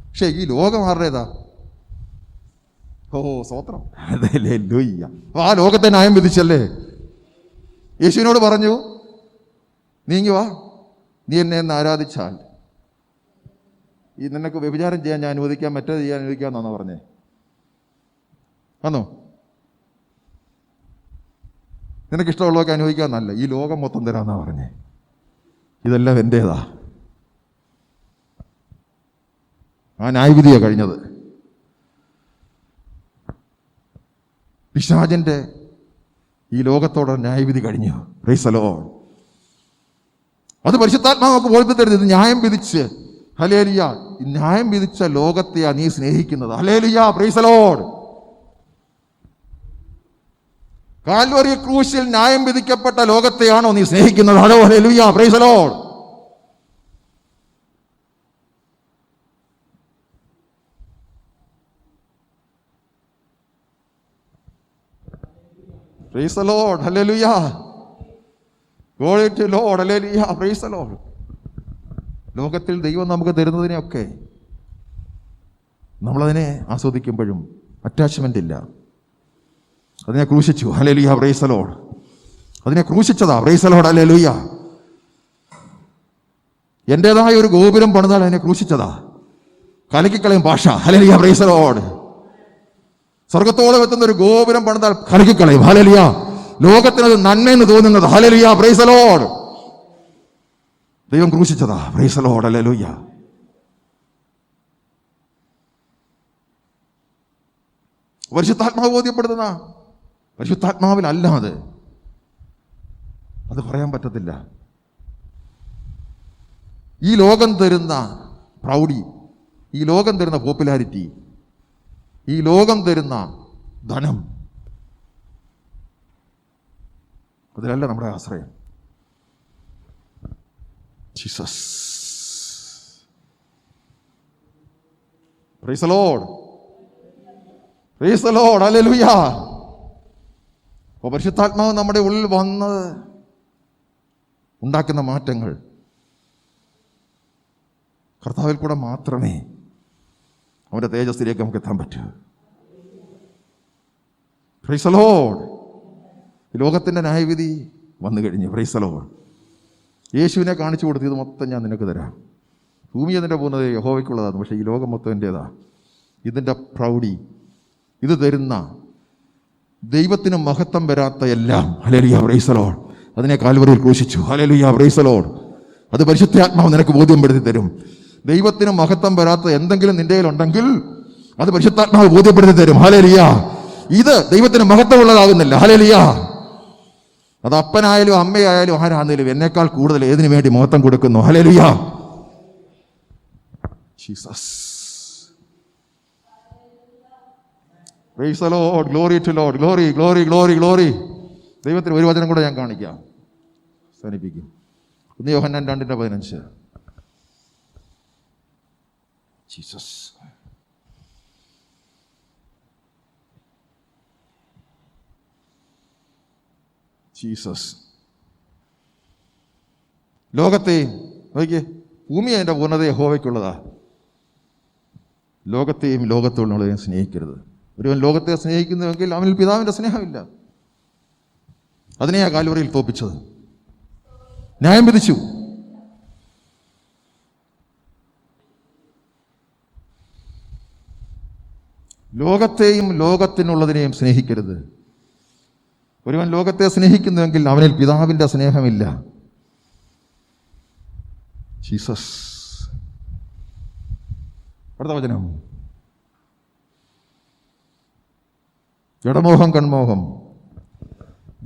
പക്ഷേ ഈ ലോകം ആരുടേതാ? ഓ സ്വത്രം. ഹല്ലേലൂയ. അപ്പോൾ ആ ലോകത്തെ ന്യായം വിധിച്ചല്ലേ. യേശുവിനോട് പറഞ്ഞു, നീങ്ങി വാ, നീ എന്നെ എന്ന് ആരാധിച്ചാൽ ഈ നിനക്ക് വ്യഭിചാരം ചെയ്യാൻ ഞാൻ അനുവദിക്കാം, മറ്റേത് ചെയ്യാൻ അനുവദിക്കാമെന്നാണോ പറഞ്ഞേ? ആണോ? നിനക്കിഷ്ടമുള്ളതൊക്കെ അനുഭവിക്കാമെന്നല്ല, ഈ ലോകം മൊത്തം തരാമെന്നാ പറഞ്ഞേ. ഇതെല്ലാം എൻ്റേതാ. ആ ന്യായവിധിയാണ് കഴിഞ്ഞത്. പിശാചിൻ്റെ ഈ ലോകത്തോടെ ന്യായവിധി കഴിഞ്ഞു. Praise the lord. അത് പരിശുദ്ധാത്മാവ് ബോധ്യപ്പെടുത്തരുത്. ഇത് ന്യായം വിധിച്ച്, ഹല്ലേലൂയ, ന്യായം വിധിച്ച ലോകത്തെയാ നീ സ്നേഹിക്കുന്നത്. Hallelujah. Praise the Lord. Calvary ക്രൂശിൽ ന്യായം വിധിക്കപ്പെട്ട ലോകത്തെയാണോ നീ സ്നേഹിക്കുന്നത്? Hallelujah. Praise the Lord. Praise the Lord. Hallelujah. Glory to Lord. Hallelujah. Praise the Lord. ലോകത്തിൽ ദൈവം നമുക്ക് തരുന്നതിനെയൊക്കെ നമ്മളതിനെ ആസ്വദിക്കുമ്പോഴും അറ്റാച്ച്മെൻ്റ് ഇല്ല. അതിനെ ക്രൂശിച്ചു. ഹല്ലേലൂയ. Praise the lord. അതിനെ ക്രൂശിച്ചതാ. Praise the lord. ഹല്ലേലൂയ. എൻ്റേതായ ഒരു ഗോപുരം പണിതാൽ അതിനെ ക്രൂശിച്ചതാ. കലക്കിക്കളയും ഭാഷ. ഹല്ലേലൂയ. Praise the lord. സ്വർഗത്തോളം എത്തുന്ന ഒരു ഗോപുരം പണിതാൽ കലക്കിക്കളയും. ഹല്ലേലൂയ. ലോകത്തിനത് നന്മയെന്ന് തോന്നുന്നത്. ഹല്ലേലൂയ, പ്രൈസ് ദി ലോർഡ്. ദൈവം ക്രൂശിച്ചതാ. പ്രൈസ് ദി ലോർഡ്, ഹല്ലേലൂയ. പരിശുദ്ധാത്മാവ് ബോധ്യപ്പെടുത്തുന്ന, പരിശുദ്ധാത്മാവിലല്ലാതെ അത് പറയാൻ പറ്റത്തില്ല. ഈ ലോകം തരുന്ന പ്രൗഢി, ഈ ലോകം തരുന്ന പോപ്പുലാരിറ്റി, ഈ ലോകം തരുന്ന ധനം, അതിലല്ല നമ്മുടെ ആശ്രയം. Jesus. Praise the Lord, praise the lord, hallelujah. അപ്പോൾ പരിശുദ്ധാത്മാവ് നമ്മുടെ ഉള്ളിൽ വന്ന് ഉണ്ടാക്കുന്ന മാറ്റങ്ങൾ കർത്താവിൽ കൂടെ മാത്രമേ അവൻ്റെ തേജസ്സിലേക്ക് നമുക്ക് എത്താൻ പറ്റൂ. Price the Lord. ലോകത്തിൻ്റെ ന്യായവിധി വന്നു കഴിഞ്ഞു. Praise the Lord. യേശുവിനെ കാണിച്ചു കൊടുത്ത് ഇത് മൊത്തം ഞാൻ നിനക്ക് തരാം. ഭൂമി അതിൻ്റെ പോകുന്നത് യഹോവയ്ക്കുള്ളതാണ്, പക്ഷേ ഈ ലോകം മൊത്തം എൻ്റേതാ. ഇതിൻ്റെ പ്രൗഢി, ഇത് തരുന്ന ദൈവത്തിന് മഹത്വം വരാത്ത എല്ലാം, ഹല്ലേലൂയ, പ്രൈസ് ദി ലോർഡ്, അതിനെ കാൽവരിയിൽ ക്രൂശിച്ചു. ഹല്ലേലൂയ, പ്രൈസ് ദി ലോർഡ്. അത് പരിശുദ്ധാത്മാവ് നിനക്ക് ബോധ്യപ്പെടുത്തി തരും. ദൈവത്തിന് മഹത്വം വരാത്ത എന്തെങ്കിലും നിന്റെ കയ്യിലുണ്ടെങ്കിൽ അത് പരിശുദ്ധാത്മാവ് ബോധ്യപ്പെടുത്തി തരും. ഹല്ലേലൂയ. ഇത് ദൈവത്തിന് മഹത്വമുള്ളതാകുന്നില്ല. ഹല്ലേലൂയ. അത് അപ്പനായാലും അമ്മയായാലും ആരാണെങ്കിലും എന്നേക്കാൾ കൂടുതൽ ഏതിനു വേണ്ടി മഹത്വം കൊടുക്കുന്നു. Hallelujah. Jesus. Praise the Lord, glory to Lord, glory, glory, glory, glory. ദൈവത്തിന് ഒരു വചനം കൂടെ ഞാൻ കാണിക്കാം, അവസാനിപ്പിക്കും. 1 യോഹന്നാൻ 2:15. ജീസസ്. ജീസസ്. ലോകത്തെയും നോക്കിയേ, ഭൂമി അതിൻ്റെ പൂർണ്ണത യഹോവയ്ക്കുള്ളതാ. ലോകത്തെയും ലോകത്തുള്ളവരെയും സ്നേഹിക്കരുത്. ഒരുവൻ ലോകത്തെ സ്നേഹിക്കുന്നുവെങ്കിൽ അവനിൽ പിതാവിൻ്റെ സ്നേഹമില്ല. അതിനെയാ കാൽവറിയിൽ തോപ്പിച്ചത്, ന്യായം വിധിച്ചു. ലോകത്തെയും ലോകത്തിനുള്ളതിനെയും സ്നേഹിക്കരുത്. ഒരുവൻ ലോകത്തെ സ്നേഹിക്കുന്നുവെങ്കിൽ അവനിൽ പിതാവിൻ്റെ സ്നേഹമില്ല. ജീസസ്. അടുത്ത വചനം. ജഡമോഹം, കൺമോഹം,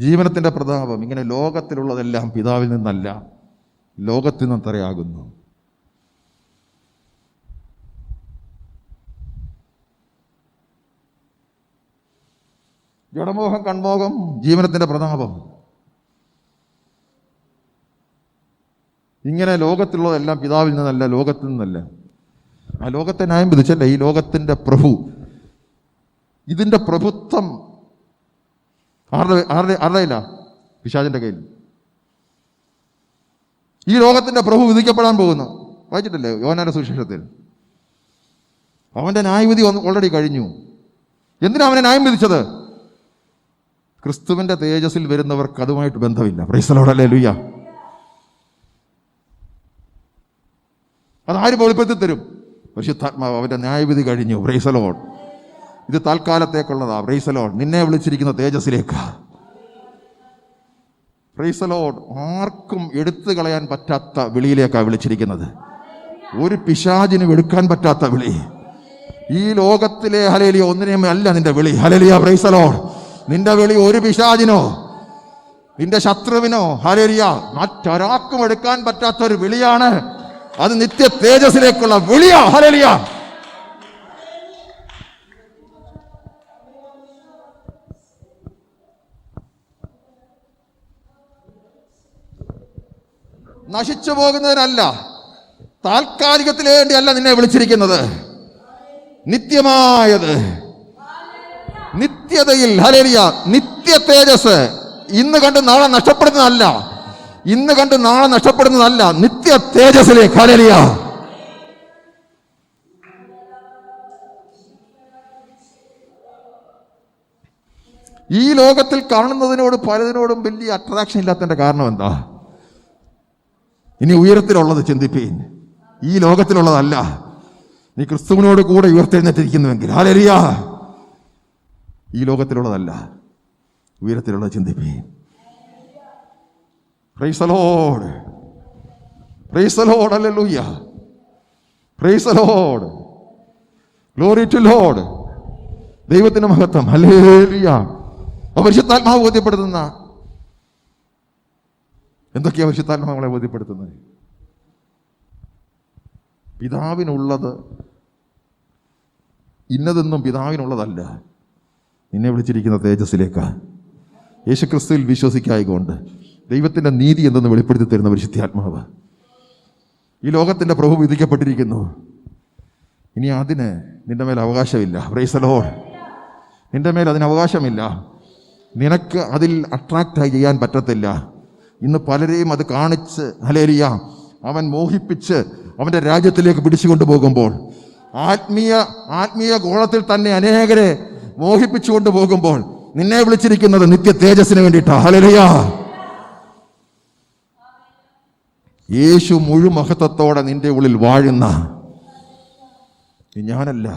ജീവനത്തിൻ്റെ പ്രതാപം, ഇങ്ങനെ ലോകത്തിലുള്ളതെല്ലാം പിതാവിൽ നിന്നല്ല, ലോകത്തിൽ നിന്നത്രയാകുന്നു. ജഡമോഹം, കൺമോഹം, ജീവനത്തിൻ്റെ പ്രതാപം, ഇങ്ങനെ ലോകത്തിലുള്ളതെല്ലാം പിതാവിൽ നിന്നല്ല, ലോകത്തിൽ നിന്നല്ല. ആ ലോകത്തെ ന്യായം വിധിച്ചല്ല, ഈ ലോകത്തിൻ്റെ പ്രഭു, ഇതിൻ്റെ പ്രഭുത്വം ആരുടെയില്ല? പിശാചിൻ്റെ കയ്യിൽ. ഈ ലോകത്തിൻ്റെ പ്രഭു വിധിക്കപ്പെടാൻ പോകുന്നു. വായിച്ചിട്ടില്ലേ യോഹന്നാന്റെ സുവിശേഷത്തിൽ? അവൻ്റെ ന്യായവിധി ഓൾറെഡി കഴിഞ്ഞു. എന്തിനാ അവനെ ന്യായം വിധിച്ചത്? ക്രിസ്തുവിൻ്റെ തേജസ്സിൽ വരുന്നവർക്ക് അതുമായിട്ട് ബന്ധമില്ല. പ്രൈസ് ദി ലോർഡ്, ഹല്ലേലൂയ. അതാര് വെളിപ്പെടുത്തി തരും? പരിശുദ്ധാത്മാവ്. അവൻ്റെ ന്യായവിധി കഴിഞ്ഞു. Praise the lord. ഇത് താൽക്കാലത്തേക്കുള്ളതാ. Praise the lord. നിന്നെ വിളിച്ചിരിക്കുന്ന തേജസ്സിലേക്ക്. Praise the lord. ആർക്കും എടുത്തു കളയാൻ പറ്റാത്ത വിളിയിലേക്കാണ് വിളിച്ചിരിക്കുന്നത്. ഒരു പിശാചിനും എടുക്കാൻ പറ്റാത്ത വിളി. ഈ ലോകത്തിലെ ഹല്ലേലൂയ ഒന്നിനെയും അല്ല നിന്റെ വിളി. Hallelujah, praise the Lord. നിന്റെ വിളി ഒരു പിശാചിനോ നിന്റെ ശത്രുവിനോ ഹല്ലേലൂയ മറ്റൊരാൾക്കും എടുക്കാൻ പറ്റാത്ത ഒരു വിളിയാണ്. അത് നിത്യ തേജസ്സിലേക്കുള്ള വിളിയാ. ഹല്ലേലൂയ. നശിച്ചു പോകുന്നതിനല്ല, താൽക്കാലികത്തിന് വേണ്ടിയല്ല നിന്നെ വിളിച്ചിരിക്കുന്നത്. നിത്യമായത്, നിത്യതയിൽ. ഹല്ലേലൂയ. നിത്യ തേജസ്. ഇന്ന് കണ്ട് നാളെ നഷ്ടപ്പെടുന്നതല്ല, ഇന്ന് കണ്ട് നാളെ നഷ്ടപ്പെടുന്നതല്ല, നിത്യ തേജസ്സിലേക്ക്. ഹല്ലേലൂയ. ഈ ലോകത്തിൽ കാണുന്നതിനോട് പലതിനോടും വലിയ അട്രാക്ഷൻ ഇല്ലാത്തതിന്റെ കാരണം എന്താ? ഇനി ഉയരത്തിലുള്ളത് ചിന്തിപ്പീൻ. ഈ ലോകത്തിലുള്ളതല്ല. നീ ക്രിസ്തുവിനോട് കൂടെ ഉയർത്തെഴുന്നേറ്റിരിക്കുന്നുവെങ്കിൽ ഹല്ലേലൂയ, ഈ ലോകത്തിലുള്ളതല്ല. ഉയരത്തിലുള്ള ചിന്തിപ്പീൻ. Praise the Lord, praise the lord, ഹല്ലേലൂയ, praise the Lord, glory to lord. ദൈവത്തിന്റെ മഹത്വം, ഹല്ലേലൂയ. പരിശുദ്ധാത്മാവ് ബോധ്യപ്പെടുത്തുന്ന എന്തൊക്കെയാ പരിശുദ്ധാത്മാവങ്ങളെ ബോധ്യപ്പെടുത്തുന്നത്? പിതാവിനുള്ളത് ഇന്നതെന്നും പിതാവിനുള്ളതല്ല, നിന്നെ വിളിച്ചിരിക്കുന്ന തേജസ്സിലേക്ക് യേശുക്രിസ്തുവിൽ വിശ്വസിക്കായിക്കൊണ്ട് ദൈവത്തിൻ്റെ നീതി എന്തെന്ന് വെളിപ്പെടുത്തി തരുന്ന പരിശുദ്ധാത്മാവ്. ഈ ലോകത്തിൻ്റെ പ്രഭു വിധിക്കപ്പെട്ടിരിക്കുന്നു, ഇനി അതിന് നിന്റെ മേൽ അവകാശമില്ല. Price the Lord. നിന്റെ മേൽ അതിന് അവകാശമില്ല. നിനക്ക് അതിൽ അട്രാക്റ്റായി ചെയ്യാൻ പറ്റത്തില്ല. ഇന്ന് പലരെയും അത് കാണിച്ച് ഹല്ലേലൂയ അവൻ മോഹിപ്പിച്ച് അവൻ്റെ രാജ്യത്തിലേക്ക് പിടിച്ചുകൊണ്ടു പോകുമ്പോൾ, ആത്മീയ ഗോളത്തിൽ തന്നെ അനേകരെ മോഹിപ്പിച്ചുകൊണ്ട് പോകുമ്പോൾ, നിന്നെ വിളിച്ചിരിക്കുന്നത് നിത്യ തേജസ്സിന് വേണ്ടിയിട്ടാ. ഹല്ലേലൂയ. യേശു മുഴുമഹത്വത്തോടെ നിന്റെ ഉള്ളിൽ വാഴുന്ന ഞാനല്ല,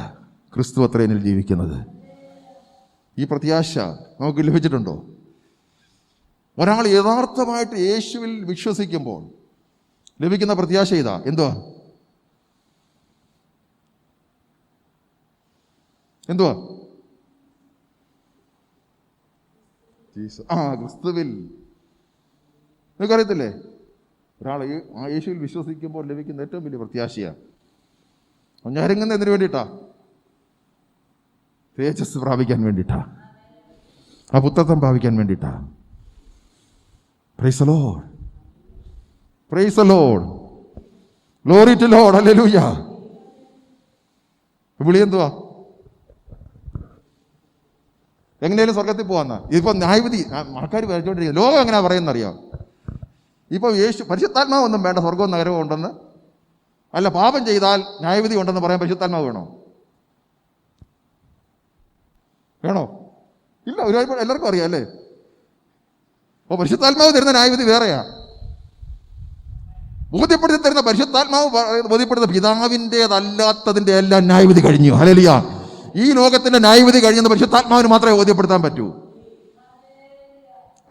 ക്രിസ്തു അത്രേ എന്നിൽ ജീവിക്കുന്നത്. ഈ പ്രത്യാശ നമുക്ക് ലഭിച്ചിട്ടുണ്ടോ? ഒരാൾ യഥാർത്ഥമായിട്ട് യേശുവിൽ വിശ്വസിക്കുമ്പോൾ ലഭിക്കുന്ന പ്രത്യാശ ഇതാ. എന്തുവാ? ക്രിസ്തുവിൽ. നിങ്ങൾക്കറിയത്തില്ലേ, ഒരാൾ ആ യേശുവിൽ വിശ്വസിക്കുമ്പോൾ ലഭിക്കുന്ന ഏറ്റവും വലിയ പ്രത്യാശയാണ്. ഞരങ്ങുന്ന എന്തിനു വേണ്ടിയിട്ടാ? തേജസ് പ്രാപിക്കാൻ വേണ്ടിയിട്ടാ, ആ പുത്രത്വം പ്രാപിക്കാൻ വേണ്ടിയിട്ടാ. Praise the Lord, praise the Lord, glory to Lord, hallelujah. വിളി എന്തുവാ? എങ്ങനെയാലും സ്വർഗത്തിൽ പോവാന്നാ. ഇതിപ്പോ ന്യായവിധി ആൾക്കാർ വരച്ചോണ്ടിരിക്കുന്നത്. ലോകം എങ്ങനെയാ പറയുന്നറിയാം? ഇപ്പൊ യേശു പരിശുദ്ധാത്മാവൊന്നും വേണ്ട, സ്വർഗവും നഗരവും ഉണ്ടെന്ന് അല്ല, പാപം ചെയ്താൽ ന്യായവിധി ഉണ്ടെന്ന് പറയാൻ പരിശുദ്ധാത്മാവ് വേണോ? ഇല്ല. ഒരുപാട് എല്ലാവർക്കും അറിയാം അല്ലേ? അപ്പോൾ പരിശുദ്ധാത്മാവ് തരുന്ന ന്യായവിധി വേറെയാ. ബോധ്യപ്പെടുത്തി തരുന്ന പരിശുദ്ധാത്മാവ് ബോധ്യപ്പെടുന്ന പിതാവിൻ്റെതല്ലാത്തതിൻ്റെ എല്ലാം ന്യായവിധി കഴിഞ്ഞു. ഹല്ലേലൂയ. ഈ ലോകത്തിന്റെ ന്യായവിധി കഴിയുന്ന പരിശുദ്ധാത്മാവിന് മാത്രമേ ബോധ്യപ്പെടുത്താൻ പറ്റൂ,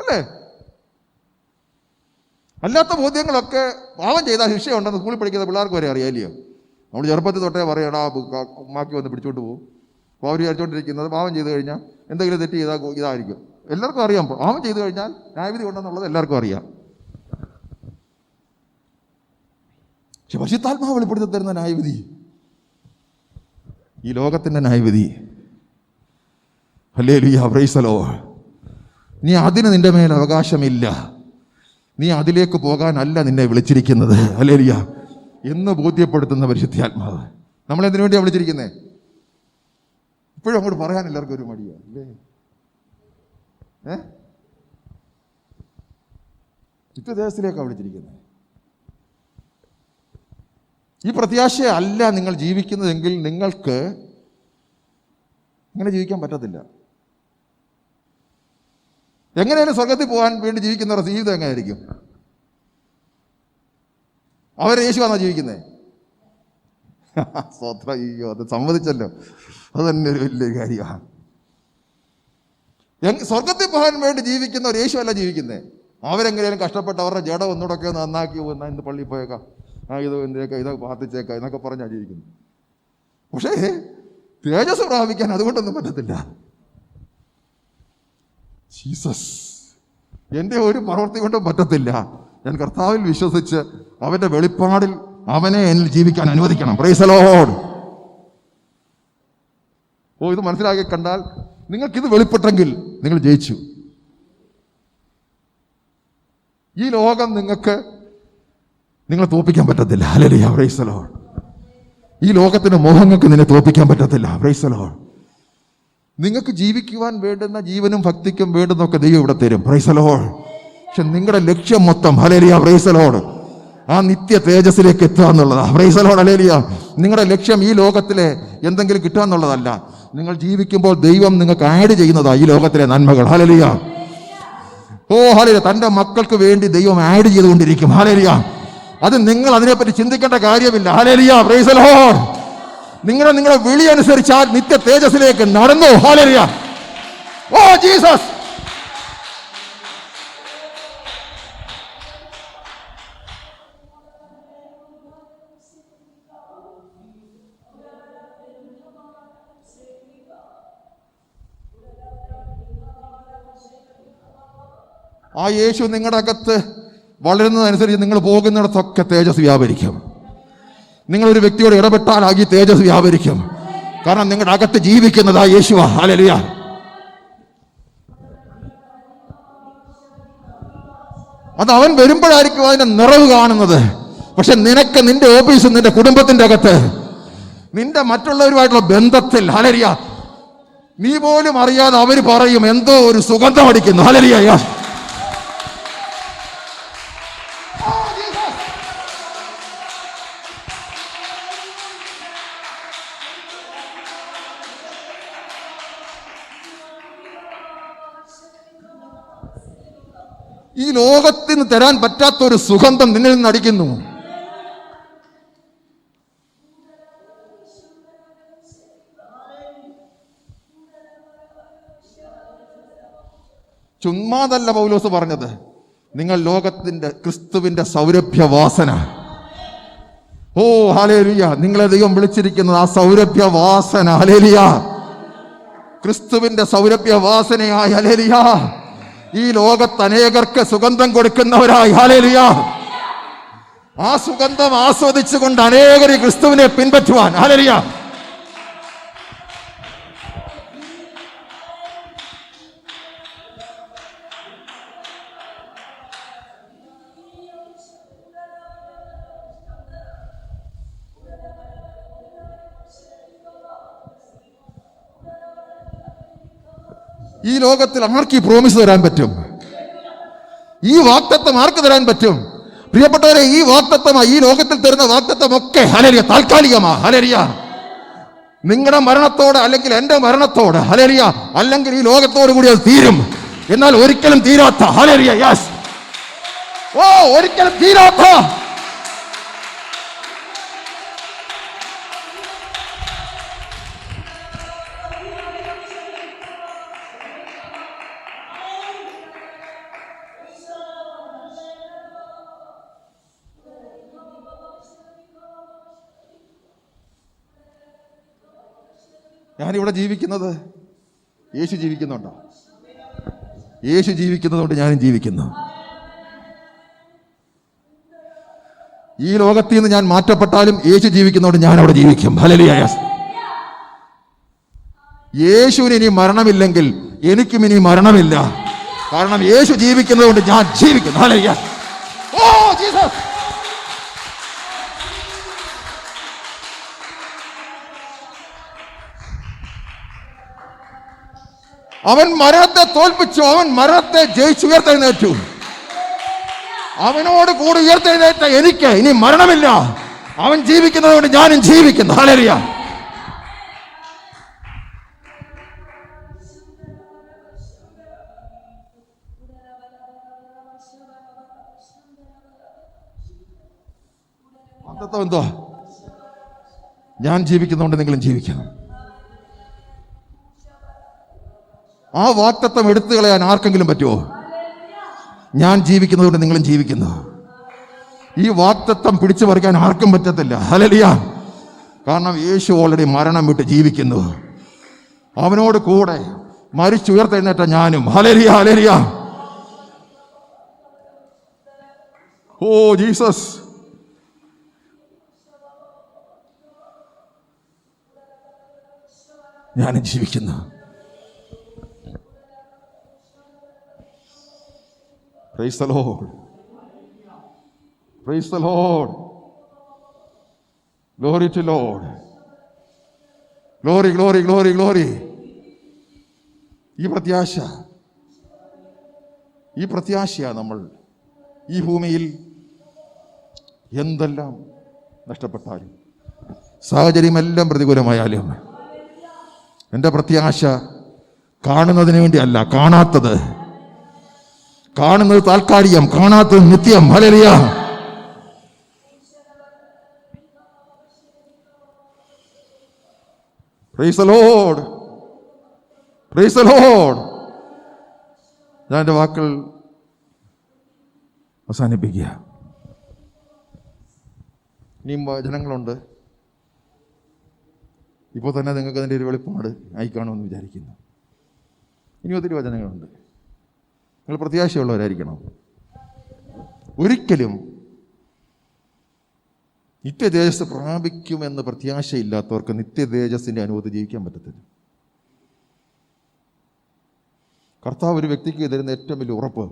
അല്ലേ? അല്ലാത്ത ബോധ്യങ്ങളൊക്കെ പാവം ചെയ്താൽ ശിക്ഷയുണ്ടെന്ന് സ്കൂളിൽ പഠിക്കുന്ന പിള്ളേർക്ക് വരെ അറിയാമല്ലോ. നമ്മൾ ചെറുപ്പത്തിൽ തൊട്ടേ പറയടാ, ഉമ്മാക്കി വന്ന് പിടിച്ചോണ്ട് പോകും. അപ്പോൾ അവർ വിചാരിച്ചുകൊണ്ടിരിക്കുന്നത് പാവം ചെയ്ത് കഴിഞ്ഞാൽ എന്തെങ്കിലും തെറ്റ് ചെയ്താൽ ഇതായിരിക്കും. എല്ലാവർക്കും അറിയാം, പാവം ചെയ്ത് കഴിഞ്ഞാൽ ന്യായവിധി ഉണ്ടെന്നുള്ളത് എല്ലാവർക്കും അറിയാം. പക്ഷെ പരിശുദ്ധാത്മാവ് വെളിപ്പെടുത്തി തരുന്ന ന്യായവിധി, ഈ ലോകത്തിൻ്റെ ന്യായവിധി, ഹല്ലേലൂയ, പ്രൈസ് ദി ലോർഡ്. നീ അതിന് നിന്റെ മേൽ അവകാശമില്ല, നീ അതിലേക്ക് പോകാനല്ല നിന്നെ വിളിച്ചിരിക്കുന്നത്, ഹല്ലേലൂയ എന്ന് ബോധ്യപ്പെടുത്തുന്ന പരിശുദ്ധാത്മാവ്. നമ്മളെന്തിനു വേണ്ടിയാണ് വിളിച്ചിരിക്കുന്നത്? ഇപ്പോഴും അങ്ങോട്ട് പറയാൻ എല്ലാവർക്കും ഒരു മടിയാണ്, അല്ലേ? നിത്യദേശത്തിലേക്കാണ് വിളിച്ചിരിക്കുന്നത്. ഈ പ്രത്യാശ അല്ല നിങ്ങൾ ജീവിക്കുന്നതെങ്കിൽ നിങ്ങൾക്ക് ഇങ്ങനെ ജീവിക്കാൻ പറ്റത്തില്ല. എങ്ങനെയാണ് സ്വർഗത്തിൽ പോകാൻ വേണ്ടി ജീവിക്കുന്നവരുടെ ജീവിതം എങ്ങനെയായിരിക്കും? അവരെ യേശുവാണോ ജീവിക്കുന്നത്? സ്വത്ര, അയ്യോ, അത് സമ്മതിച്ചല്ലോ, അത് തന്നെ ഒരു വലിയ കാര്യമാണ്. സ്വർഗത്തിൽ പോകാൻ വേണ്ടി ജീവിക്കുന്നവർ യേശു അല്ല ജീവിക്കുന്നത്. അവരെങ്ങനെയും കഷ്ടപ്പെട്ട് അവരുടെ ജഡ ഒന്നുകൂടെ നന്നാക്കി പോകുന്ന, ഇന്ന് പള്ളിയിൽ പോയേക്കാം, ഇത് എന്തിനേക്കാം, ഇതൊക്കെ പ്രാർത്ഥിച്ചേക്കാം എന്നൊക്കെ പറഞ്ഞാൽ ജീവിക്കുന്നു. പക്ഷേ തേജസ് പ്രാപിക്കാൻ അതുകൊണ്ടൊന്നും പറ്റത്തില്ല. ജീസസ്, എൻ്റെ ഒരു പ്രവൃത്തി കൊണ്ടും പറ്റത്തില്ല. ഞാൻ കർത്താവിൽ വിശ്വസിച്ച് അവൻ്റെ വെളിപ്പാടിൽ അവനെ എന്നിൽ ജീവിക്കാൻ അനുവദിക്കണം. Price the lord. ഇത് മനസ്സിലാക്കി കണ്ടാൽ നിങ്ങൾക്കിത് വെളിപ്പെട്ടെങ്കിൽ നിങ്ങൾ ജയിച്ചു. ഈ ലോകം നിങ്ങളെ തോൽപ്പിക്കാൻ പറ്റത്തില്ല. Hallelujah, praise the lord. ഈ ലോകത്തിന്റെ മോഹങ്ങൾക്ക് നിന്നെ തോൽപ്പിക്കാൻ പറ്റത്തില്ല. Praise the Lord. നിങ്ങൾക്ക് ജീവിക്കുവാൻ വേണ്ടുന്ന ജീവനും ഭക്തിക്കും വേണ്ടുന്നൊക്കെ ദൈവം ഇവിടെ തരും. Price the Lord. പക്ഷെ നിങ്ങളുടെ ലക്ഷ്യം മൊത്തം, ഹല്ലേലൂയ, പ്രൈസ് ദി ലോർഡ്, ആ നിത്യ തേജസ്സിലേക്ക് എത്തുക എന്നുള്ളതാണ്. Price the lord, hallelujah. നിങ്ങളുടെ ലക്ഷ്യം ഈ ലോകത്തിലെ എന്തെങ്കിലും കിട്ടുക എന്നുള്ളതല്ല. നിങ്ങൾ ജീവിക്കുമ്പോൾ ദൈവം നിങ്ങൾക്ക് ആഡ് ചെയ്യുന്നതാ ഈ ലോകത്തിലെ നന്മകൾ. ഹല്ലേലൂയ. ഹല്ലേലൂയ. തൻ്റെ മക്കൾക്ക് വേണ്ടി ദൈവം ആഡ് ചെയ്തുകൊണ്ടിരിക്കും. ഹല്ലേലൂയ. അത് നിങ്ങൾ അതിനെപ്പറ്റി ചിന്തിക്കേണ്ട കാര്യമില്ല. Hallelujah, praise the Lord. നിങ്ങളുടെ വിളി അനുസരിച്ചാൽ നിത്യ തേജസ്സിലേക്ക് നടന്നു. ഹല്ലേലൂയ. ഓ ജീസസ്, ആ യേശു നിങ്ങളുടെ അകത്ത് വളരുന്നതനുസരിച്ച് നിങ്ങൾ പോകുന്നിടത്തൊക്കെ തേജസ് വ്യാപരിക്കും. നിങ്ങളൊരു വ്യക്തിയോട് ഇടപെട്ടാൽ ആ ഈ തേജസ് വ്യാപരിക്കും. കാരണം നിങ്ങളുടെ അകത്ത് ജീവിക്കുന്നത് ആ യേശുവാ. ഹല്ലേലൂയ. അത് അവൻ വരുമ്പോഴായിരിക്കും അതിന്റെ നിറവ് കാണുന്നത്. പക്ഷെ നിനക്ക് നിന്റെ ഓഫീസിൽ, നിന്റെ കുടുംബത്തിന്റെ അകത്ത്, നിന്റെ മറ്റുള്ളവരുമായിട്ടുള്ള ബന്ധത്തിൽ, ഹല്ലേലൂയ, നീ പോലും അറിയാതെ അവർ പറയും എന്തോ ഒരു സുഗന്ധം അടിക്കുന്നു. ഹല്ലേലൂയ. ഈ ലോകത്തിന് തരാൻ പറ്റാത്ത ഒരു സുഗന്ധം നിന്നിൽ നിന്ന് അടിക്കുന്നു. ചുമ്മാതല്ല പൗലോസ് പറഞ്ഞത്, നിങ്ങൾ ലോകത്തിന്റെ ക്രിസ്തുവിന്റെ സൗരഭ്യവാസന. ഓ ഹല്ലേലൂയ. നിങ്ങളെ ദൈവം വിളിച്ചിരിക്കുന്നത് ആ സൗരഭ്യവാസന. ഹല്ലേലൂയ. ക്രിസ്തുവിന്റെ സൗരഭ്യവാസനയായി. ഹല്ലേലൂയ. ഈ ലോകത്ത് അനേകർക്ക് സുഗന്ധം കൊടുക്കുന്നവരായി. ഹല്ലേലൂയ. ആ സുഗന്ധം ആസ്വദിച്ചുകൊണ്ട് അനേകർ ക്രിസ്തുവിനെ പിൻപറ്റുവാൻ. ഹല്ലേലൂയ. ഈ ലോകത്തിൽ ആർക്ക് ഈ പ്രോമിസ് തരാൻ പറ്റും? ഈ വാഗ്ദത്തം ആർക്ക് തരാൻ പറ്റും? പ്രിയപ്പെട്ടവരെ, ഈ വാഗ്ദത്തം, ഈ ലോകത്തിൽ തരുന്ന വാഗ്ദത്തമൊക്കെ ഹല്ലേലൂയ താൽക്കാലികമാ. ഹല്ലേലൂയ. നിങ്ങളുടെ മരണത്തോട്, അല്ലെങ്കിൽ എൻ്റെ മരണത്തോട്, ഹല്ലേലൂയ, അല്ലെങ്കിൽ ഈ ലോകത്തോട് കൂടി അത് തീരും. എന്നാൽ ഒരിക്കലും തീരാത്ത, ഹല്ലേലൂയ, യെസ്, ഓ ഒരിക്കലും തീരാത്ത ഞാനിവിടെ ജീവിക്കുന്നത് യേശു ജീവിക്കുന്നുണ്ടോ? യേശു ജീവിക്കുന്നതുകൊണ്ട് ഞാനും ജീവിക്കുന്നു. ഈ ലോകത്തിൽ നിന്ന് ഞാൻ മാറ്റപ്പെട്ടാലും യേശു ജീവിക്കുന്നതുകൊണ്ട് ഞാൻ അവിടെ ജീവിക്കും. ഹല്ലേലൂയ. യേശുവിന് ഇനി മരണമില്ലെങ്കിൽ എനിക്കും ഇനി മരണമില്ല. കാരണം യേശു ജീവിക്കുന്നതുകൊണ്ട് ഞാൻ ജീവിക്കുന്നു. ഹല്ലേലൂയ. Oh Jesus. അവൻ മരണത്തെ തോൽപ്പിച്ചു. അവൻ മരണത്തെ ജയിച്ചുയർത്തെഴുന്നേറ്റു. അവനോട് കൂടി ഉയർത്തെഴുന്നേറ്റ എനിക്ക് ഇനി മരണമില്ല. അവൻ ജീവിക്കുന്നതുകൊണ്ട് ഞാനും ജീവിക്കുന്നു. ഹല്ലേലൂയ. വാഗ്ദത്തം എന്തോ? ഞാൻ ജീവിക്കുന്നതുകൊണ്ട് നിങ്ങളും ജീവിക്കണം. ആ വാഗ്ദത്തം എടുത്തു കളയാൻ ആർക്കെങ്കിലും പറ്റുമോ? ഞാൻ ജീവിക്കുന്നതുകൊണ്ട് നിങ്ങളും ജീവിക്കുന്നു. ഈ വാഗ്ദത്തം പിടിച്ചു പറിക്കാൻ ആർക്കും പറ്റത്തില്ല. ഹല്ലേലൂയ. കാരണം യേശു ഓൾറെഡി മരണം വിട്ട് ജീവിക്കുന്നു. അവനോട് കൂടെ മരിച്ചുയർത്തെഴുന്നേറ്റ ഞാനും. ഹല്ലേലൂയ. ഹല്ലേലൂയ. Oh Jesus. ഞാനും ജീവിക്കുന്നു. Praise the Lord. Praise the Lord. Glory to Lord. Glory, glory, glory, glory. ഈ പ്രത്യാശയാ നമ്മൾ ഈ ഭൂമിയിൽ എന്തെല്ലാം നഷ്ടപ്പെട്ടാലും, സാഹചര്യമെല്ലാം പ്രതികൂലമായാലും, എൻ്റെ പ്രത്യാശ കാണുന്നതിന് വേണ്ടിയല്ല. കാണുന്നത് താൽക്കാലികം, കാണാത്തത് നിത്യം. Hallelujah. Praise the Lord. Praise the lord. ഞാൻ എൻ്റെ വാക്കുകൾ അവസാനിപ്പിക്കുക. ഇനിയും വചനങ്ങളുണ്ട്. ഇപ്പോൾ തന്നെ നിങ്ങൾക്ക് അതിൻ്റെ ഒരു വെളിപ്പാട് ആയിക്കാണുമെന്ന് വിചാരിക്കുന്നു. ഇനി ഒത്തിരി വചനങ്ങളുണ്ട്. നിങ്ങൾ പ്രത്യാശയുള്ളവരായിരിക്കണം. ഒരിക്കലും നിത്യതേജസ് പ്രാപിക്കുമെന്ന് പ്രത്യാശയില്ലാത്തവർക്ക് നിത്യതേജസ്സിൻ്റെ അനുഭവത്തിൽ ജീവിക്കാൻ പറ്റത്തില്ല. കർത്താവ് ഒരു വ്യക്തിക്ക് തരുന്ന ഏറ്റവും വലിയ ഉറപ്പ്,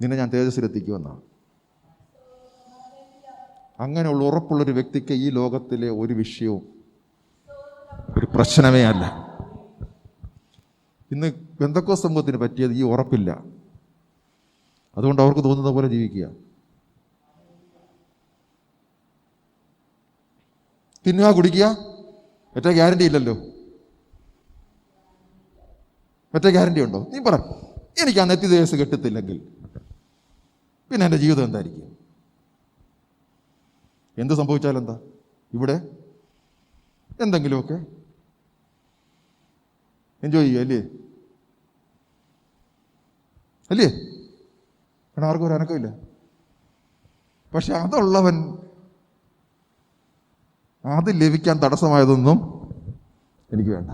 നിന്നെ ഞാൻ തേജസ്സിലെത്തിക്കുമെന്നാണ്. അങ്ങനെയുള്ള ഉറപ്പുള്ളൊരു വ്യക്തിക്ക് ഈ ലോകത്തിലെ ഒരു വിഷയവും ഒരു പ്രശ്നമേ അല്ല. ഇന്ന് പെന്തക്കോസ്ത് സമൂഹത്തിന് പറ്റിയത് ഈ ഉറപ്പില്ല. അതുകൊണ്ട് അവർക്ക് തോന്നുന്ന പോലെ ജീവിക്കുക. തിന്നുക, കുടിക്കുക, മറ്റേ ഗ്യാരണ്ടി ഇല്ലല്ലോ. മറ്റേ ഗ്യാരണ്ടി ഉണ്ടോ? നീ പറ, എനിക്ക് ആ നിത്യതേജസ് കിട്ടത്തില്ലെങ്കിൽ പിന്നെ എൻ്റെ ജീവിതം എന്തായിരിക്കും? എന്ത് സംഭവിച്ചാലെന്താ? ഇവിടെ എന്തെങ്കിലുമൊക്കെ എൻജോയ് ചെയ്യുക, അല്ലേ? അല്ലേ? കാരണം ആർക്കും ഒരു അനക്കമില്ല. പക്ഷെ അതുള്ളവൻ അത് ലഭിക്കാൻ തടസ്സമായതൊന്നും എനിക്ക് വേണ്ട.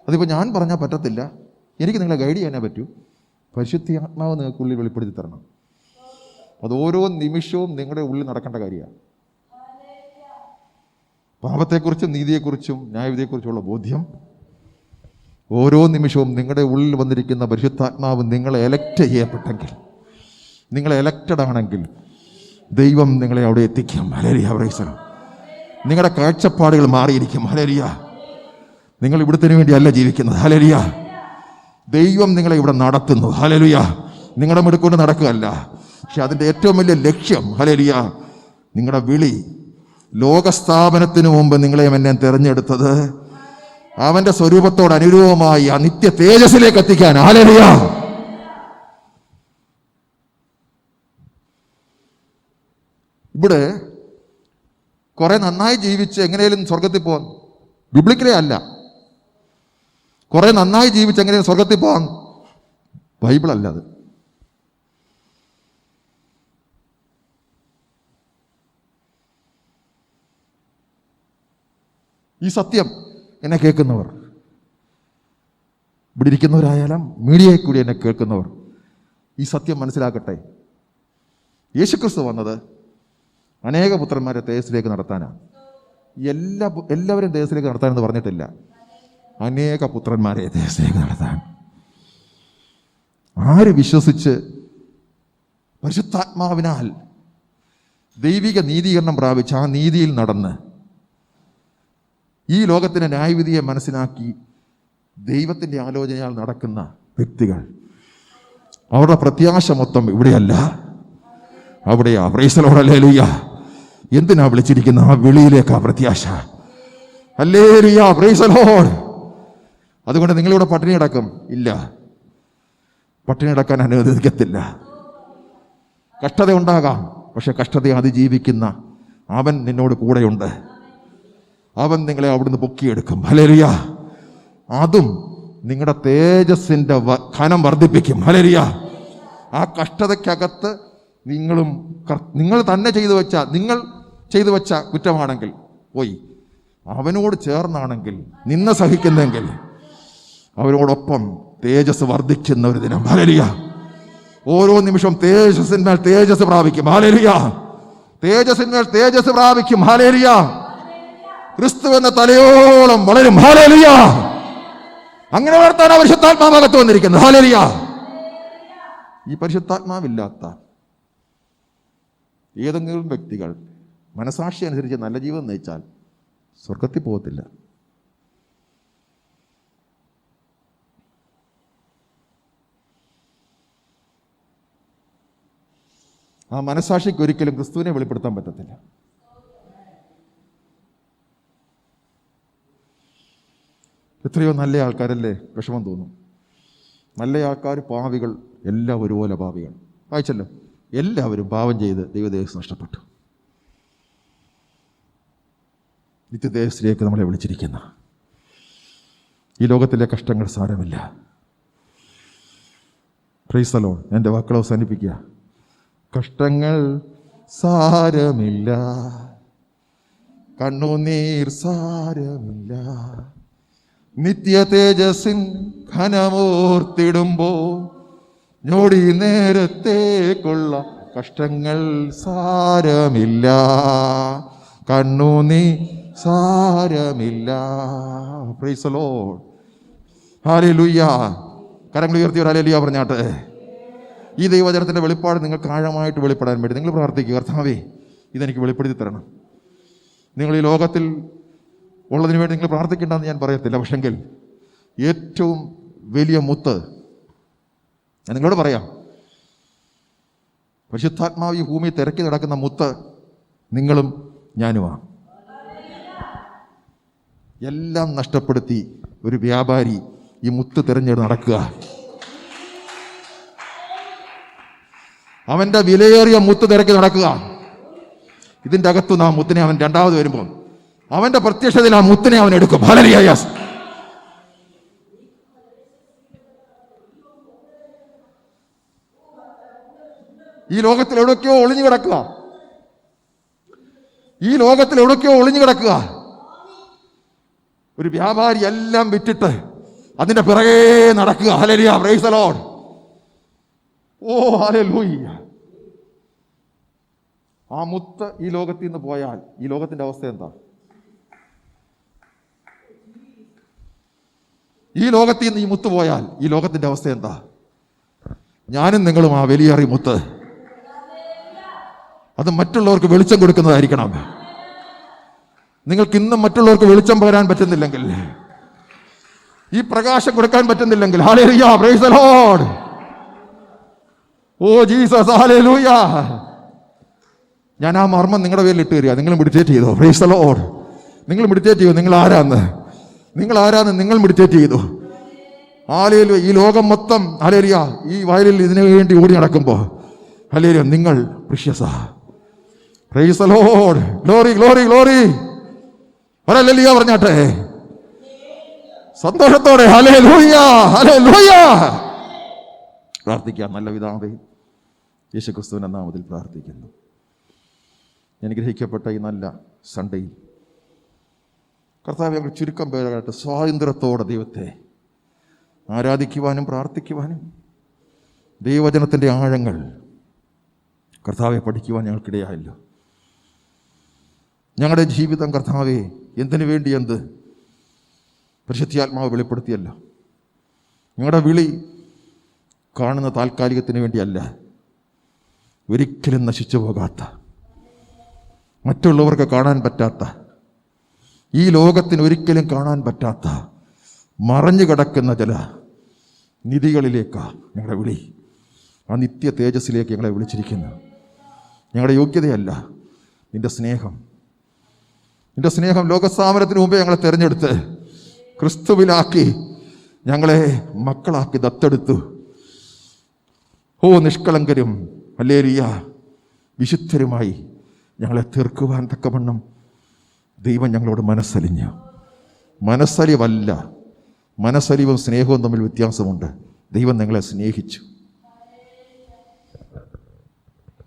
അതിപ്പോൾ ഞാൻ പറഞ്ഞാൽ പറ്റത്തില്ല. എനിക്ക് നിങ്ങളെ ഗൈഡ് ചെയ്യാനേ പറ്റൂ. പരിശുദ്ധാത്മാവ് നിങ്ങൾക്കുള്ളിൽ വെളിപ്പെടുത്തി തരണം. അത് ഓരോ നിമിഷവും നിങ്ങളുടെ ഉള്ളിൽ നടക്കേണ്ട കാര്യമാണ്. പാപത്തെക്കുറിച്ചും നീതിയെക്കുറിച്ചും ന്യായവിധിയെക്കുറിച്ചുള്ള ബോധ്യം ഓരോ നിമിഷവും നിങ്ങളുടെ ഉള്ളിൽ വന്നിരിക്കുന്ന പരിശുദ്ധാത്മാവ് നിങ്ങളെ എലക്റ്റ് ചെയ്യപ്പെട്ടെങ്കിൽ, നിങ്ങളെ എലക്റ്റഡ് ആണെങ്കിൽ ദൈവം നിങ്ങളെ അവിടെ എത്തിക്കും. Hallelujah, praise the Lord. നിങ്ങളുടെ കാഴ്ചപ്പാടുകൾ മാറിയിരിക്കും. ഹല്ലേലൂയ. നിങ്ങൾ ഇവിടത്തിന് വേണ്ടിയല്ല ജീവിക്കുന്നത്. ഹല്ലേലൂയ. ദൈവം നിങ്ങളെ ഇവിടെ നടത്തുന്നു. ഹല്ലേലൂയ. നിങ്ങളുടെ മിടുക്കൊണ്ട് നടക്കുകയല്ല. പക്ഷെ അതിൻ്റെ ഏറ്റവും വലിയ ലക്ഷ്യം, ഹല്ലേലൂയ, നിങ്ങളുടെ വിളി, ലോകസ്ഥാപനത്തിനു മുമ്പ് നിങ്ങളെയും എന്നെ തിരഞ്ഞെടുത്തത് അവൻ്റെ സ്വരൂപത്തോട് അനുരൂപമായി ആ നിത്യ തേജസ്സിലേക്ക് എത്തിക്കാൻ. ഹല്ലേലൂയ. ഇവിടെ കുറെ നന്നായി ജീവിച്ച് എങ്ങനെയും സ്വർഗത്തിൽ പോകാൻ, ബിബ്ലിക്കലേ അല്ല. കുറെ നന്നായി ജീവിച്ച് എങ്ങനെയും സ്വർഗത്തിൽ പോകാൻ, ബൈബിളല്ല അത്. ഈ സത്യം എന്നെ കേൾക്കുന്നവർ, ഇവിടെ ഇരിക്കുന്നവരായാലും മീഡിയയിൽ കൂടി എന്നെ കേൾക്കുന്നവർ, ഈ സത്യം മനസ്സിലാക്കട്ടെ. യേശുക്രിസ്തു വന്നത് അനേക പുത്രന്മാരെ തേജസ്സിലേക്ക് നടത്താനാണ്. എല്ലാവരും തേജസ്സിലേക്ക് നടത്താനെന്ന് പറഞ്ഞിട്ടില്ല. അനേക പുത്രന്മാരെ തേജസ്സിലേക്ക് നടത്താൻ. ആര് വിശ്വസിച്ച് പരിശുദ്ധാത്മാവിനാൽ ദൈവിക നീതീകരണം പ്രാപിച്ച് ആ നീതിയിൽ നടന്ന് ഈ ലോകത്തിൻ്റെ ന്യായവിധിയെ മനസ്സിലാക്കി ദൈവത്തിൻ്റെ ആലോചനയാൽ നടക്കുന്ന വ്യക്തികൾ, അവരുടെ പ്രത്യാശ മൊത്തം ഇവിടെയല്ല, അവിടെയാ. Price the lord. ഹല്ലേലൂയ. എന്തിനാ വിളിച്ചിരിക്കുന്ന ആ വിളിയിലേക്കാ പ്രത്യാശ. Hallelujah, praise the Lord. അതുകൊണ്ട് നിങ്ങളിവിടെ പട്ടിണി കിടക്കും? ഇല്ല, പട്ടിണി കിടക്കാൻ അനുവദിക്കത്തില്ല. കഷ്ടത ഉണ്ടാകാം, പക്ഷെ കഷ്ടതയെ അതിജീവിക്കുന്ന അവൻ നിന്നോട് കൂടെയുണ്ട്. അവൻ നിങ്ങളെ അവിടുന്ന് പൊക്കിയെടുക്കും. ഹല്ലേലൂയ. അതും നിങ്ങളുടെ തേജസ്സിൻ്റെ ഘനം വർദ്ധിപ്പിക്കും. ഹല്ലേലൂയ. ആ കഷ്ടതയ്ക്കകത്ത് നിങ്ങൾ തന്നെ ചെയ്തു വെച്ച കുറ്റമാണെങ്കിൽ പോയി അവനോട് ചേർന്നാണെങ്കിൽ നിന്ന് സഹിക്കുന്നെങ്കിൽ അവരോടൊപ്പം തേജസ് വർദ്ധിക്കുന്ന ഒരു ദിനം. ഹല്ലേലൂയ. ഓരോ നിമിഷവും തേജസ്സിന്മേൽ തേജസ് പ്രാപിക്കും. ഹല്ലേലൂയ. തേജസ്സിന്മേൽ തേജസ് പ്രാപിക്കും. ഹല്ലേലൂയ. ക്രിസ്തു എന്ന തലയോളം വളരും. ഹല്ലേലൂയ. അങ്ങനെ വളർത്താൻ പരിശുദ്ധാത്മാവകത്ത് വന്നിരിക്കുന്നത്. ഹല്ലേലൂയ. ഈ പരിശുദ്ധാത്മാവില്ലാത്ത ഏതെങ്കിലും വ്യക്തികൾ മനസാക്ഷി അനുസരിച്ച് നല്ല ജീവിതം നയിച്ചാൽ സ്വർഗത്തിൽ പോകത്തില്ല. ആ മനസാക്ഷിക്ക് ഒരിക്കലും ക്രിസ്തുവിനെ വെളിപ്പെടുത്താൻ പറ്റത്തില്ല. എത്രയോ നല്ല ആൾക്കാരല്ലേ വിഷമം തോന്നും. നല്ല ആൾക്കാർ, പാവികൾ എല്ലാം ഒരുപോലെ പാവികൾ. വായിച്ചല്ലോ, എല്ലാവരും പാപം ചെയ്ത് ദൈവതേജസ് നഷ്ടപ്പെട്ടു. നിത്യതേജസ്സിലേക്ക് നമ്മളെ വിളിച്ചിരിക്കുന്ന ഈ ലോകത്തിലെ കഷ്ടങ്ങൾ സാരമില്ല. Price the Lord. എൻ്റെ വാക്കുകൾ അവസാനിപ്പിക്കുക. കഷ്ടങ്ങൾ സാരമില്ല, കണ്ണുനീർ സാരമില്ല, നിത്യ തേജസ്സിൻ ഘനമോർത്തിടുമ്പോൾ ഞൊടി നേരത്തേക്കുള്ള കഷ്ടങ്ങൾ സാരമില്ല, കണ്ണുനീ സാരമില്ല. Price the lord. ഹല്ലേലൂയ. കരങ്ങൾ ഉയർത്തി ഒരു ഹല്ലേലൂയ പറഞ്ഞാട്ടെ. ഈ ദൈവവചനത്തിൻ്റെ വെളിപ്പാട് നിങ്ങൾക്ക് ആഴമായിട്ട് വെളിപ്പെടാൻ വേണ്ടി നിങ്ങൾ പ്രാർത്ഥിക്കുക, കർത്താവേ ഇതെനിക്ക് വെളിപ്പെടുത്തി തരണം. നിങ്ങൾ ഈ ലോകത്തിൽ ഉള്ളതിന് വേണ്ടി നിങ്ങൾ പ്രാർത്ഥിക്കേണ്ടെന്ന് ഞാൻ പറയത്തില്ല. പക്ഷെങ്കിൽ ഏറ്റവും വലിയ മുത്ത് ഞാൻ നിങ്ങളോട് പറയാം, പരിശുദ്ധാത്മാവ് ഈ ഭൂമിയിൽ തിരക്കി നടക്കുന്ന മുത്ത് നിങ്ങളും ഞാനുമാണ്. എല്ലാം നഷ്ടപ്പെടുത്തി ഒരു വ്യാപാരി ഈ മുത്ത് തിരഞ്ഞെടുത്ത് നടക്കുക. അവൻ്റെ വിലയേറിയ മുത്ത് തിരക്കി നടക്കുക. ഇതിൻ്റെ അകത്തുനിന്ന് ആ മുത്തിനെ അവൻ രണ്ടാമത് വരുമ്പോൾ അവൻ്റെ പ്രത്യക്ഷതയിൽ ആ മുത്തിനെ അവൻ എടുക്കും. ഹല്ലേലൂയ. ഈ ലോകത്തിൽ എവിടെയൊക്കെയോ ഒളിഞ്ഞു കിടക്കുക, ഈ ലോകത്തിൽ എവിടെയൊക്കെയോ ഒളിഞ്ഞു കിടക്കുക. ഒരു വ്യാപാരി എല്ലാം വിറ്റിട്ട് അതിന്റെ പിറകെ നടക്കുക. Hallelujah, praise the Lord. Oh hallelujah. ആ മുത്ത് ഈ ലോകത്തിൽ നിന്ന് പോയാൽ ഈ ലോകത്തിന്റെ അവസ്ഥ എന്താ? ഈ ലോകത്തിൽ നിന്ന് ഈ മുത്ത് പോയാൽ ഈ ലോകത്തിന്റെ അവസ്ഥ എന്താ? ഞാനും നിങ്ങളും ആ വലിയേറിയ മുത്ത്, അത് മറ്റുള്ളവർക്ക് വെളിച്ചം കൊടുക്കുന്നതായിരിക്കണം. നിങ്ങൾക്ക് ഇന്നും മറ്റുള്ളവർക്ക് വെളിച്ചം പകരാൻ പറ്റുന്നില്ലെങ്കിൽ, ഈ പ്രകാശം കൊടുക്കാൻ പറ്റുന്നില്ലെങ്കിൽ, ഹല്ലേലൂയ, praise the Lord. Oh Jesus, ഹല്ലേലൂയ. ഞാൻ ആ മർമ്മം നിങ്ങളുടെ പേരിൽ ഇട്ട് തരിക. നിങ്ങൾ മെഡിറ്റേറ്റ് ചെയ്തോ? Price the Lord. നിങ്ങൾ മെഡിറ്റേറ്റ് ചെയ്തു. നിങ്ങൾ ആരാന്ന് നിങ്ങൾ മെഡിറ്റേറ്റ് ചെയ്തു. ഹല്ലേലൂയ. ഈ ലോകം മൊത്തം ഹല്ലേലൂയ ഈ വയലിൽ ഇതിനു വേണ്ടി ഓടി നടക്കുമ്പോൾ ഹല്ലേലൂയ നിങ്ങൾ പ്രിഷ്യസാ. Praise the Lord. Glory glory glory. ഹല്ലേലൂയ പറഞ്ഞാട്ടെ സന്തോഷത്തോടെ. ഹല്ലേലൂയ ഹല്ലേലൂയ. പ്രാർത്ഥിക്കാം. നല്ല പിതാവേ, യേശുക്രിസ്തുവിന്റെ നാമത്തിൽ പ്രാർത്ഥിക്കുന്നു. അനുഗ്രഹിക്കപ്പെട്ട ഈ നല്ല സൺഡേയിൽ കർത്താവേ, ഞങ്ങൾ ചുരുക്കം പേരായിട്ട് സ്വാതന്ത്ര്യത്തോടെ ദൈവത്തെ ആരാധിക്കുവാനും പ്രാർത്ഥിക്കുവാനും ദൈവവചനത്തിൻ്റെ ആഴങ്ങൾ കർത്താവെ പഠിക്കുവാൻ ഞങ്ങൾക്കിടയായല്ലോ. ഞങ്ങളുടെ ജീവിതം കർത്താവെ എന്തിനു വേണ്ടി എന്ത് പരിശുദ്ധാത്മാവ് വെളിപ്പെടുത്തിയല്ലോ. ഞങ്ങളുടെ വിളി കാണുന്ന താൽക്കാലികത്തിന് വേണ്ടിയല്ല, ഒരിക്കലും നശിച്ചു പോകാത്ത, മറ്റുള്ളവർക്ക് കാണാൻ പറ്റാത്ത, ഈ ലോകത്തിന് ഒരിക്കലും കാണാൻ പറ്റാത്ത മറഞ്ഞു കിടക്കുന്ന ചില നിധികളിലേക്കാണ് ഞങ്ങളുടെ വിളി. ആ നിത്യ തേജസ്സിലേക്ക് ഞങ്ങളെ വിളിച്ചിരിക്കുന്നു. ഞങ്ങളുടെ യോഗ്യതയല്ല, നിന്റെ സ്നേഹം. നിന്റെ സ്നേഹം ലോകസ്ഥാപനത്തിന് മുമ്പേ ഞങ്ങളെ തിരഞ്ഞെടുത്ത് ക്രിസ്തുവിലാക്കി ഞങ്ങളെ മക്കളാക്കി ദത്തെടുത്തു. ഓ നിഷ്കളങ്കരും ഹല്ലേലൂയ വിശുദ്ധരുമായി ഞങ്ങളെ തീർക്കുവാൻ തക്കവണ്ണം ദൈവം ഞങ്ങളോട് മനസ്സലിഞ്ഞു. മനസ്സലിവല്ല, മനസ്സലിവും സ്നേഹവും തമ്മിൽ വ്യത്യാസമുണ്ട്. ദൈവം ഞങ്ങളെ സ്നേഹിച്ചു.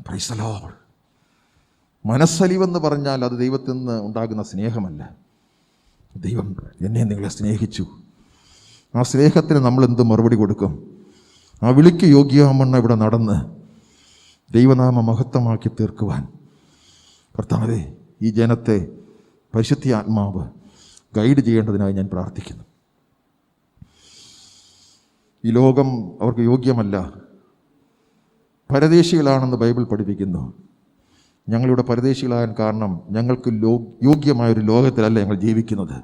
Price the Lord. മനസ്സലിവെന്ന് പറഞ്ഞാൽ അത് ദൈവത്തിൽ നിന്ന് ഉണ്ടാകുന്ന സ്നേഹമല്ല. ദൈവം എന്നെ നിങ്ങളെ സ്നേഹിച്ചു. ആ സ്നേഹത്തിന് നമ്മൾ എന്ത് മറുപടി കൊടുക്കും? ആ വിളിക്ക് യോഗ്യമാവണ്ണം ഇവിടെ നടന്ന് ദൈവനാമ മഹത്വമാക്കി തീർക്കുവാൻ കർത്താവേ ഈ ജനത്തെ പരിശുദ്ധ ആത്മാവ് ഗൈഡ് ചെയ്യേണ്ടതിനായി ഞാൻ പ്രാർത്ഥിക്കുന്നു. ഈ ലോകം അവർക്ക് യോഗ്യമല്ല, പരദേശികളാണെന്ന് ബൈബിൾ പഠിപ്പിക്കുന്നു. ഞങ്ങളിവിടെ പരദേശികളാകാൻ കാരണം ഞങ്ങൾക്ക് യോഗ്യമായൊരു ലോകത്തിലല്ല ഞങ്ങൾ ജീവിക്കുന്നത്.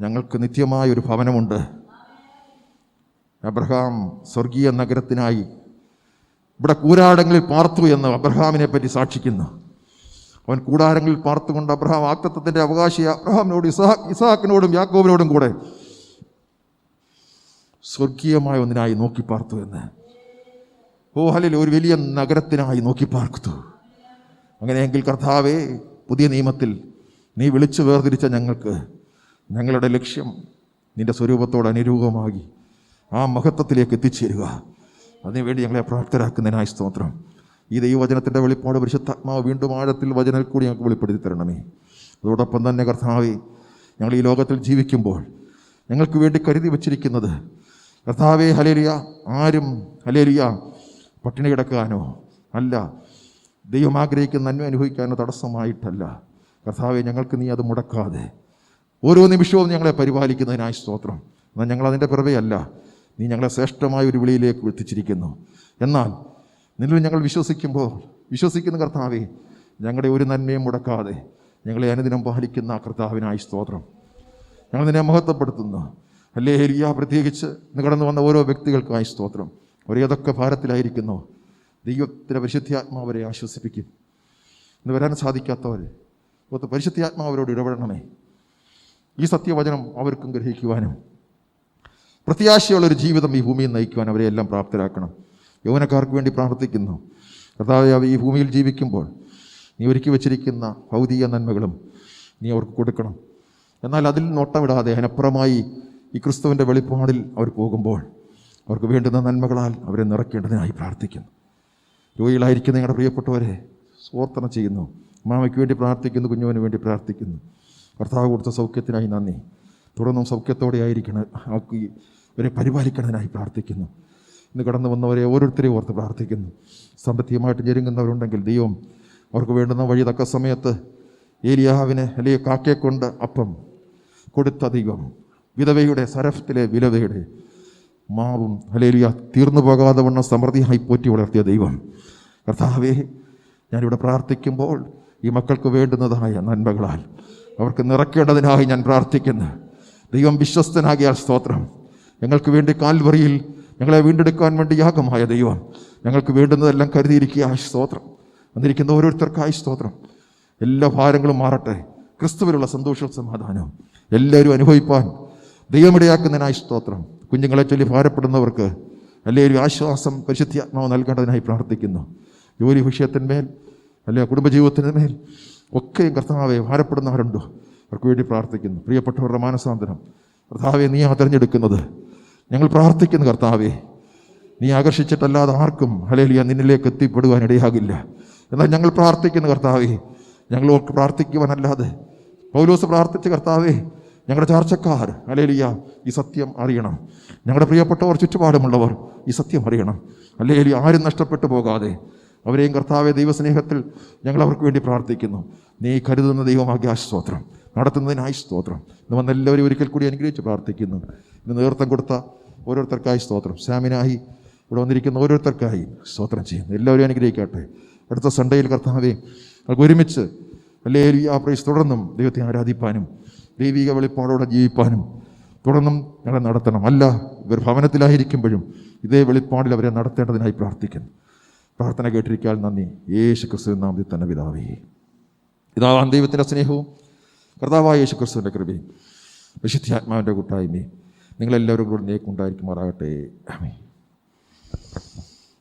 ഞങ്ങൾക്ക് നിത്യമായൊരു ഭവനമുണ്ട്. അബ്രഹാം സ്വർഗീയ നഗരത്തിനായി ഇവിടെ കൂടാരങ്ങളിൽ പാർത്തു എന്ന് അബ്രഹാമിനെ പറ്റി സാക്ഷിക്കുന്നു. അവൻ കൂടാരങ്ങളിൽ പാർത്തുകൊണ്ട് അബ്രഹാം വാഗ്ദത്തത്തിൻ്റെ അവകാശി അബ്രഹാമിനോട് ഇസഹാക്കിനോടും യാക്കോബിനോടും കൂടെ സ്വർഗീയമായ ഒന്നിനായി നോക്കി പാർത്തു എന്ന്. ഓ ഹല്ലേലൂയ, ഒരു വലിയ നഗരത്തിനായി നോക്കി പാർത്തു. അങ്ങനെയെങ്കിൽ കർത്താവേ, പുതിയ നിയമത്തിൽ നീ വിളിച്ചു വേർതിരിച്ച ഞങ്ങൾക്ക് ഞങ്ങളുടെ ലക്ഷ്യം നിന്റെ സ്വരൂപത്തോട് അനുരൂപമാകി ആ മഹത്വത്തിലേക്ക് എത്തിച്ചേരുക. അതിനുവേണ്ടി ഞങ്ങളെ പ്രാപ്തരാക്കുന്നതിനായി സ്തോത്രം. ഈ ദൈവവചനത്തിൻ്റെ വെളിപ്പാട് പരിശുദ്ധാത്മാവ് വീണ്ടും ആഴത്തിൽ വചനത്തിൽ കൂടി ഞങ്ങൾക്ക് വെളിപ്പെടുത്തി തരണമേ. അതോടൊപ്പം തന്നെ കർത്താവേ, ഞങ്ങൾ ഈ ലോകത്തിൽ ജീവിക്കുമ്പോൾ ഞങ്ങൾക്ക് വേണ്ടി കരുതി വച്ചിരിക്കുന്നത്. കർത്താവേ, ഹല്ലേലൂയ, ആരും ഹല്ലേലൂയ പട്ടിണി കിടക്കാനോ അല്ല, ദൈവം ആഗ്രഹിക്കുന്ന നന്മ അനുഭവിക്കാനോ തടസ്സമായിട്ടല്ല. കർത്താവെ, ഞങ്ങൾക്ക് നീ അത് മുടക്കാതെ ഓരോ നിമിഷവും ഞങ്ങളെ പരിപാലിക്കുന്നതിനായി സ്തോത്രം. എന്നാൽ ഞങ്ങളതിൻ്റെ പിറവെയല്ല, നീ ഞങ്ങളെ ശ്രേഷ്ഠമായ ഒരു വിളിയിലേക്ക് എത്തിച്ചിരിക്കുന്നു. എന്നാൽ നിന്നിൽ ഞങ്ങൾ വിശ്വസിക്കുന്ന കർത്താവെ, ഞങ്ങളുടെ ഒരു നന്മയും മുടക്കാതെ ഞങ്ങളെ അനുദിനം പാലിക്കുന്ന കർത്താവിനായി സ്തോത്രം. ഞങ്ങൾ നിന്നെ മഹത്വപ്പെടുത്തുന്നു. ഹല്ലേലൂയ. പ്രത്യേകിച്ച് ഇന്ന് കടന്നു വന്ന ഓരോ വ്യക്തികൾക്കായി സ്തോത്രം. ഏതൊക്കെ ഭാരത്തിലായിരിക്കുന്നു, ദൈവത്തിൻ്റെ പരിശുദ്ധാത്മാവരെ ആശ്വസിപ്പിക്കും. ഇന്ന് വരാൻ സാധിക്കാത്തവർ പരിശുദ്ധാത്മാവരോട് ഇടപെടണമേ. ഈ സത്യവചനം അവർക്കും ഗ്രഹിക്കുവാനും പ്രത്യാശയുള്ളൊരു ജീവിതം ഈ ഭൂമിയിൽ നയിക്കുവാൻ അവരെ എല്ലാം പ്രാപ്തരാക്കണം. യൗവനക്കാർക്ക് വേണ്ടി പ്രാർത്ഥിക്കുന്നു. കർത്താവേ, ഈ ഭൂമിയിൽ ജീവിക്കുമ്പോൾ നീ ഒരുക്കി വച്ചിരിക്കുന്ന ഭൗതിക നന്മകളും നീ അവർക്ക് കൊടുക്കണം. എന്നാൽ അതിൽ നോട്ടമിടാതെ അതിനപ്പുറമായി ഈ ക്രിസ്തുവിൻ്റെ വെളിപ്പാടിൽ അവർ പോകുമ്പോൾ അവർക്ക് വേണ്ടുന്ന നന്മകളാൽ അവരെ നിറയ്ക്കേണ്ടതിനായി പ്രാർത്ഥിക്കുന്നു. രോഗികളായിരിക്കുന്ന ഞങ്ങളുടെ പ്രിയപ്പെട്ടവരെ സ്തോത്രം ചെയ്യുന്നു. മാമയ്ക്ക് വേണ്ടി പ്രാർത്ഥിക്കുന്നു, കുഞ്ഞുവിന് വേണ്ടി പ്രാർത്ഥിക്കുന്നു. കർത്താവ് കൊടുത്ത സൗഖ്യത്തിനായി നന്ദി. തുടർന്നും സൗഖ്യത്തോടെ ആയിരിക്കണം, ഇവരെ പരിപാലിക്കുന്നതിനായി പ്രാർത്ഥിക്കുന്നു. ഇന്ന് കടന്നു വന്നവരെ ഓരോരുത്തരെയും ഓർത്ത് പ്രാർത്ഥിക്കുന്നു. സാമ്പത്തികമായിട്ട് ഞെരുങ്ങുന്നവരുണ്ടെങ്കിൽ ദൈവം അവർക്ക് വേണ്ടുന്ന വഴി തക്ക സമയത്ത് ഏലിയാവിനെ അല്ലെങ്കിൽ കാക്കയെ കൊണ്ട് അപ്പം കൊടുത്ത ദൈവം, വിധവയുടെ സരഫത്തിലെ വിധവയുടെ മാവും ഹല്ലേലൂയ തീർന്നു പോകാതെ വണ്ണം സമൃദ്ധിയായി പോറ്റി വളർത്തിയ ദൈവം, കർത്താവേ, ഞാനിവിടെ പ്രാർത്ഥിക്കുമ്പോൾ ഈ മക്കൾക്ക് വേണ്ടുന്നതായ നന്മകളാൽ അവർക്ക് നിറയ്ക്കേണ്ടതിനായി ഞാൻ പ്രാർത്ഥിക്കുന്നു. ദൈവം വിശ്വസ്തനാകിയാൽ സ്തോത്രം. ഞങ്ങൾക്ക് വേണ്ടി കാൽവറിയിൽ ഞങ്ങളെ വീണ്ടെടുക്കാൻ വേണ്ടി യാഗമായ ദൈവം ഞങ്ങൾക്ക് വേണ്ടുന്നതെല്ലാം കരുതിയിരിക്കുക. സ്തോത്രം. വന്നിരിക്കുന്ന ഓരോരുത്തർക്കായി സ്തോത്രം. എല്ലാ ഭാരങ്ങളും മാറട്ടെ. ക്രിസ്തുവിലുള്ള സന്തോഷവും സമാധാനവും എല്ലാവരും അനുഭവിപ്പാൻ ദൈവമിടയാക്കുന്നതിനായി സ്തോത്രം. കുഞ്ഞുങ്ങളെ ചൊല്ലി ഭാരപ്പെടുന്നവർക്ക് അല്ലെങ്കിൽ ആശ്വാസം പരിശുദ്ധാത്മാവ് നൽകേണ്ടതിനായി പ്രാർത്ഥിക്കുന്നു. ജോലി വിഷയത്തിന്മേൽ അല്ലെങ്കിൽ കുടുംബജീവിതത്തിൻ്റെ മേൽ ഒക്കെയും കർത്താവെ ഭാരപ്പെടുന്നവരുണ്ടോ അവർക്ക് വേണ്ടി പ്രാർത്ഥിക്കുന്നു. പ്രിയപ്പെട്ടവരുടെ മാനസാന്തരം കർത്താവെ നീ തിരഞ്ഞെടുക്കുന്നത്. ഞങ്ങൾ പ്രാർത്ഥിക്കുന്നു കർത്താവെ, നീ ആകർഷിച്ചിട്ടല്ലാതെ ആർക്കും ഹല്ലേലൂയ നിന്നിലേക്ക് എത്തിപ്പെടുവാൻ ഇടയാകില്ല. എന്നാൽ ഞങ്ങൾ പ്രാർത്ഥിക്കുന്ന കർത്താവെ, ഞങ്ങൾ പ്രാർത്ഥിക്കുവാനല്ലാതെ പൗലോസ് പ്രാർത്ഥിച്ച കർത്താവെ, ഞങ്ങളുടെ ചാർച്ചക്കാർ ഹല്ലേലൂയ ഈ സത്യം അറിയണം. ഞങ്ങളുടെ പ്രിയപ്പെട്ടവർ ചുറ്റുപാടുമുള്ളവർ ഈ സത്യം അറിയണം. ഹല്ലേലൂയ ആരും നഷ്ടപ്പെട്ടു പോകാതെ അവരെയും കർത്താവെ ദൈവസ്നേഹത്തിൽ ഞങ്ങൾ അവർക്ക് വേണ്ടി പ്രാർത്ഥിക്കുന്നു. നീ കരുതുന്ന ദൈവമാകിയ സ്തോത്രം, നടത്തുന്നതിനായി സ്തോത്രം. ഇന്ന് വന്ന എല്ലാവരും ഒരിക്കൽ കൂടി അനുഗ്രഹിച്ച് പ്രാർത്ഥിക്കുന്നു. ഇന്ന് നേതൃത്വം കൊടുത്ത ഓരോരുത്തർക്കായി സ്തോത്രം. സാമിനായി ഇവിടെ വന്നിരിക്കുന്ന ഓരോരുത്തർക്കായി സ്തോത്രം ചെയ്യുന്നു. എല്ലാവരും അനുഗ്രഹിക്കട്ടെ. അടുത്ത സൺഡേയിൽ കർത്താവെ നമുക്ക് ഒരുമിച്ച് ഹല്ലേലൂയ പ്രൈസ് തുടർന്നും ദൈവത്തെ ആരാധിപ്പാനും ദൈവിക വെളിപ്പാടോടെ ജീവിപ്പാനും തുടർന്നും ഞങ്ങളെ നടത്തണം. അല്ല, ഇവർ ഭവനത്തിലായിരിക്കുമ്പോഴും ഇതേ വെളിപ്പാടിൽ അവരെ നടത്തേണ്ടതിനായി പ്രാർത്ഥിക്കുന്നു. പ്രാർത്ഥന കേട്ടിരിക്കാൻ നന്ദി. യേശു ക്രിസ്തുവിൻ നാമത്തിൽ തന്നെ പിതാവേ. പിതാവാം ദൈവത്തിൻ്റെ സ്നേഹവും കർത്താവായ യേശു ക്രിസ്തുവിൻ്റെ കൃപയും വിശുദ്ധാത്മാവിൻ്റെ കൂട്ടായ്മയും നിങ്ങളെല്ലാവരും കൂടെ നേക്കുണ്ടായിരിക്കുമാറാകട്ടെ. ആമേൻ.